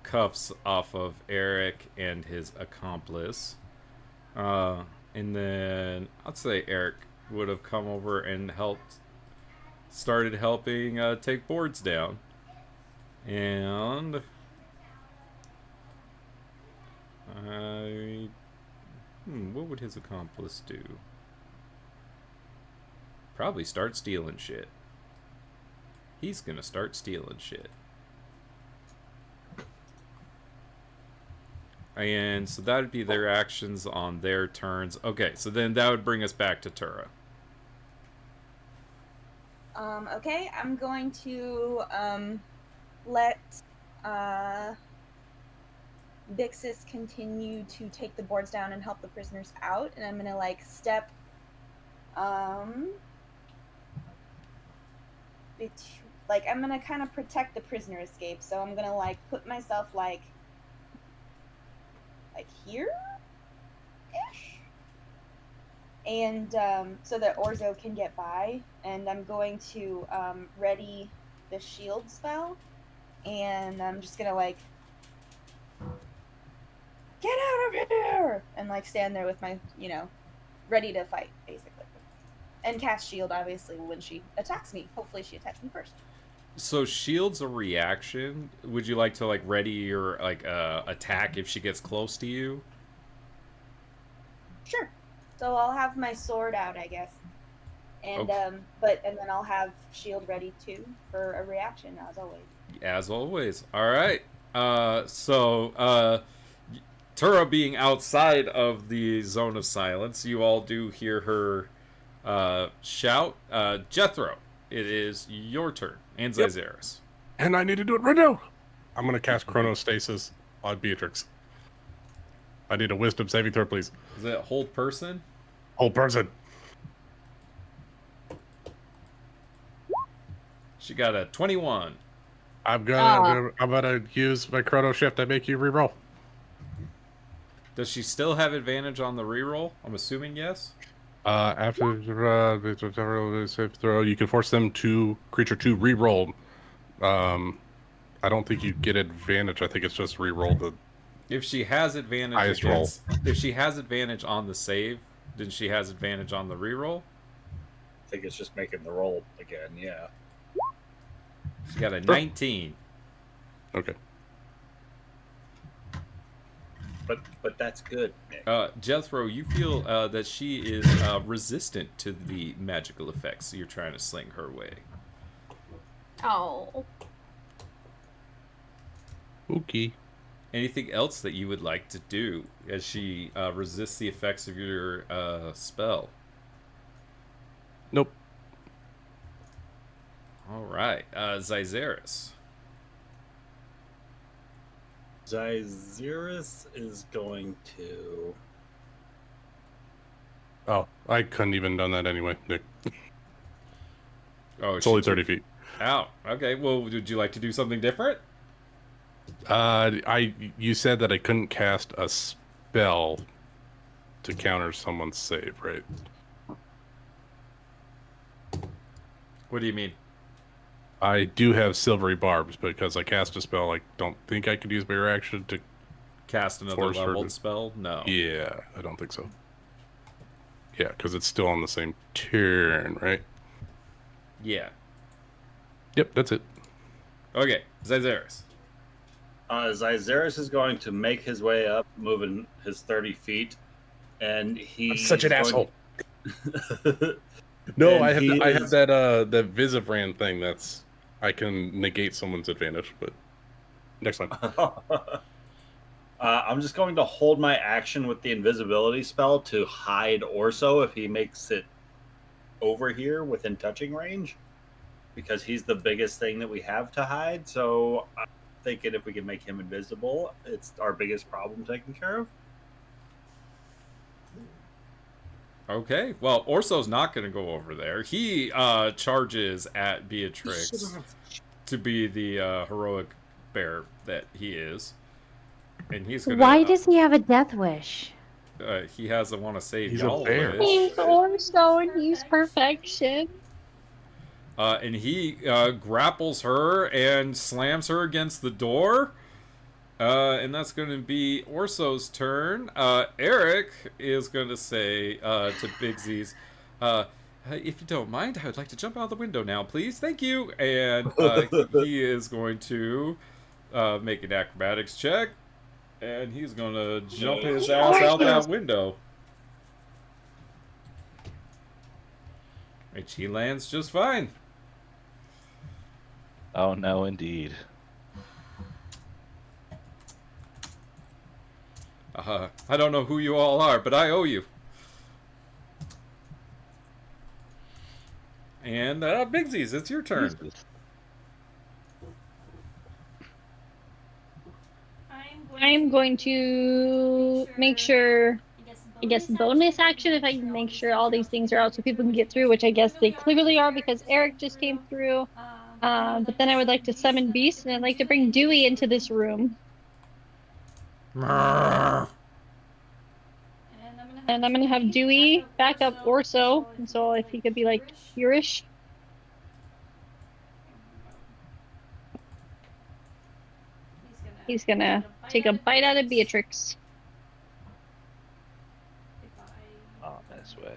cuffs off of Eric and his accomplice. And then I'd say Eric would have come over and started helping take boards down. And what would his accomplice do? Probably start stealing shit. He's gonna start stealing shit. And so that would be their actions on their turns. Okay, so then that would bring us back to Tura. Okay, I'm going to let Vixis continue to take the boards down and help the prisoners out, and I'm gonna like step like I'm gonna kind of protect the prisoner escape, so I'm gonna like put myself like here ish, and so that Orzo can get by, and I'm going to ready the shield spell, and I'm just gonna like get out of here and like stand there with my, you know, ready to fight basically, and cast shield obviously when she attacks me. Hopefully she attacks me first. So shield's a reaction. Would you like to like ready your like attack if she gets close to you? Sure. So I'll have my sword out, I guess, and Okay. and then I'll have shield ready too for a reaction as always. As always. All right. Tura being outside of the zone of silence, you all do hear her shout. Jethro, it is your turn. And Yep. Zyzeris. And I need to do it right now. I'm going to cast Chronostasis on Beatrix. I need a wisdom saving throw, please. Is it hold person? Hold person. She got a 21. I'm gonna use my Chrono Shift to make you reroll. Does she still have advantage on the reroll? I'm assuming yes. After save throw, you can force creature to reroll. I don't think you get advantage. I think it's just reroll the. If she has advantage Highest against, if she has advantage on the save, then she has advantage on the reroll. I think it's just making the roll again. Yeah. She got a 19. Okay. But that's good, Nick. Jethro, you feel that she is resistant to the magical effects you're trying to sling her way. Oh. Okay. Anything else that you would like to do as she resists the effects of your spell? Nope. All right, Zyzeris. Zyzeris is going to. Oh, I couldn't even done that anyway, Nick. Oh, it's only 30 feet. Ow. Okay. Well, would you like to do something different? You said that I couldn't cast a spell to counter someone's save, right? What do you mean? I do have silvery barbs, but because I cast a spell, I don't think I could use my reaction to cast another force her leveled to- spell. No. Yeah, I don't think so. Yeah, because it's still on the same turn, right? Yeah. Yep, that's it. Okay, Zyzeris. Zyzeris is going to make his way up, moving his 30 feet, and he's such an going- asshole. No, And I have he I have is- that the Visivran thing that's I can negate someone's advantage, but next time. I'm just going to hold my action with the invisibility spell to hide Orso if he makes it over here within touching range, because he's the biggest thing that we have to hide. So I'm thinking if we can make him invisible, it's our biggest problem taken care of. Okay. Well, Orso's not going to go over there. He charges at Beatrix to be the heroic bear that he is, and he's going to. Why does he have a death wish? He has a want to save He's a y'all bear. wish. He's Orso and he's perfection. And he grapples her and slams her against the door. And that's going to be Orso's turn. Eric is going to say to Bigsies, if you don't mind, I would like to jump out of the window now, please. Thank you. And he is going to make an acrobatics check. And he's going to jump his ass out that window. Which he lands just fine. Oh no, indeed. I don't know who you all are, but I owe you. And Bigsies, it's your turn. Jesus. I'm going to make sure, I guess, bonus action if I can make sure all these things are out so people can get through, which I guess they clearly are because Eric just came through. But then I would like to summon Beast, and I'd like to bring Dewey into this room. And I'm gonna have Dewey back up Orso, and so if he could be like here-ish. He's gonna take a bite out of Beatrix. Oh, this way.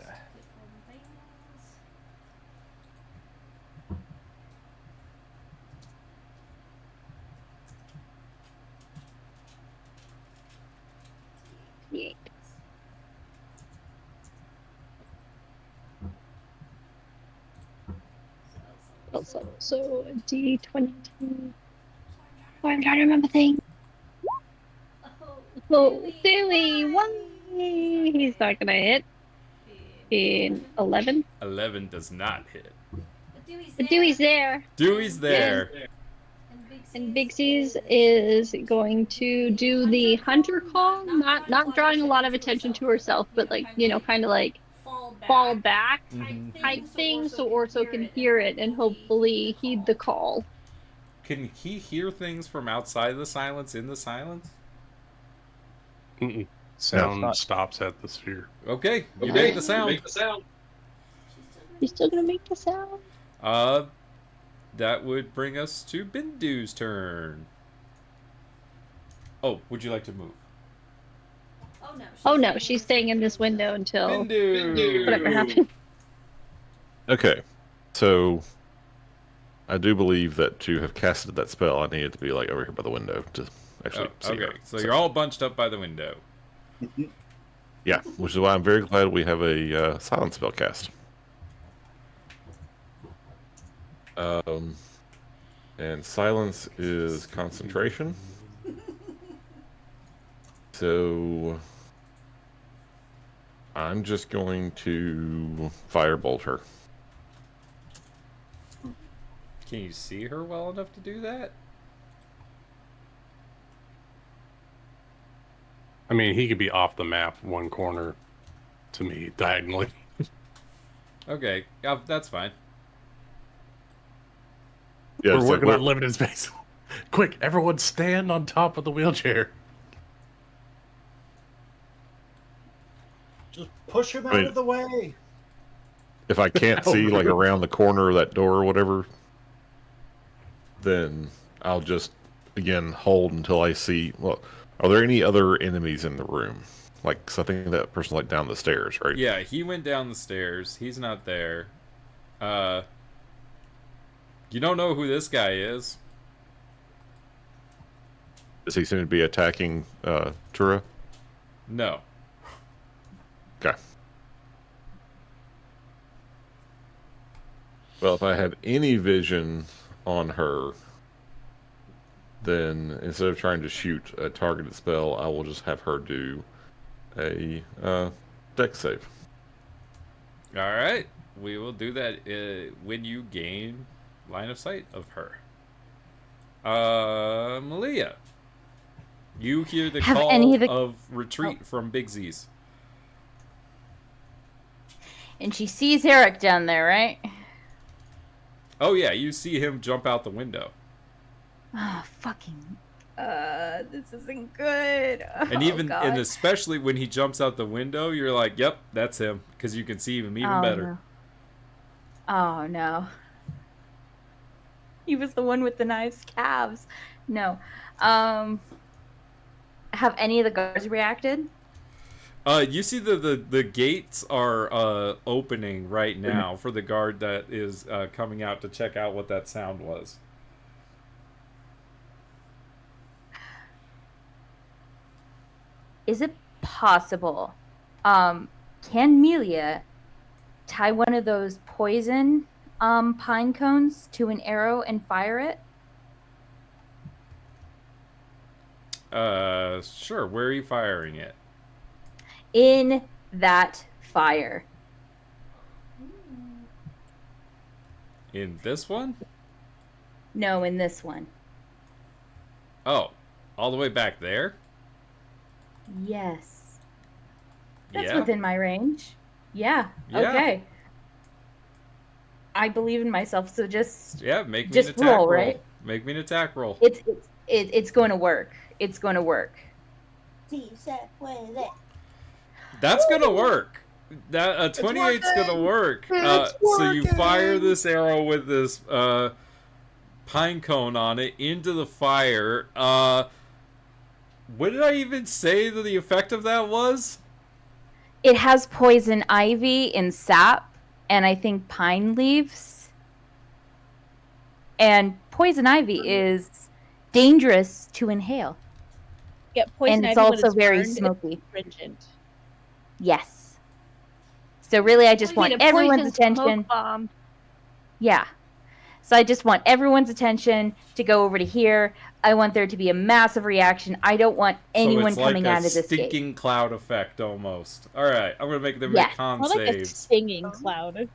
Yeah. So D22. Oh, I'm trying to remember things. Oh, Dewey! Why? He's not gonna hit. In 11. 11 does not hit. But Dewey's there. Dewey's there. And Big C's is going to do the hunter call, not drawing a lot of attention to herself, but like, you know, kind of like fall back type thing, so Orso can hear it and hopefully heed the call. Can he hear things from outside the silence in the silence? Mm-mm. Sound stops at the sphere. Okay, you make the sound. You're still gonna make the sound? That would bring us to Bindu's turn. Oh, would you like to move? Oh no, she's staying in this window until whatever happens. Okay, so I do believe that to have casted that spell, I needed to be like over here by the window to actually see her. Okay, so you're all bunched up by the window. Yeah, which is why I'm very glad we have a silent spell cast. And silence is concentration. So I'm just going to firebolt her. Can you see her well enough to do that? I mean, he could be off the map one corner to me, diagonally. Okay, that's fine. Yeah, We're working on limited space. Quick, everyone stand on top of the wheelchair. Just push him out of the way. If I can't see like around the corner of that door or whatever, then I'll just again hold until I see. Well, are there any other enemies in the room? Like, so I think that person's like down the stairs, right? Yeah, he went down the stairs. He's not there. You don't know who this guy is. Does he seem to be attacking Tura? No. Okay. Well, if I have any vision on her, then instead of trying to shoot a targeted spell, I will just have her do a dex save. All right, we will do that when you gain line of sight of her. Malia, you hear the call of retreat from Big Z's. And she sees Eric down there, right? Oh yeah, you see him jump out the window. Oh, fucking. This isn't good. And and especially when he jumps out the window, you're like, yep, that's him. Because you can see him even better. No. Oh, no. He was the one with the knife's calves. No. Have any of the guards reacted? You see the gates are opening right now for the guard that is coming out to check out what that sound was. Is it possible? Can Melia tie one of those poison pine cones to an arrow and fire it? Sure. Where are you firing it? In that fire. In this one? No, in this one. Oh, all the way back there? Yes. That's Yeah. within my range. Yeah. Yeah. Okay. I believe in myself, so just Yeah, make me just an attack roll, roll. right? Make me an attack roll. It's going to work. It's going to work. That's gonna work. That 28's gonna work. So you fire this arrow with this pine cone on it into the fire. What did I even say that the effect of that was? It has poison ivy and sap, and I think pine leaves. And poison ivy is dangerous to inhale. Yeah, poison And it's ivy when also it's very burned is smoky. astringent. Yes. So really, I just We need want a everyone's poison smoke attention. bomb. Yeah. So I just want everyone's attention to go over to here. I want there to be a massive reaction. I don't want anyone so it's coming like out of this gate. stinking cloud effect almost. All right, I'm gonna make them Yes. make con More like a saves. stinging cloud.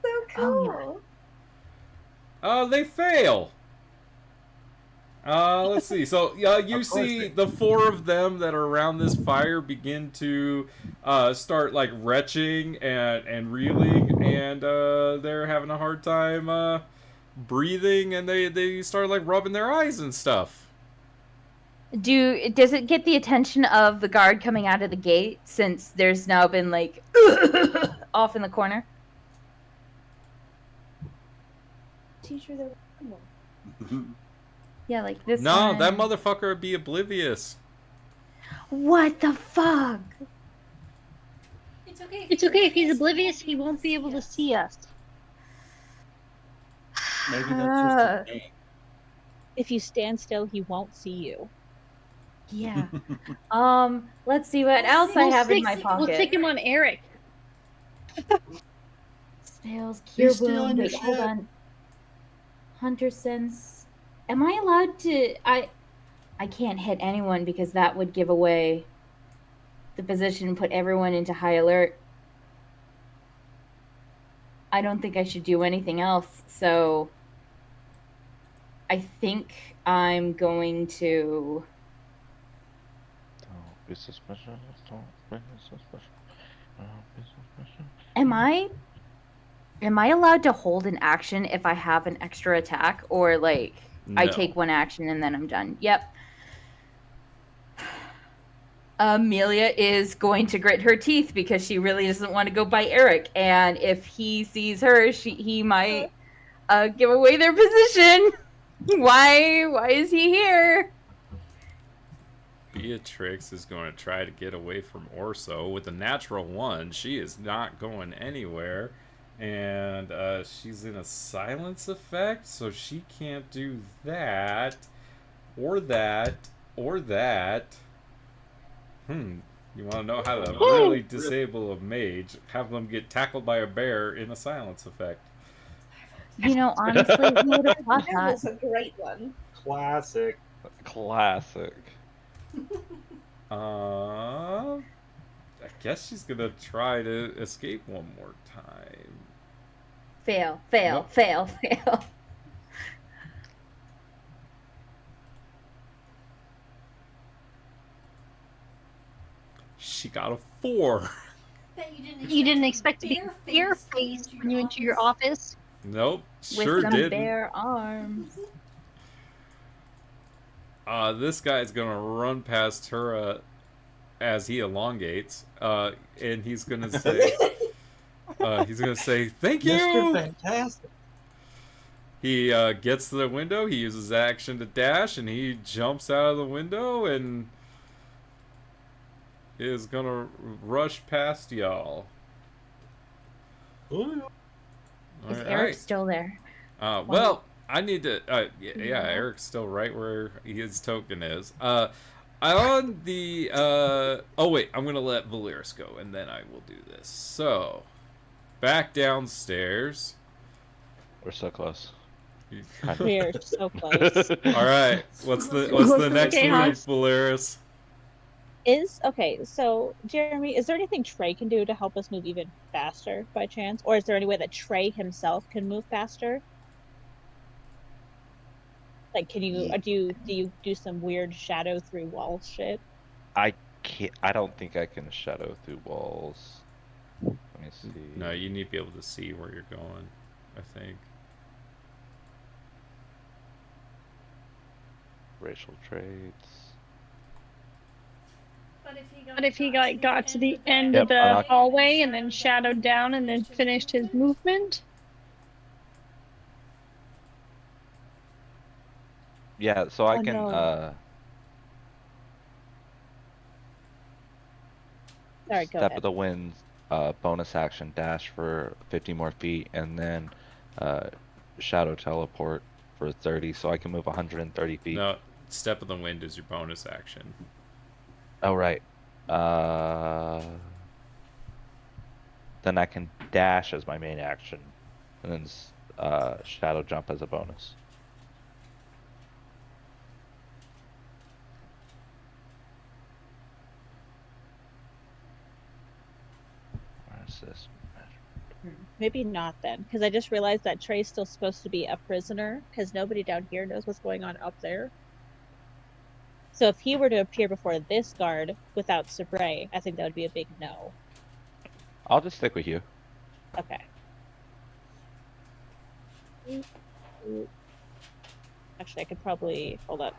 So cool. They fail. Let's see. So you see the four of them that are around this fire begin to start like retching and reeling, and they're having a hard time breathing, and they start like rubbing their eyes and stuff. Does it get the attention of the guard coming out of the gate, since there's now been like off in the corner? Teacher, the Yeah, like this No, one. that motherfucker would be oblivious. What the fuck? It's okay. It's okay if he's oblivious. He won't be able to see us. Maybe that's just a game. If you stand still, he won't see you. Yeah. Let's see what else I have in my pocket. We'll stick him on Eric. Spells, Be cure still wound. in your Wait, hold ship. on. Hunter sense. Am I allowed to? I can't hit anyone because that would give away the position and put everyone into high alert. I don't think I should do anything else, so I think I'm going to. Don't be suspicious. Don't be suspicious. Don't be suspicious. Am I allowed to hold an action if I have an extra attack, or like I No. take one action and then I'm done? Yep. Amelia is going to grit her teeth because she really doesn't want to go by Eric, and if he sees her, he might give away their position. Why is he here? Beatrix is going to try to get away from Orso with a natural 1. She is not going anywhere. And she's in a silence effect, so she can't do that. Or that. Or that. You want to know how to really disable a mage? Have them get tackled by a bear in a silence effect. You know, honestly, who would have thought That that? was a great one. Classic. Classic. I guess she's gonna try to escape one more time. Fail. Nope. She got a 4. Bet You didn't expect to be bare-faced when you enter your office. Nope, With sure some didn't. bare arms. This guy's gonna run past her as he elongates, and he's gonna say, "Thank you." Mr. Fantastic. He gets to the window. He uses action to dash, and he jumps out of the window and is gonna rush past y'all. Is Alright. Eric still there? Well, I need to. Yeah, Eric's still right where his token is. On the. Oh wait, I'm gonna let Valeris go, and then I will do this. So, back downstairs. We're so close. We're so close. All right, what's the next Okay, move, Hans. Valeris? So Jeremy, is there anything Trey can do to help us move even faster by chance? Or is there any way that Trey himself can move faster? Like, can you do you do some weird shadow through wall shit? I can't. I don't think I can shadow through walls. Let me see. No, you need to be able to see where you're going, I think. Racial traits. But if he got to the end of the hallway and then shadowed down and then finished his movement. Yeah, so I Oh, can no. Sorry, go Step ahead. of the Wind, bonus action dash for 50 more feet, and then shadow teleport for 30, so I can move 130 feet. No, Step of the Wind is your bonus action. Oh right. Then I can dash as my main action, and then shadow jump as a bonus. Where's this? Maybe not then, because I just realized that Trey's still supposed to be a prisoner, because nobody down here knows what's going on up there. So if he were to appear before this guard without Sabray, I think that would be a big no. I'll just stick with you. Okay. Actually, I could probably hold up.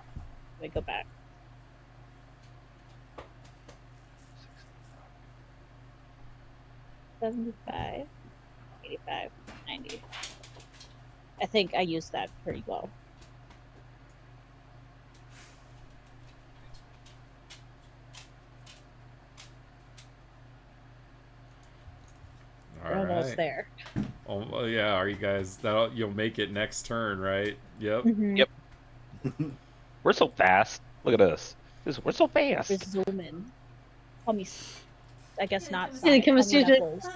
Let me go back. $75, $85, $90. I think I used that pretty well. We're almost there. Oh well, yeah. Are you guys? You'll make it next turn, right? Yep. Mhm. Yep. We're so fast. Look at us. We're so fast. We're zooming. Call me. I guess not. Yeah, Sonic. come Call me to- Knuckles.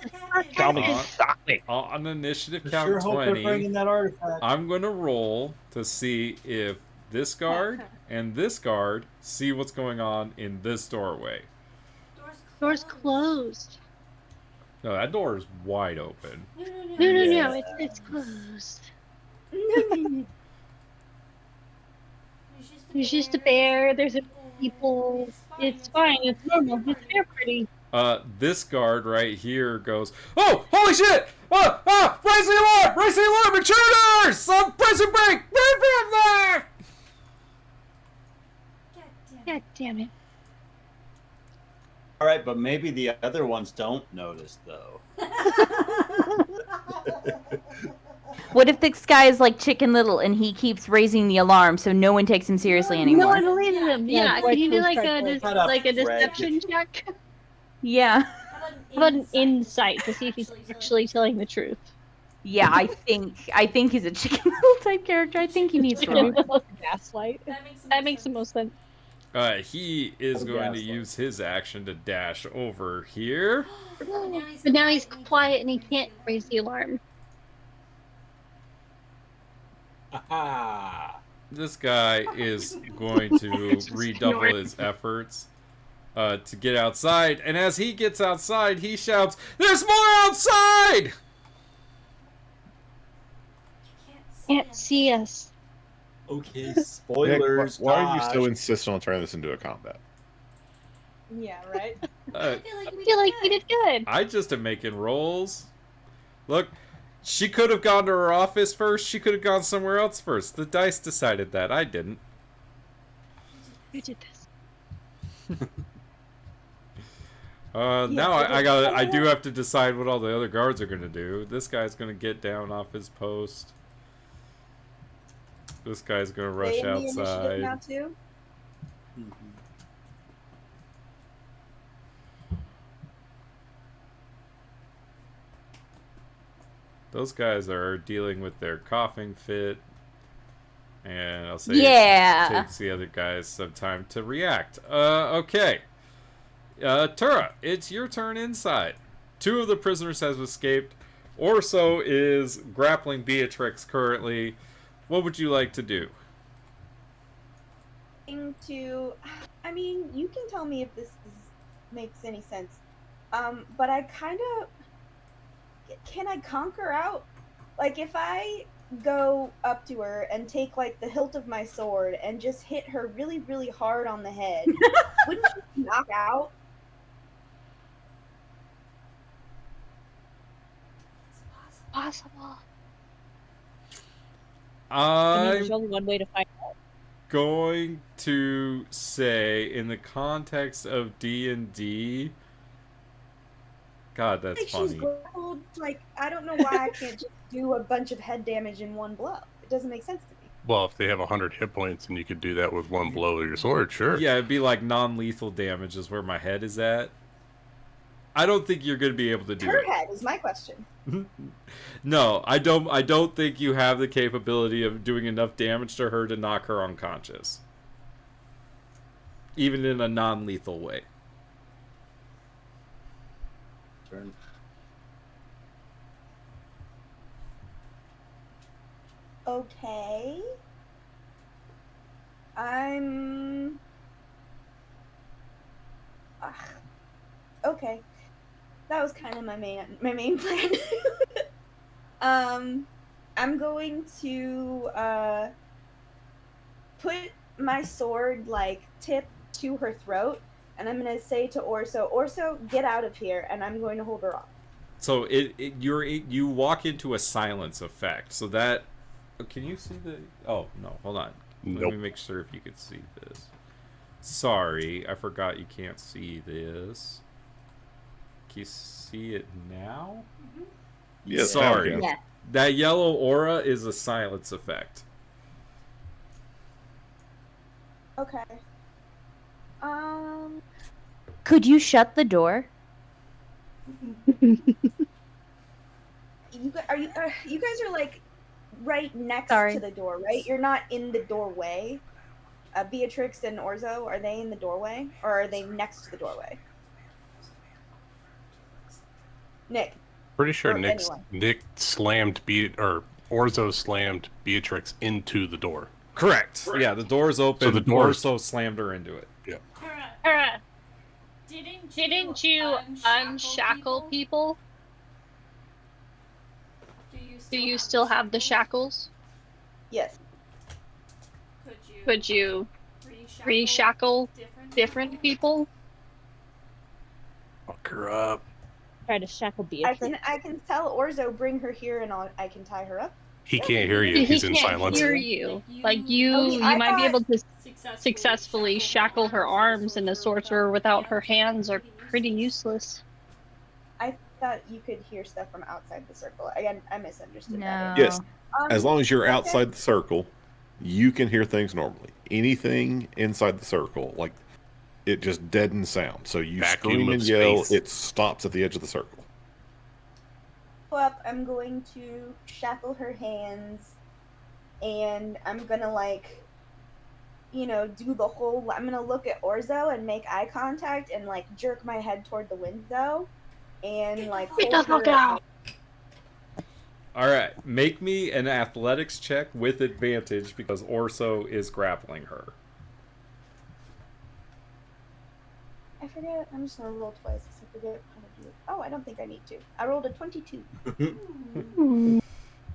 Call me Sonic. On initiative I count sure hope they're 20, bringing that artifact. I'm gonna roll to see if this guard and this guard see what's going on in this doorway. Door's closed. No, that door is wide open. No, it's closed. There's just a bear. There's a people. It's fine. It's normal. It's fair pretty. This guard right here goes, oh, holy shit! Raise the alarm! Raise the alarm! Intruders! Some prison break! There! God damn it. All right, but maybe the other ones don't notice though. What if this guy is like Chicken Little and he keeps raising the alarm so no one takes him seriously No anymore? one believes him. Yeah, can you do like Shut up, a Fred. deception check? Yeah. How about an insight to see if he's actually telling the truth? Yeah, I think he's a Chicken Little type character. I think he needs to. Gaslight. That makes the most sense. He is going to use his action to dash over here. But now he's quiet and he can't raise the alarm. This guy is going to redouble his efforts to get outside, and as he gets outside, he shouts, "There's more outside!" Can't see us. Okay, Nick, spoilers. why are you gosh. so insistent on turning this into a combat? Yeah, right. Uh, I feel like we did good. I just am making rolls. Look, she could have gone to her office first. She could have gone somewhere else first. The dice decided that. I didn't. You did this. Now I do have to decide what all the other guards are gonna do. This guy's gonna get down off his post. This guy's gonna rush They in the initiative outside. now too? Those guys are dealing with their coughing fit. And I'll say Yeah. it takes the other guys some time to react. Okay. Tura, it's your turn inside. 2 of the prisoners have escaped. Orso is grappling Beatrix currently. What would you like to do? I mean, you can tell me if makes any sense. But I kind of can I conquer out? Like if I go up to her and take like the hilt of my sword and just hit her really, really hard on the head, wouldn't she knock out? Possible. I mean, I'm there's only one way to find out. going to say, in the context of D&D, God, that's Like she's funny. grappled. Like I don't know why I can't just do a bunch of head damage in one blow. It doesn't make sense to me. Well, if they have 100 hit points and you could do that with one blow of your sword, sure. Yeah, it'd be like non-lethal damage is where my head is at. I don't think you're going to be able to do Her it. head is my question. No, I don't think you have the capability of doing enough damage to her to knock her unconscious. Even in a non-lethal way. Turn. Okay. I'm. Ugh. Okay. That was kind of my main plan. I'm going to put my sword like tip to her throat, and I'm gonna say to Orso, get out of here, and I'm going to hold her off. So you walk into a silence effect. So that, can you see the? Oh no, hold on. Let Nope. me make sure if you can see this. Sorry, I forgot you can't see this. Can you see it now? Yes, Sorry. now we can. Yes. That yellow aura is a silence effect. Okay. Could you shut the door? You guys are like right next to the door, right? You're not in the doorway. Beatrix and Orzo, are they in the doorway, or are they next to the doorway? Nick. Pretty sure Or Nick anyone. slammed Orzo slammed Beatrix into the door. Correct. Yeah, the door's open. So the door's- Orso slammed her into it. Yeah. Kara, didn't you unshackle people? Do you still have the shackles? Yes. Could you reshackle different people? Fuck her up. Try to shackle Beatrix. I can tell Orzo bring her here, and I can tie her up. He can't hear you. He's in can't silence. hear you. Like you I might be thought- able to successfully shackle her arms, and a sorcerer without her hands are pretty useless. I thought you could hear stuff from outside the circle. Again, I misunderstood that. Yes. As long as you're okay. outside the circle, you can hear things normally. Anything inside the circle, like it just deadens sound. So you Vacuum scream of and yell, space. it stops at the edge of the circle. Up, I'm going to shackle her hands, and I'm gonna like, do the whole. I'm gonna look at Orzo and make eye contact and like jerk my head toward the window, and like hold her. All right, make me an athletics check with advantage because Orso is grappling her. I forget. I'm just gonna roll twice because I forget how to do it. Oh, I don't think I need to. I rolled a 22.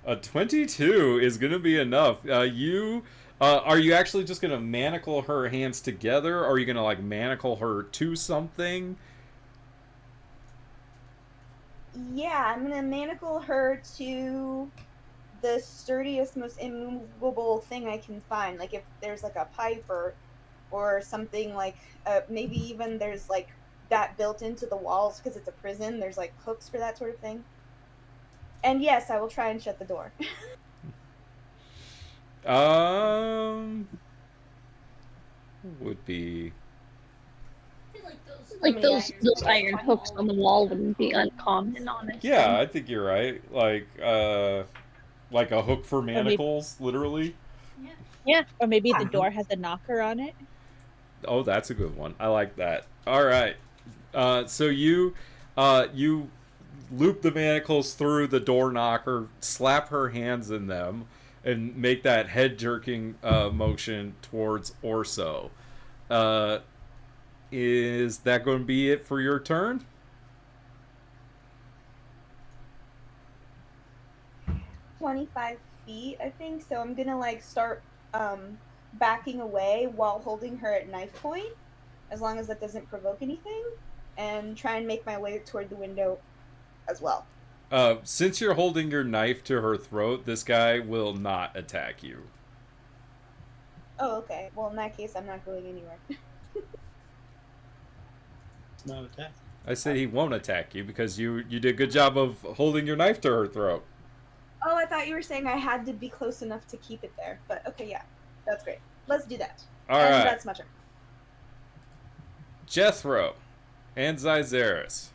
A 22 is going to be enough. Are you actually just going to manacle her hands together? Or are you going to like manacle her to something? Yeah, I'm gonna manacle her to the sturdiest, most immovable thing I can find. Like if there's like a pipe or something like maybe even there's like that built into the walls because it's a prison. There's like hooks for that sort of thing. And yes, I will try and shut the door. Would be Like those iron hooks on the wall wouldn't be uncommon, honestly. yeah, I think you're right. Like a hook for manacles, literally. Yeah. Or maybe the door has a knocker on it. Oh, that's a good one. I like that. All right. So you loop the manacles through the door knocker, slap her hands in them, and make that head jerking motion towards Orso. Is that going to be it for your turn? 25 feet, I think. So I'm gonna like start backing away while holding her at knife point, as long as that doesn't provoke anything, and try and make my way toward the window as well. Since you're holding your knife to her throat, this guy will not attack you. Oh, okay. Well, in that case, I'm not going anywhere. No attack. I said he won't attack you because you did a good job of holding your knife to her throat. Oh, I thought you were saying I had to be close enough to keep it there. But okay, yeah. That's great. Let's do that. All and right. That's my turn. Jethro and Zyzeris.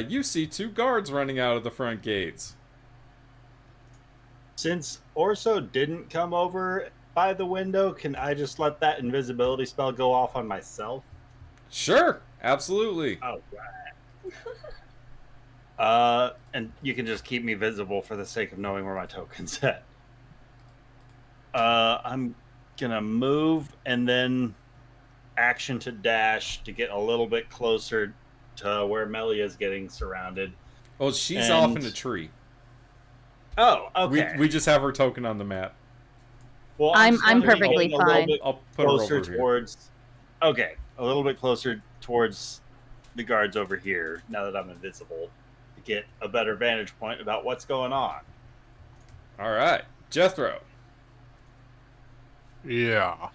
You see two guards running out of the front gates. Since Orso didn't come over by the window, can I just let that invisibility spell go off on myself? Sure, absolutely. Oh, right. And you can just keep me visible for the sake of knowing where my token's at. I'm gonna move and then action to dash to get a little bit closer to where Melia's getting surrounded. Oh, she's off in a tree. Oh, okay. We just have her token on the map. Well, I'm just wondering, perfectly getting a little fine. bit I'll put her closer over here. towards. Okay, a little bit closer towards the guards over here. Now that I'm invisible, to get a better vantage point about what's going on. All right, Jethro. Yeah.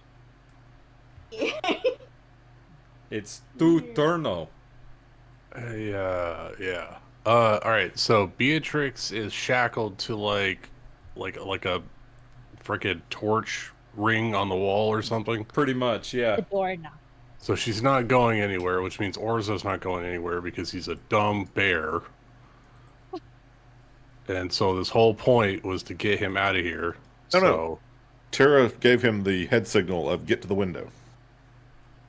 It's tu turno. Yeah. All right. So Beatrix is shackled to like a freaking torch ring on the wall or something. Pretty much, yeah. The doorknob. So she's not going anywhere, which means Orzo's not going anywhere because he's a dumb bear. And so this whole point was to get him out of here. No. Tara gave him the head signal of get to the window.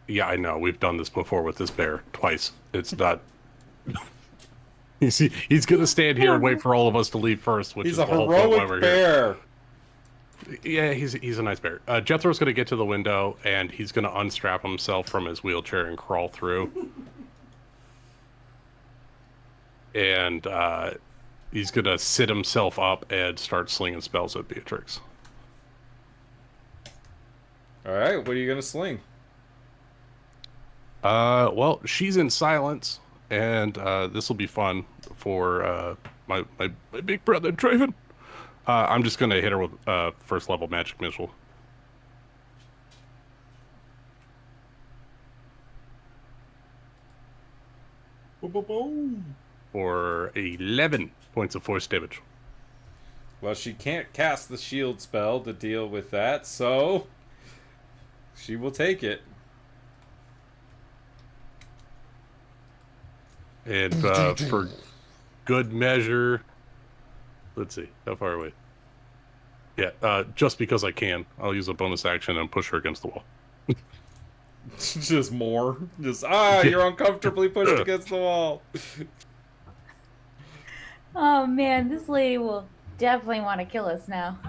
Yeah, I know. We've done this before with this bear twice. It's not. He's gonna stand here and wait for all of us to leave first, which He's is a the whole point why heroic we're bear. here. Yeah, he's a nice bear. Jethro's gonna get to the window and he's gonna unstrap himself from his wheelchair and crawl through. And he's gonna sit himself up and start slinging spells at Beatrix. All right, what are you gonna sling? Well, she's in silence, and this will be fun for my big brother Draven. I'm just gonna hit her with first level magic missile for 11 points of force damage. Well, she can't cast the shield spell to deal with that, so she will take it. And for good measure, let's see, how far away? Yeah, just because I can, I'll use a bonus action and push her against the wall. Just more. You're uncomfortably pushed against the wall. Oh man, this lady will definitely want to kill us now.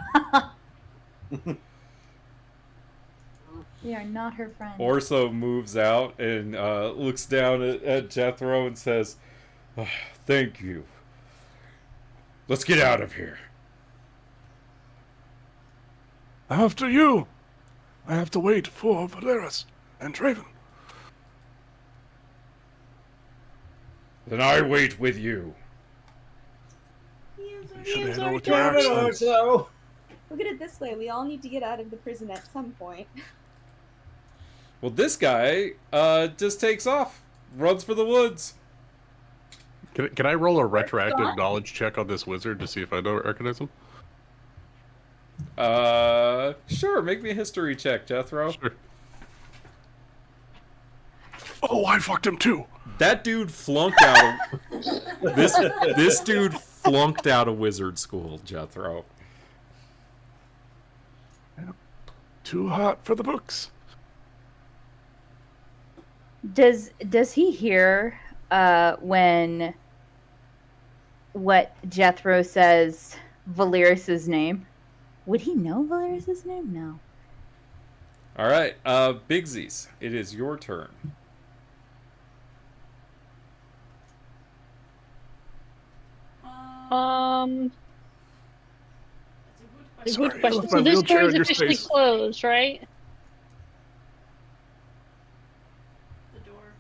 We are not her friend. Orso moves out and looks down at Jethro and says, "Thank you. Let's get out of here." After you. I have to wait for Valeris and Draven. Then I wait with you. You should hit her with Damn your it, accent. Orso. Look at it this way: we all need to get out of the prison at some point. Well, this guy just takes off, runs for the woods. Can I roll a retroactive knowledge check on this wizard to see if I don't recognize him? Sure. Make me a history check, Jethro. Sure. Oh, I fucked him too. That dude flunked out. This dude flunked out of wizard school, Jethro. Too hot for the books. Does he hear when what Jethro says Valeris's name? Would he know Valeris's name? No. All right, Bigsies, it is your turn. A Sorry, good I question. left So my this wheelchair door in is your officially space. closed, right?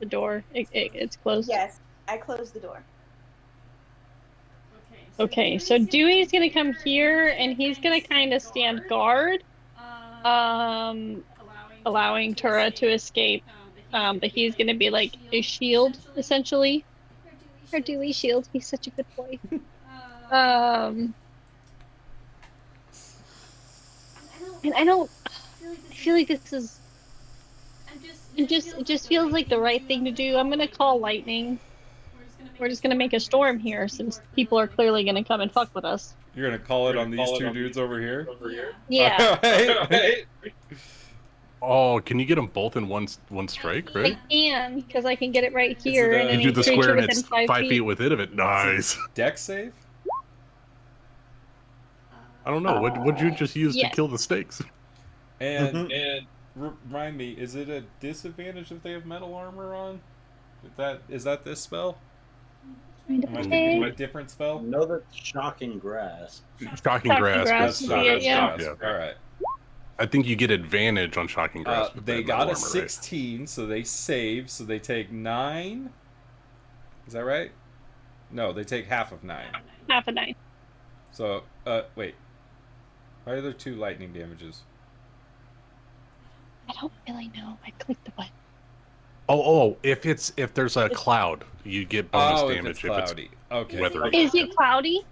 The door. It's closed. Yes, I closed the door. Okay, so Dewey's gonna come here and he's gonna kind of stand guard, allowing Tura to escape. But he's gonna be like a shield essentially. Our Dewey shield. He's such a good boy. And I feel like this is. It just feels like the right thing to do. I'm gonna call lightning. We're just gonna make a storm here since people are clearly gonna come and fuck with us. You're gonna call it on these two dudes over here? Yeah. Alright. Oh, can you get them both in one strike, I right? can, because I can get it right here. And You any do the creature square and within it's 5 5 feet within of it. Nice. Deck save? I don't know. What'd you just use to Yes. kill the snakes? And remind me, is it a disadvantage if they have metal armor on? Is that this spell? Am I thinking of a different spell? No, that's Shocking Grasp. Shocking grasp. That's is- Shocking yeah. Grasp. Alright. I think you get advantage on shocking grasp. with They that got metal a armor, right? 16, so they save, so they take 9. Is that right? No, they take half of 9. Half a 9. So, wait. Why are there 2 lightning damages? I don't really know. I clicked the button. Oh, if there's a cloud, you get bonus Oh, damage. if it's cloudy. Okay. weather. Is it cloudy?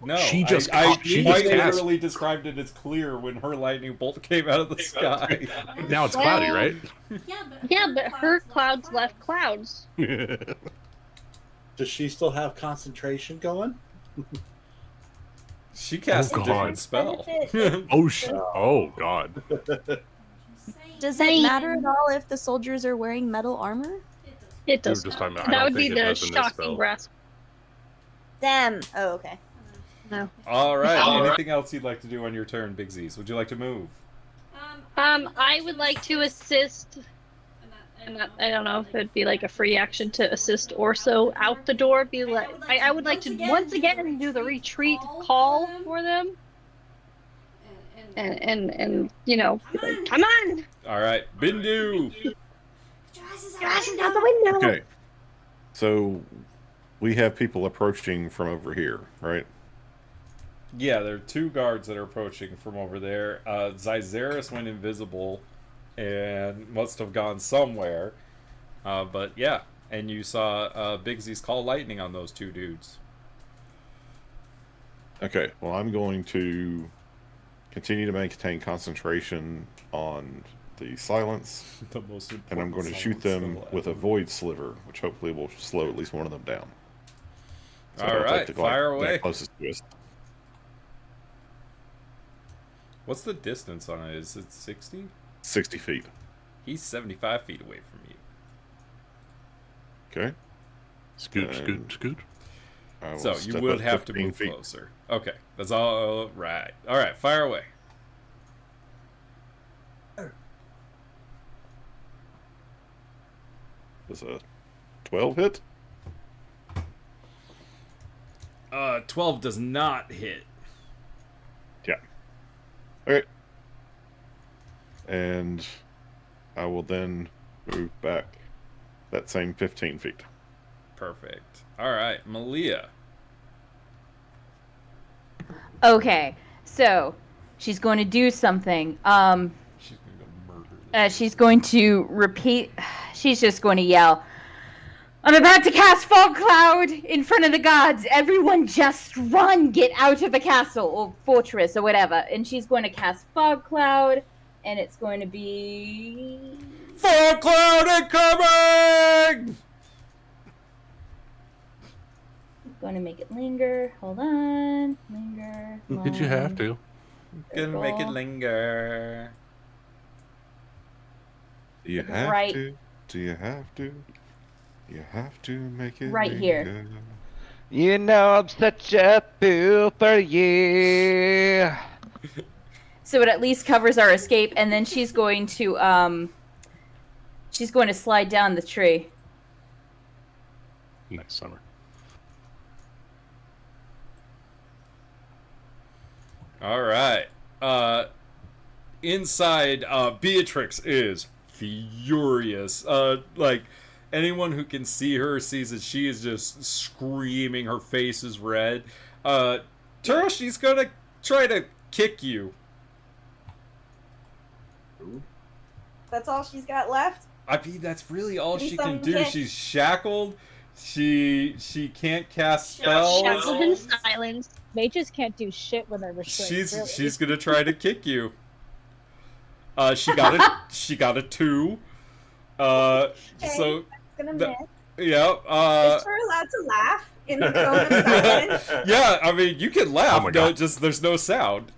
No, She just- I she quite just cast- literally described it as clear when her lightning bolt came out of the sky. Now it's cloudy, right? Yeah, but her clouds left clouds. Does she still have concentration going? She cast Oh, a different God. spell. Oh god. Does it matter at all if the soldiers are wearing metal armor? It We were does. just talking about. I That don't would be think it the does in this shocking spell. grasp. Damn. Oh, okay. No. All right. Anything else you'd like to do on your turn, Big Z's? Would you like to move? I would like to assist. And I don't know if it'd be like a free action to assist Orso out the door. Be like, I would like to once again do the retreat call for them. And you know, be like, come on! All right, Bindu. Guys, out the window. Okay. So we have people approaching from over here, right? Yeah, there are 2 guards that are approaching from over there. Zyzeris went invisible and must have gone somewhere. But yeah, and you saw Big Z's call lightning on those 2 dudes. Okay. Well, I'm going to continue to maintain concentration on the silence, The most important and I'm going to shoot silence them spell with a ever. void sliver, which hopefully will slow at least one of them down. So All I'll take right, the fire guy away. closest to us. What's the distance on it? Is it 60? 60 feet. He's 75 feet away from you. Okay. Scoot, scoot, And scoot. I will So you step would up have to 15 move feet. closer. Okay, that's all right. All right, fire away. Does a 12 hit? 12 does not hit. Yeah. Okay. And I will then move back that same 15 feet. Perfect. All right, Malia. Okay, so she's going to do something. She's gonna go murder. She's going to repeat. She's just going to yell, "I'm about to cast Fog Cloud in front of the gods. Everyone just run! Get out of the castle or fortress or whatever." And she's going to cast Fog Cloud, and it's going to be Fog cloud incoming! going to make it linger. Hold on, linger. Did you have to? Gonna make it Circle. linger. Do you have Right. to? Do you have to? You have to make it Right here. linger. You know I'm such a fool for you. So it at least covers our escape, and then she's going to slide down the tree. Nice summer. All right. Inside, Beatrix is furious. Like, anyone who can see her sees that she is just screaming. Her face is red. Turo, she's gonna try to kick you. That's all she's got left? I mean, that's really all Give me she can some do. kick. She's shackled. She can't cast spells. Shackled in silence. Mages can't do shit when they're restrained. really. She's gonna try to kick you. She got a 2. So It's gonna miss. yeah. Is her allowed to laugh in the cone of silence? Yeah, I mean, you can laugh. Oh my no, God. just there's no sound.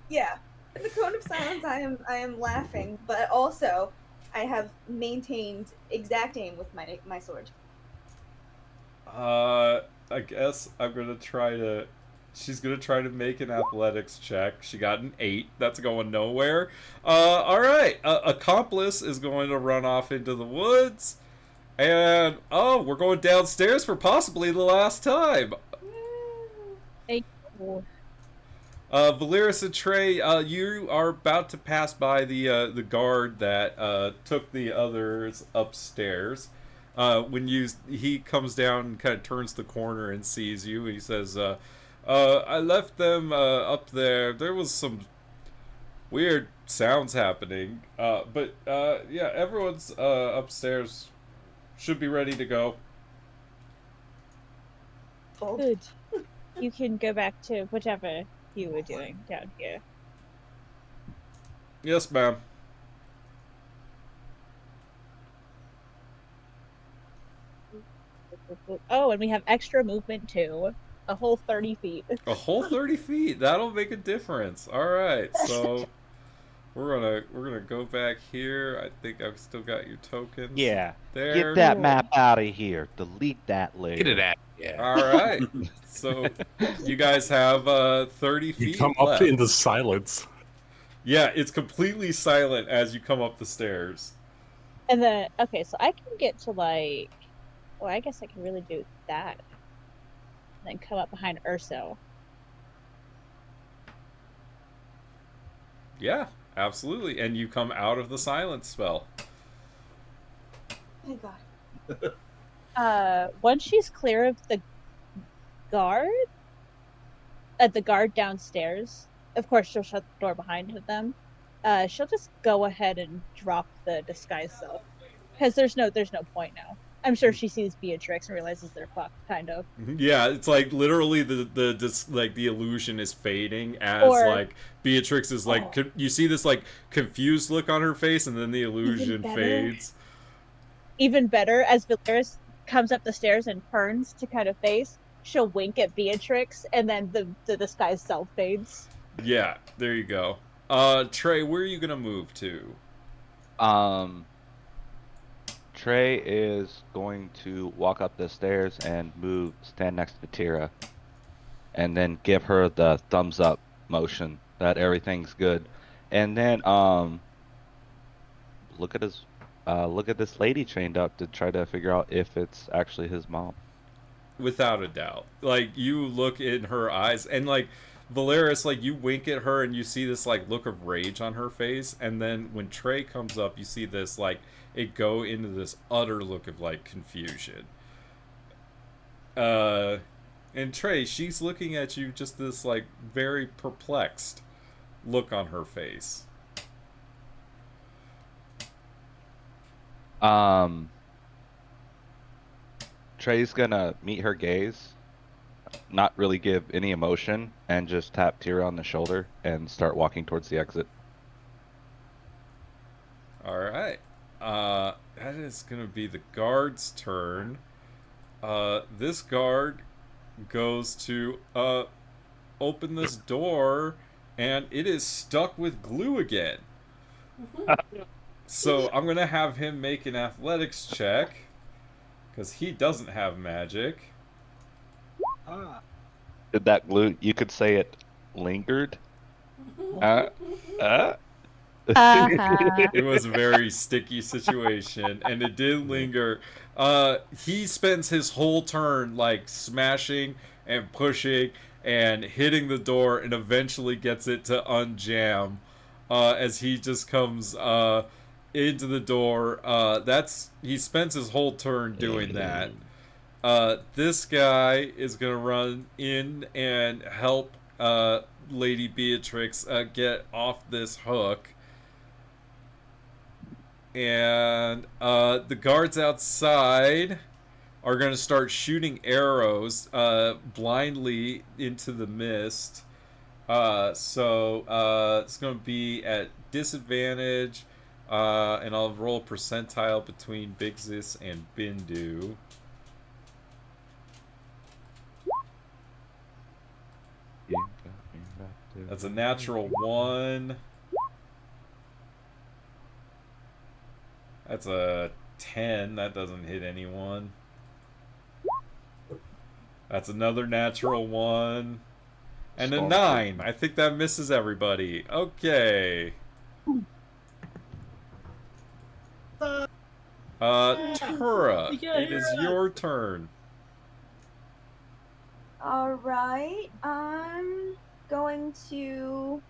Yeah. In the cone of silence, I am laughing, but also I have maintained exact aim with my sword. I guess I'm gonna try to. She's gonna try to make an athletics check. She got an 8. That's going nowhere. All right. Accomplice is going to run off into the woods, and we're going downstairs for possibly the last time. Thank you. Valeris and Trey, you are about to pass by the guard that took the others upstairs. When he comes down and kind of turns the corner and sees you, he says, I left them up there. There was some weird sounds happening, but yeah, everyone's upstairs. Should be ready to go. Good. You can go back to whatever you were doing down here. Yes, ma'am. Oh, and we have extra movement too. A whole 30 feet. A whole 30 feet. That'll make a difference. All right, so we're gonna go back here. I think I've still got your tokens. Yeah. There. Get that map out of here. Delete that later. Get it out. Yeah. All right. So you guys have 30 feet You come left. up into silence. Yeah, it's completely silent as you come up the stairs. And then, okay, so I can get to like, well, I guess I can really do that. And then come up behind Urso. Yeah, absolutely. And you come out of the silence spell. Thank God. Once she's clear of the guard, the guard downstairs, of course she'll shut the door behind them. She'll just go ahead and drop the disguise self, because there's no point now. I'm sure she sees Beatrix and realizes they're fucked, kind of. Yeah, it's like literally the illusion is fading as Or- like Beatrix is like you see this like confused look on her face, and then the illusion better. fades. Even better, as Valeris comes up the stairs and turns to kind of face, she'll wink at Beatrix, and then the disguise self fades. Yeah, there you go. Trey, where are you gonna move to? Trey is going to walk up the stairs and stand next to Tira, and then give her the thumbs up motion that everything's good, and then look at this lady chained up to try to figure out if it's actually his mom. Without a doubt. Like, you look in her eyes, and like Valeris, like, you wink at her and you see this like look of rage on her face, and then when Trey comes up, you see this like it go into this utter look of like confusion. And Trey, she's looking at you, just this like very perplexed look on her face. Trey's gonna meet her gaze, not really give any emotion, and just tap Tira on the shoulder and start walking towards the exit. All right. That is going to be the guard's turn. This guard goes to open this door, and it is stuck with glue again. So I'm going to have him make an athletics check, because he doesn't have magic. Did that glue? You could say it lingered. It was a very sticky situation, and it did linger. He spends his whole turn like smashing and pushing, and hitting the door, and eventually gets it to unjam as he just comes into the door. He spends his whole turn doing that. This guy is gonna run in and help Lady Beatrix get off this hook. And the guards outside are going to start shooting arrows blindly into the mist. So it's going to be at disadvantage, and I'll roll a percentile between Big Zis and Bindu. That's a natural 1. That's a 10. That doesn't hit anyone. That's another natural 1. And a 9. I think that misses everybody. Okay. Tura, it is your turn. Alright, I'm going to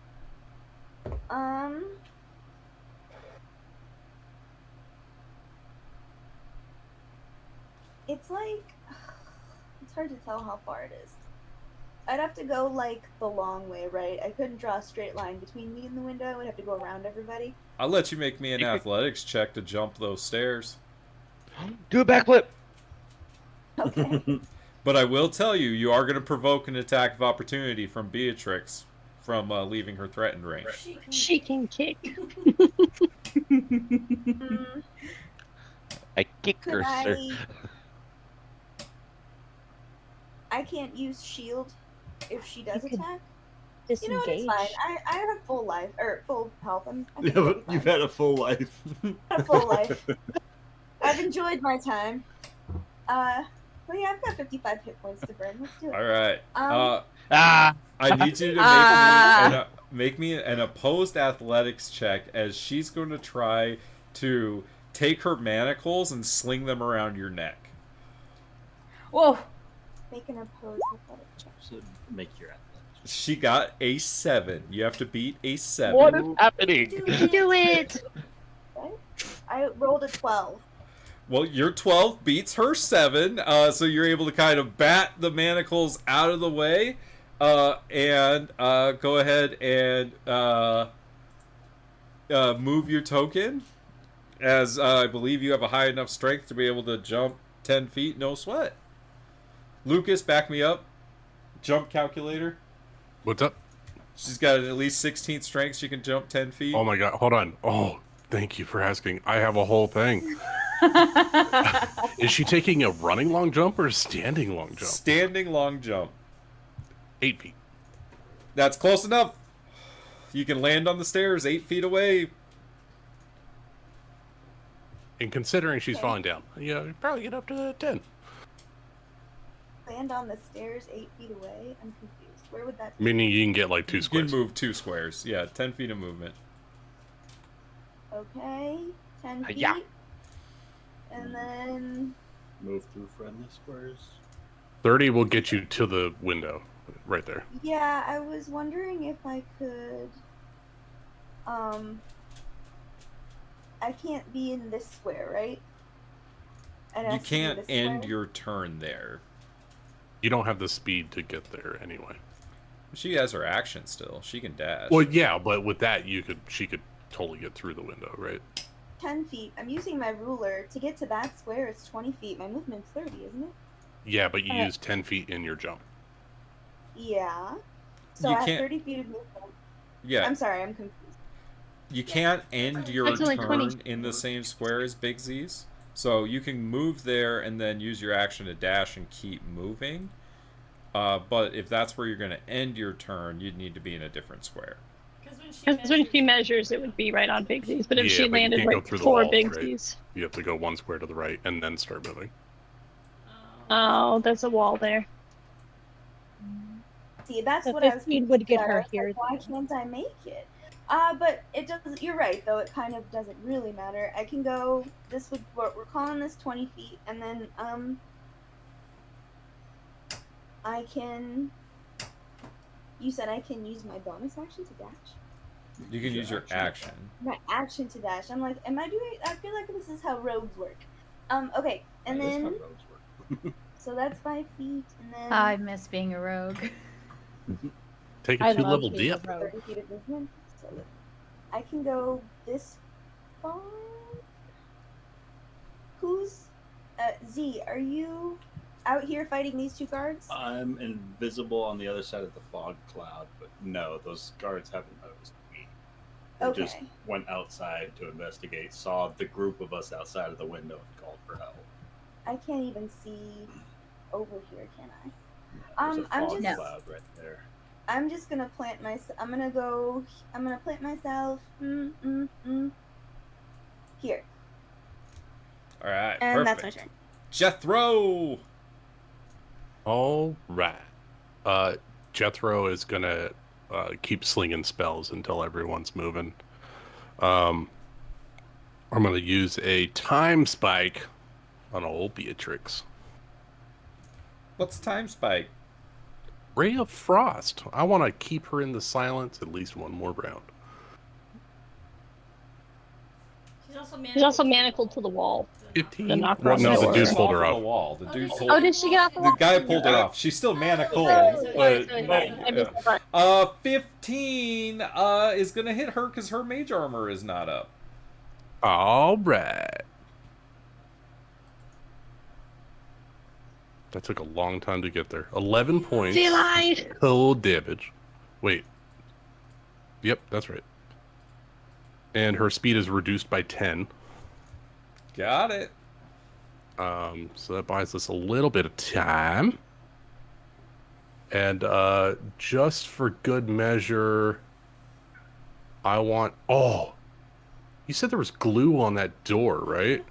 it's like it's hard to tell how far it is. I'd have to go like the long way, right? I couldn't draw a straight line between me and the window. I would have to go around everybody. I'll let you make me an athletics check to jump those stairs. Do a backflip. Okay. But I will tell you, you are going to provoke an attack of opportunity from Beatrix from leaving her threatened range. She can kick. I kick her, sir. I can't use shield if she does could attack. You know what? It's disengage. fine. I have full life or full health. Yeah, but you've had a full life. A full life. I've enjoyed my time. Well, yeah, I've got 55 hit points to burn. Let's do it. All right. Ah! I need you to make me an opposed athletics check, as she's going to try to take her manacles and sling them around your neck. Whoa. Make an opposed athletic check. So make your athletics. She got a 7. You have to beat a 7. What is happening? Do it! Okay. I rolled a 12. Well, your 12 beats her 7, so you're able to kind of bat the manacles out of the way, and go ahead and move your token, as I believe you have a high enough strength to be able to jump 10 feet, no sweat. Lucas, back me up. Jump calculator. What's up? She's got at least 16 strength. She can jump 10 feet. Oh my god, hold on. Oh, thank you for asking. I have a whole thing. Is she taking a running long jump or a standing long jump? Standing long jump. 8 feet. That's close enough. You can land on the stairs 8 feet away. And considering she's falling down, yeah, you probably get up to 10. Land on the stairs 8 feet away? I'm confused. Where would that be? Meaning you can get like 2 squares. You can move 2 squares. Yeah, 10 feet of movement. Okay, 10 feet. Yeah. And then Move through friendly squares. 30 will get you to the window, right there. yeah, I was wondering if I could I can't be in this square, right? It You has to be can't this end square? your turn there. You don't have the speed to get there anyway. She has her action still. She can dash. Well, yeah, but with that, she could totally get through the window, right? 10 feet. I'm using my ruler. To get to that square, it's 20 feet. My movement's 30, isn't it? Yeah, but you use 10 feet in your jump. Yeah. So You I have can't- 30 feet of movement. Yeah. I'm sorry, I'm confused. You can't end your That's only 20. turn in the same square as Big Z's. So you can move there and then use your action to dash and keep moving. But if that's where you're going to end your turn, you'd need to be in a different square. Because when she measures, it would be right on Big Z's. But if Yeah, she but you landed can't go right through the before walls, Big right? Z's. You have to go 1 square to the right and then start moving. Oh, there's a wall there. See, that's So what I was 15 would get confused her about. I was here. like, why can't I make it? But it does. You're right, though. It kind of doesn't really matter. I can go. This would. We're calling this 20 feet, and then I can You said I can use my bonus action to dash? You can use your action. My action to dash. I'm like, am I doing... I feel like this is how rogues work. Okay, and That is how then... rogues work. So that's 5 feet, and then... I miss being a rogue. Take I a 2-level love being a dip. rogue. 30 feet of movement. So I can go this far. Who's... Z, are you out here fighting these two guards? I'm invisible on the other side of the fog cloud, but no, those guards haven't noticed me. They just Okay. went outside to investigate, saw the group of us outside of the window, and called for help. I can't even see over here, can I? There's a I'm fog just... cloud right there. I'm just gonna plant myself. I'm gonna plant myself. Here. All right, And perfect. that's my turn. Jethro. All right. Jethro is gonna keep slinging spells until everyone's moving. I'm gonna use a time spike on old Beatrix. What's time spike? Ray of Frost. I want to keep her in the silence at least one more round. She's also manacled to the wall. 15. The knock Well, no, the door. dude pulled her off off. the wall. The dude pulled. Oh, did she get off the wall? The guy pulled her off. She's still manacled. Sorry, but- I missed the part. 15 is gonna hit her because her mage armor is not up. All right. That took a long time to get there. 11 points. She lied. Cold damage. Wait. Yep, that's right. And her speed is reduced by 10. Got it. So that buys us a little bit of time. And just for good measure, I want... Oh! You said there was glue on that door, right?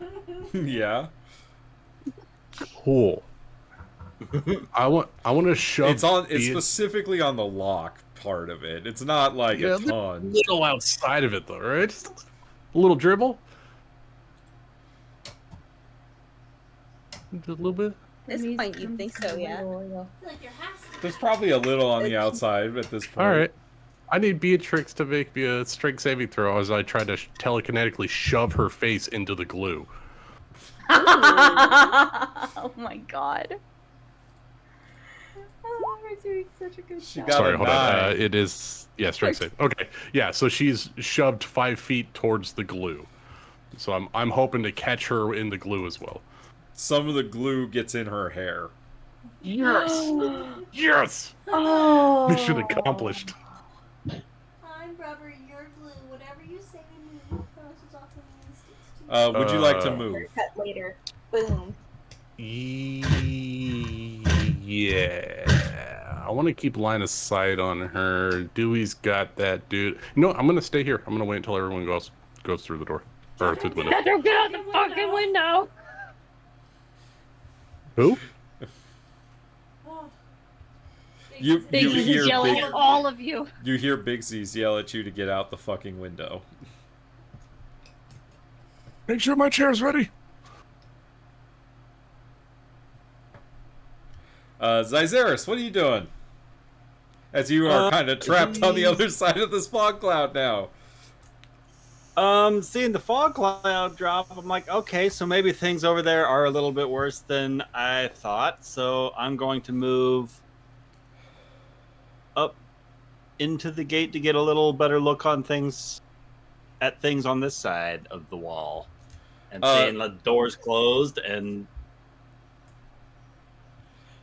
Yeah. Cool. I want to shove... It's on. It's the- specifically on the lock part of it. It's not like Yeah, a ton. little outside of it, though, right? Just a little dribble. Just a little bit. At this point, you think so, yeah? There's probably a little on the outside at this point. All right. I need Beatrix to make me a strength saving throw as I try to telekinetically shove her face into the glue. Oh my god. Oh, we're doing such a good job. Sorry, hold on. It is strength save. Okay, yeah. So she's shoved 5 feet towards the glue. So I'm hoping to catch her in the glue as well. Some of the glue gets in her hair. Yes. Yes. Oh. Mission accomplished. I'm rubber, you're glue. Whatever you say to me bounces off of me and sticks to Would you like to move? Cut later. Boom. Yeah. I want to keep line of sight on her. Dewey's got that dude. No, I'm gonna stay here. I'm gonna wait until everyone goes through the door or through the window. Don't get out the fucking window. Who? You Big you Z's hear yelling big, at all of you. You hear Big Z's yell at you to get out the fucking window. Make sure my chair's ready. Zyzeris, what are you doing? As you are kind of trapped on the other side of this fog cloud now. Seeing the fog cloud drop, I'm like, okay, so maybe things over there are a little bit worse than I thought. So I'm going to move up into the gate to get a little better look on things, at things on this side of the wall, and seeing the doors closed and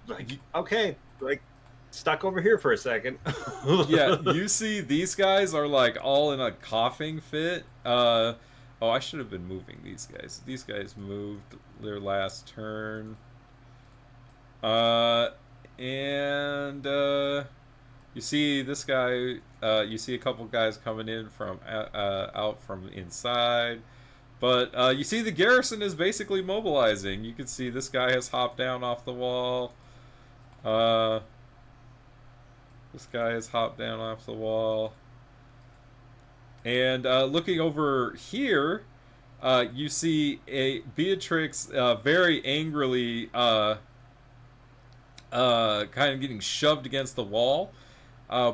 like, okay, like stuck over here for a second. Yeah, you see these guys are like all in a coughing fit. Oh, I should have been moving these guys. These guys moved their last turn. And you see this guy, you see a couple guys coming in from out from inside. But you see the garrison is basically mobilizing. You can see this guy has hopped down off the wall. This guy has hopped down off the wall. And looking over here, you see a Beatrix very angrily kind of getting shoved against the wall.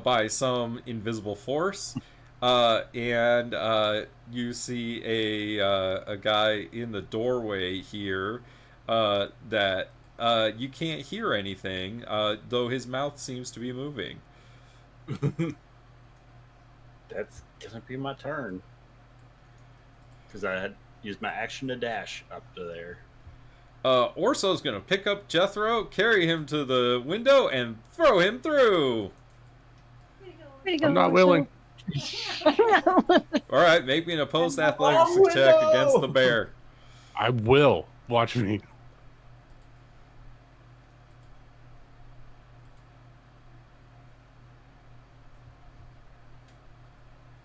by some invisible force. And you see a guy in the doorway here that you can't hear anything, though his mouth seems to be moving. That's gonna be my turn. Because I had used my action to dash up to there. Orso's gonna pick up Jethro, carry him to the window, and throw him through. I'm not willing. Alright, make me an opposed athletics check against the bear. I will. Watch me.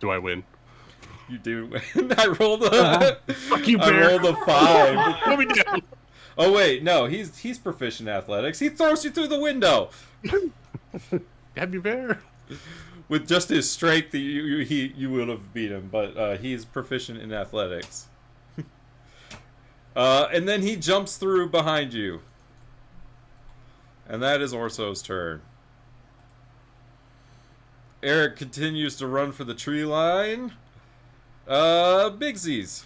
Do I win? You do. I rolled a. Fuck you, bear. I rolled a 5. Put me down. Oh wait, no, he's proficient in athletics. He throws you through the window. Happy bear. With just his strength, you would have beat him, but he's proficient in athletics. And then he jumps through behind you. And that is Orso's turn. Eric continues to run for the tree line. Bigsies.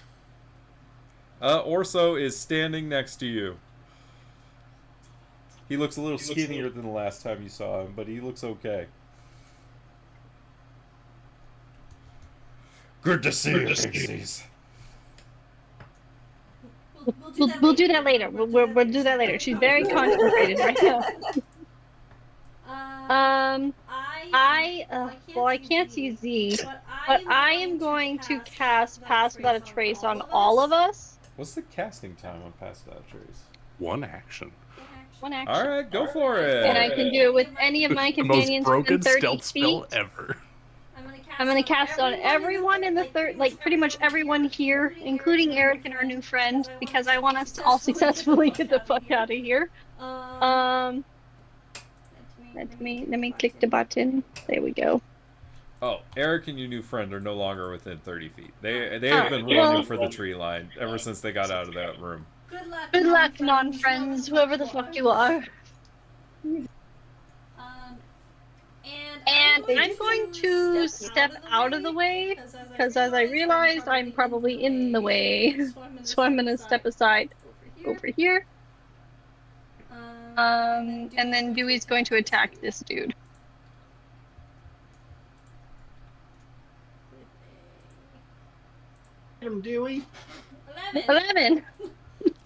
Orso is standing next to you. He looks a little skinnier than the last time you saw him, but he looks okay. Good to see you, Bigsies. We'll do that later. We'll do that later. She's very concentrated right now. Well, I can't see Z, but I am going to cast Pass Without a Trace on all of us. What's the casting time on Pass Without a Trace? One action. One action. All right, go for it. And I can do it with any of my The companions most broken within 30 stealth feet. spell ever. I'm gonna cast on everyone in the third, like pretty much everyone here, including Eric and our new friend, because I want us to all successfully get the fuck out of here. Let me click the button. There we go. Oh, Eric and your new friend are no longer within 30 feet. They have been running for the tree line ever since they got out of that room. Good luck, non-friends, whoever the fuck you are. And I'm going to step out of the way, because as I realized, I'm probably in the way. So I'm going to step aside over here. And then Dewey's going to attack this dude. Dewey. 11.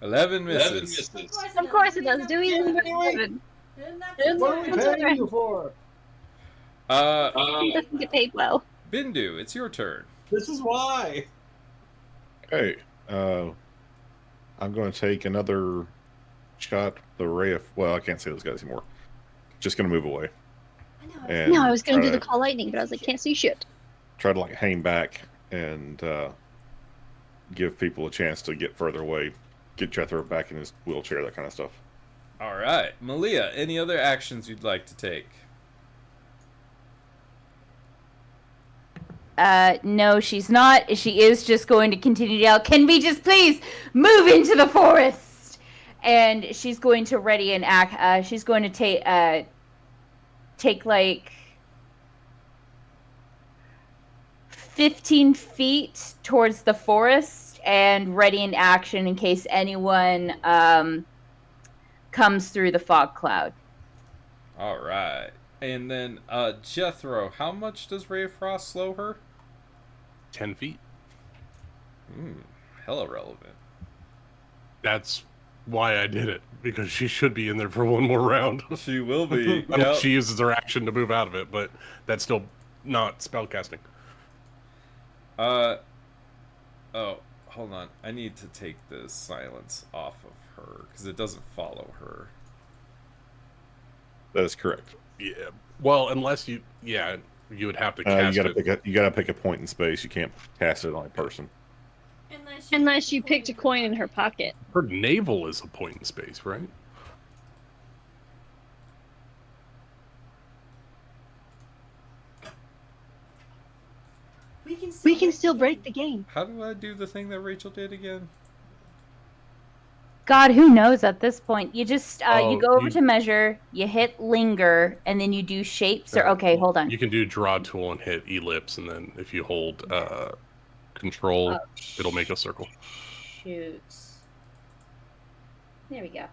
11 misses. Of course it does. Dewey's in 11. What are we paying you for? He doesn't get paid well. Bindu, it's your turn. This is why. Hey, I'm going to take another shot. The ray of, well, I can't say those guys anymore. Just going to move away. And No, I was going to do try the call lightning, but I was like, can't see shit. Try to like hang back and give people a chance to get further away, get Jethro back in his wheelchair, that kind of stuff. All right, Malia, any other actions you'd like to take? No, she's not. She is just going to continue to yell, "Can we just please move into the forest?" And she's going to ready an act. She's going to take like 15 feet towards the forest and ready an action in case anyone comes through the fog cloud. All right. And then, Jethro, how much does Ray of Frost slow her? 10 feet. Hella relevant. That's why I did it, because she should be in there for one more round. She will be. Unless she uses her action to move out of it, but that's still not spellcasting. Oh, hold on. I need to take the silence off of her, because it doesn't follow her. That is correct. Yeah. Well, unless you would have to cast you gotta pick a point in space. You can't cast it on a person. Unless you picked a coin in her pocket. Her navel is a point in space, right? We can still break the game. How do I do the thing that Rachel did again? God, who knows at this point? You just you Oh, go over you- to measure, you hit linger, and then you do shapes. Or okay, hold on. You can do draw tool and hit ellipse, and then if you hold control, it'll make a circle. Shoot. There we go.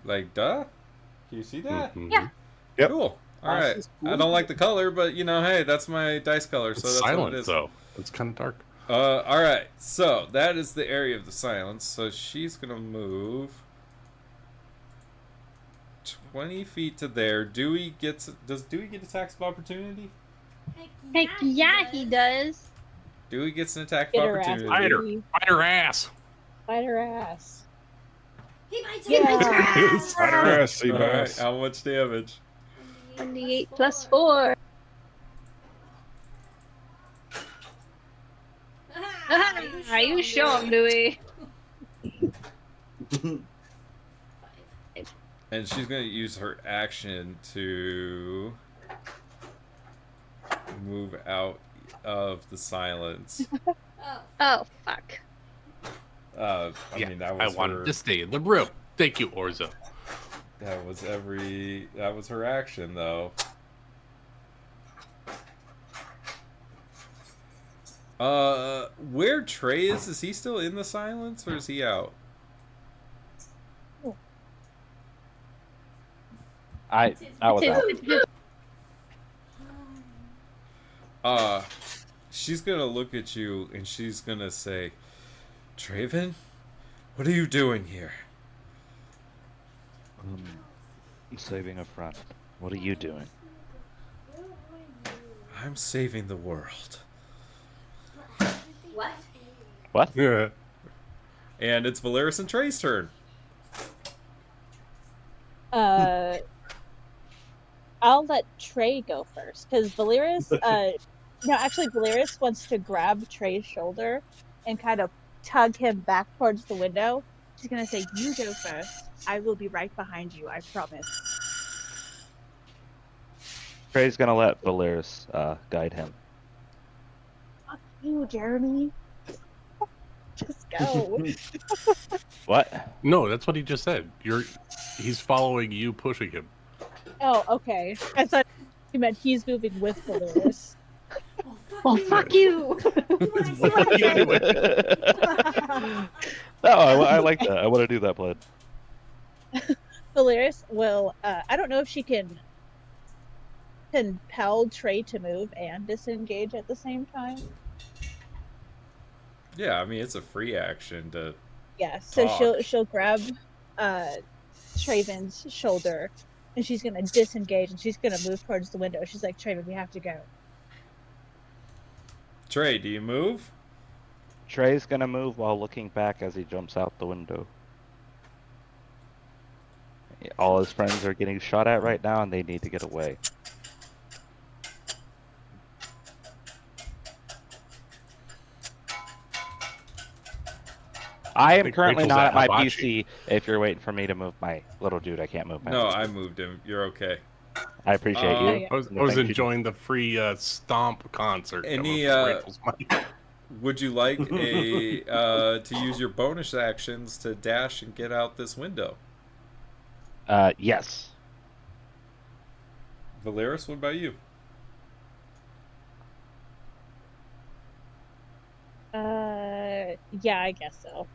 Like, duh? Can you see that? Yeah. Yep. Cool. All That's right. just I cool. don't like the color, but you know, hey, that's my dice color, so It's that's what it silent is. though. It's kind of dark. All right. So that is the area of the silence. So she's gonna move 20 feet to there. Does Dewey get attacks of opportunity? Heck yeah, he does. Dewey gets an attack Get of her ass, opportunity. Fight her. Dewey. Fight her ass. Fight her ass. He might Yeah. Fight her ass, All right. Seabass. How much damage? 28 plus 4. Are you sure, Louis? And she's gonna use her action to move out of the silence. Oh, fuck. I mean, that was I wanted her. to stay in the room. Thank you, Orzo. That was her action, though. Where Trey is he still in the silence or is he out? I was out. She's gonna look at you and she's gonna say, Traven, what are you doing here? I'm saving a friend. What are you doing? I'm saving the world. What? What? Yeah. And it's Valeris and Trey's turn. I'll let Trey go first because Valeris. No, actually, Valeris wants to grab Trey's shoulder and kind of tug him back towards the window. She's gonna say, "You go first. I will be right behind you. I promise." Trey's gonna let Valeris guide him. Fuck you, Jeremy. Just go. What? No, that's what he just said. He's following you, pushing him. Oh, okay. I thought you meant he's moving with Valeris. Well, fuck you. No, I like that. I want to do that plan. Valeris will. I don't know if she can compel Trey to move and disengage at the same time. Yeah, I mean it's a free action to. Yeah, so talk. she'll grab Traven's shoulder and she's gonna disengage and she's gonna move towards the window. She's like, Traven, we have to go. Trey, do you move? Trey's gonna move while looking back as he jumps out the window. All his friends are getting shot at right now, and they need to get away. I am think currently Rachel's not at at my Hibachi. PC. If you're waiting for me to move my little dude, I can't move my. No, I moved him. You're okay. I appreciate you. I was enjoying the free Stomp concert. Any coming from Rachel's mic. would you like a to use your bonus actions to dash and get out this window? Yes. Valeris, what about you? Yeah, I guess so.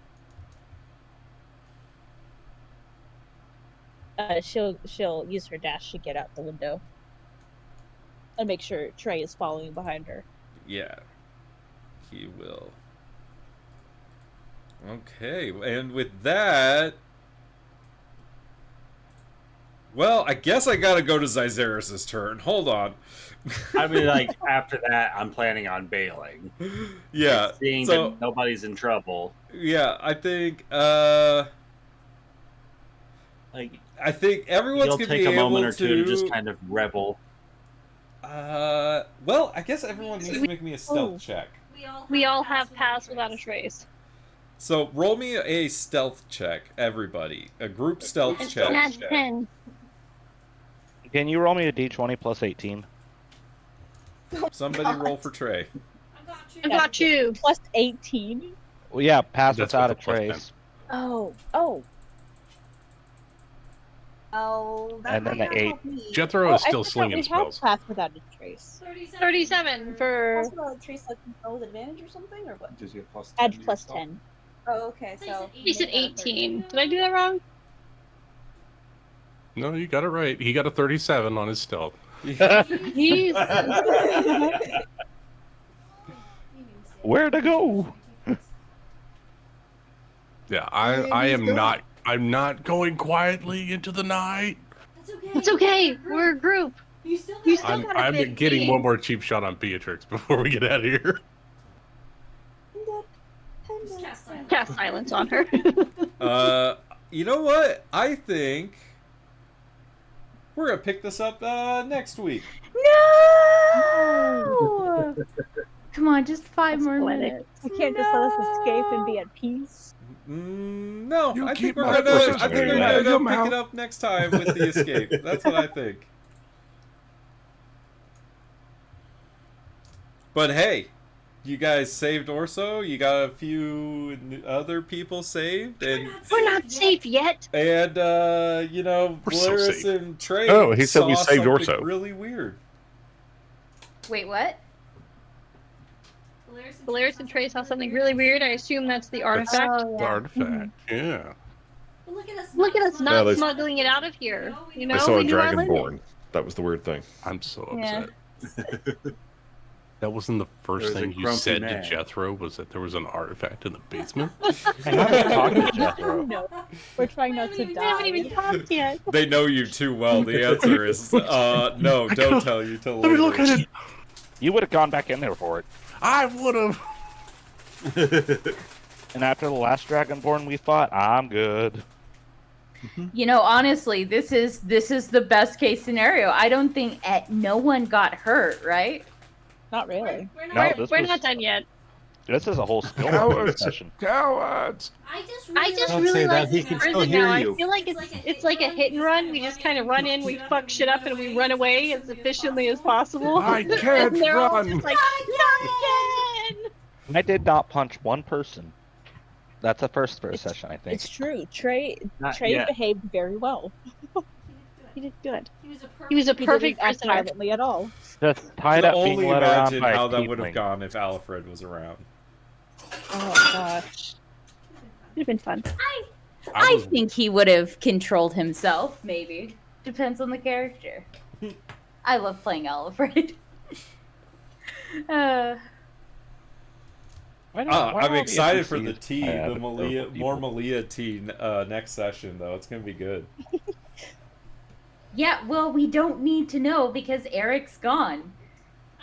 She'll use her dash to get out the window and make sure Trey is following behind her. Yeah, he will. Okay, and with that, well, I guess I gotta go to Zyzeris' turn. Hold on. I mean, like, after that, I'm planning on bailing. Yeah, Seeing so- that nobody's in trouble. Yeah, I think Like, I think everyone's you'll gonna take be a moment able or two to just kind of revel. Well, I guess everyone needs to make me a stealth check. We all have pass without a trace. So roll me a stealth check, everybody. A group stealth It's check. not 10. Can you roll me a d20 plus 18? Somebody roll for Trey. I got you. Plus 18. Well, yeah, pass That's without a with the plus 10. trace. Oh. Oh, that And then might the not 8. help me. Jethro Oh, is I still forgot slinging we spells. had pass without a trace. 37 for. Pass without a trace like control with advantage or something, or what? Gives you a plus 10 Add to plus yourself. 10. Oh, okay. So He said 18. Did I do that wrong? No, you got it right. He got a 37 on his stealth. Jeez. Where to go? Yeah, I am not. I'm not going quietly into the night. It's okay. We're a group. You still I'm got a 15. getting one more cheap shot on Beatrix before we get out of here. Cast silence on her. You know what? I think we're gonna pick this up next week. No! Come on, just 5 more poetic. minutes. You can't just let us escape and be at peace. No, You I keep think we're my gonna. pussy I think we're straight out of your gonna pick mouth. it up next time with the escape. That's what I think. But hey, you guys saved Orso. You got a few other people saved, and We're not safe yet. and you know, We're so Blaris safe. and Trey. Oh, he said we saw saved something Orso. Really weird. Wait, what? Valeris and Trey saw something really weird. I assume that's the That's artifact. the artifact. Yeah. Look at us No, not they- smuggling it out of here. You know, I saw we a knew our limit. dragonborn. That was the weird thing. I'm so Yeah. upset. That wasn't the first There was a thing you grumpy said man. to Jethro, was that there was an artifact in the basement? I haven't talked to Jethro. No, we're trying not to We haven't die. even talked yet. They know you too well. The answer is no. Don't tell you till Let me later. look at it. You would have gone back in there for it. I would have. And after the last Dragonborn we fought, I'm good. You know, honestly, this is the best case scenario. I don't think no one got hurt, right? Not really. No, this We're was- not done yet. This is a whole skill Cowards. session. Cowards. I just Don't really say like that, he can still prison hear now. you. I feel like it's like a hit and run. We just kind of run in, we fuck shit up, and we run away as efficiently as possible. I can't and they're all run. just like, not again. I did not punch one person. That's a first for a session, I think. It's true. Trey Not Trey yet. behaved very well. He did good. He was a He was a He perfect didn't act prisoner. violently at all. Just tied I up can being only led around imagine by how a that would have tiefling. gone if Alfred was around. Oh gosh. It'd have been fun. I think he would have controlled himself, maybe. Depends on the character. I love playing Alfred. I'm excited for the NPCs tea, have the Malia, over more people? Malia tea next session though. It's gonna be good. Yeah, well, we don't need to know because Eric's gone.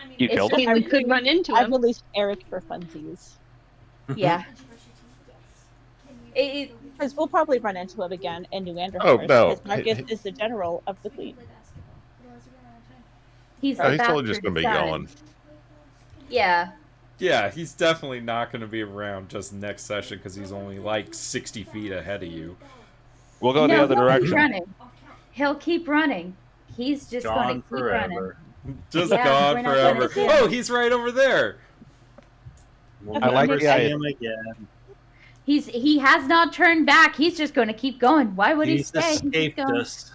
I mean, You It's killed just- him? We could run into I've him. released Eric for funsies. Yeah. Because we'll probably run into him again in New Anderhorst. Oh, no. Because Marcus is the general of the Queen. He's Oh, he's totally just gonna be gone. Yeah. Yeah, he's definitely not gonna be around just next session because he's only like 60 feet ahead of you. We'll go the No, other he'll keep direction. running. He'll keep running. He's just going to Gone keep running. forever. Just Yeah, gone we're not forever. gonna see him. Oh, he's right over there. We'll I like never the see idea. him again. He has not turned back. He's just going to keep going. Why would he He's stay? He's escaped going. us.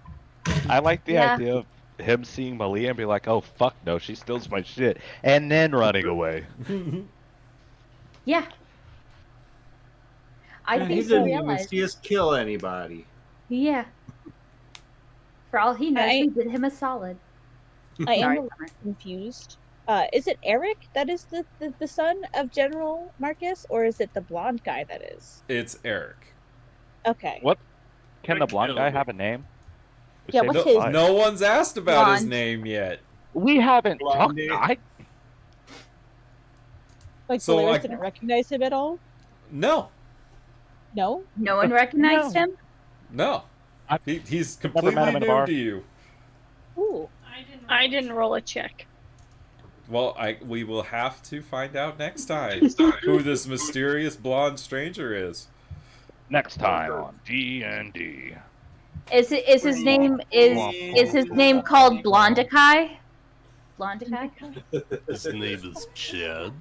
I like the Yeah. idea of him seeing Malia and be like, oh, fuck no, she steals my shit. And then running away. Yeah. I Man, he think didn't he even realized. see us kill anybody. Yeah. For all he knows, I- we did him a solid. I am Sorry, a little confused. Is it Eric that is the son of General Marcus, or is it the blonde guy that is? It's Eric. Okay. What? Can the blonde guy have a name? We Yeah, saved what's his his- life. No one's asked about his Blonde. name yet. We haven't talked. Blondie. Like So, Valeris like- didn't recognize him at all? No, No? No one recognized No. him? no. He's met completely him in a new bar. to you. Ooh. I didn't roll a check. Well, we will have to find out next time who this mysterious blonde stranger is. Next time on D&D. Is his name is his name called Blondikai? Blondikai? His name is Chad.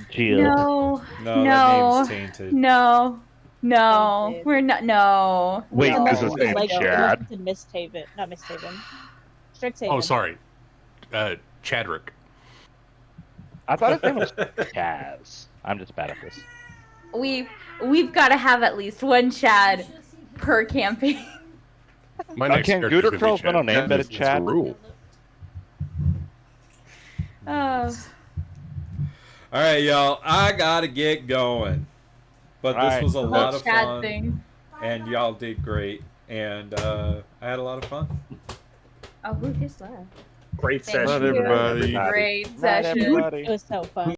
Jill. No. No, no. that name's tainted. No. No. Tainted. We're not. No. Wait, no. is his name Like, Chad? it was Miss Taven, not Miss Taven. Strixhaven. Oh, sorry. Chadrick. I thought his name was Chaz. I'm just bad at this. We've got to have at least one Chad per campaign. My next can character's Gooder gonna be Curl's middle Chad. name been a It's a Chad? rule. All right, y'all. I gotta get going, but this Alright. was a The lot whole of Chad fun, thing. and y'all did great, and I had a lot of fun. Oh, who kissed that? Great Thank session. Not everybody. Great Night, session. everybody. It was so fun.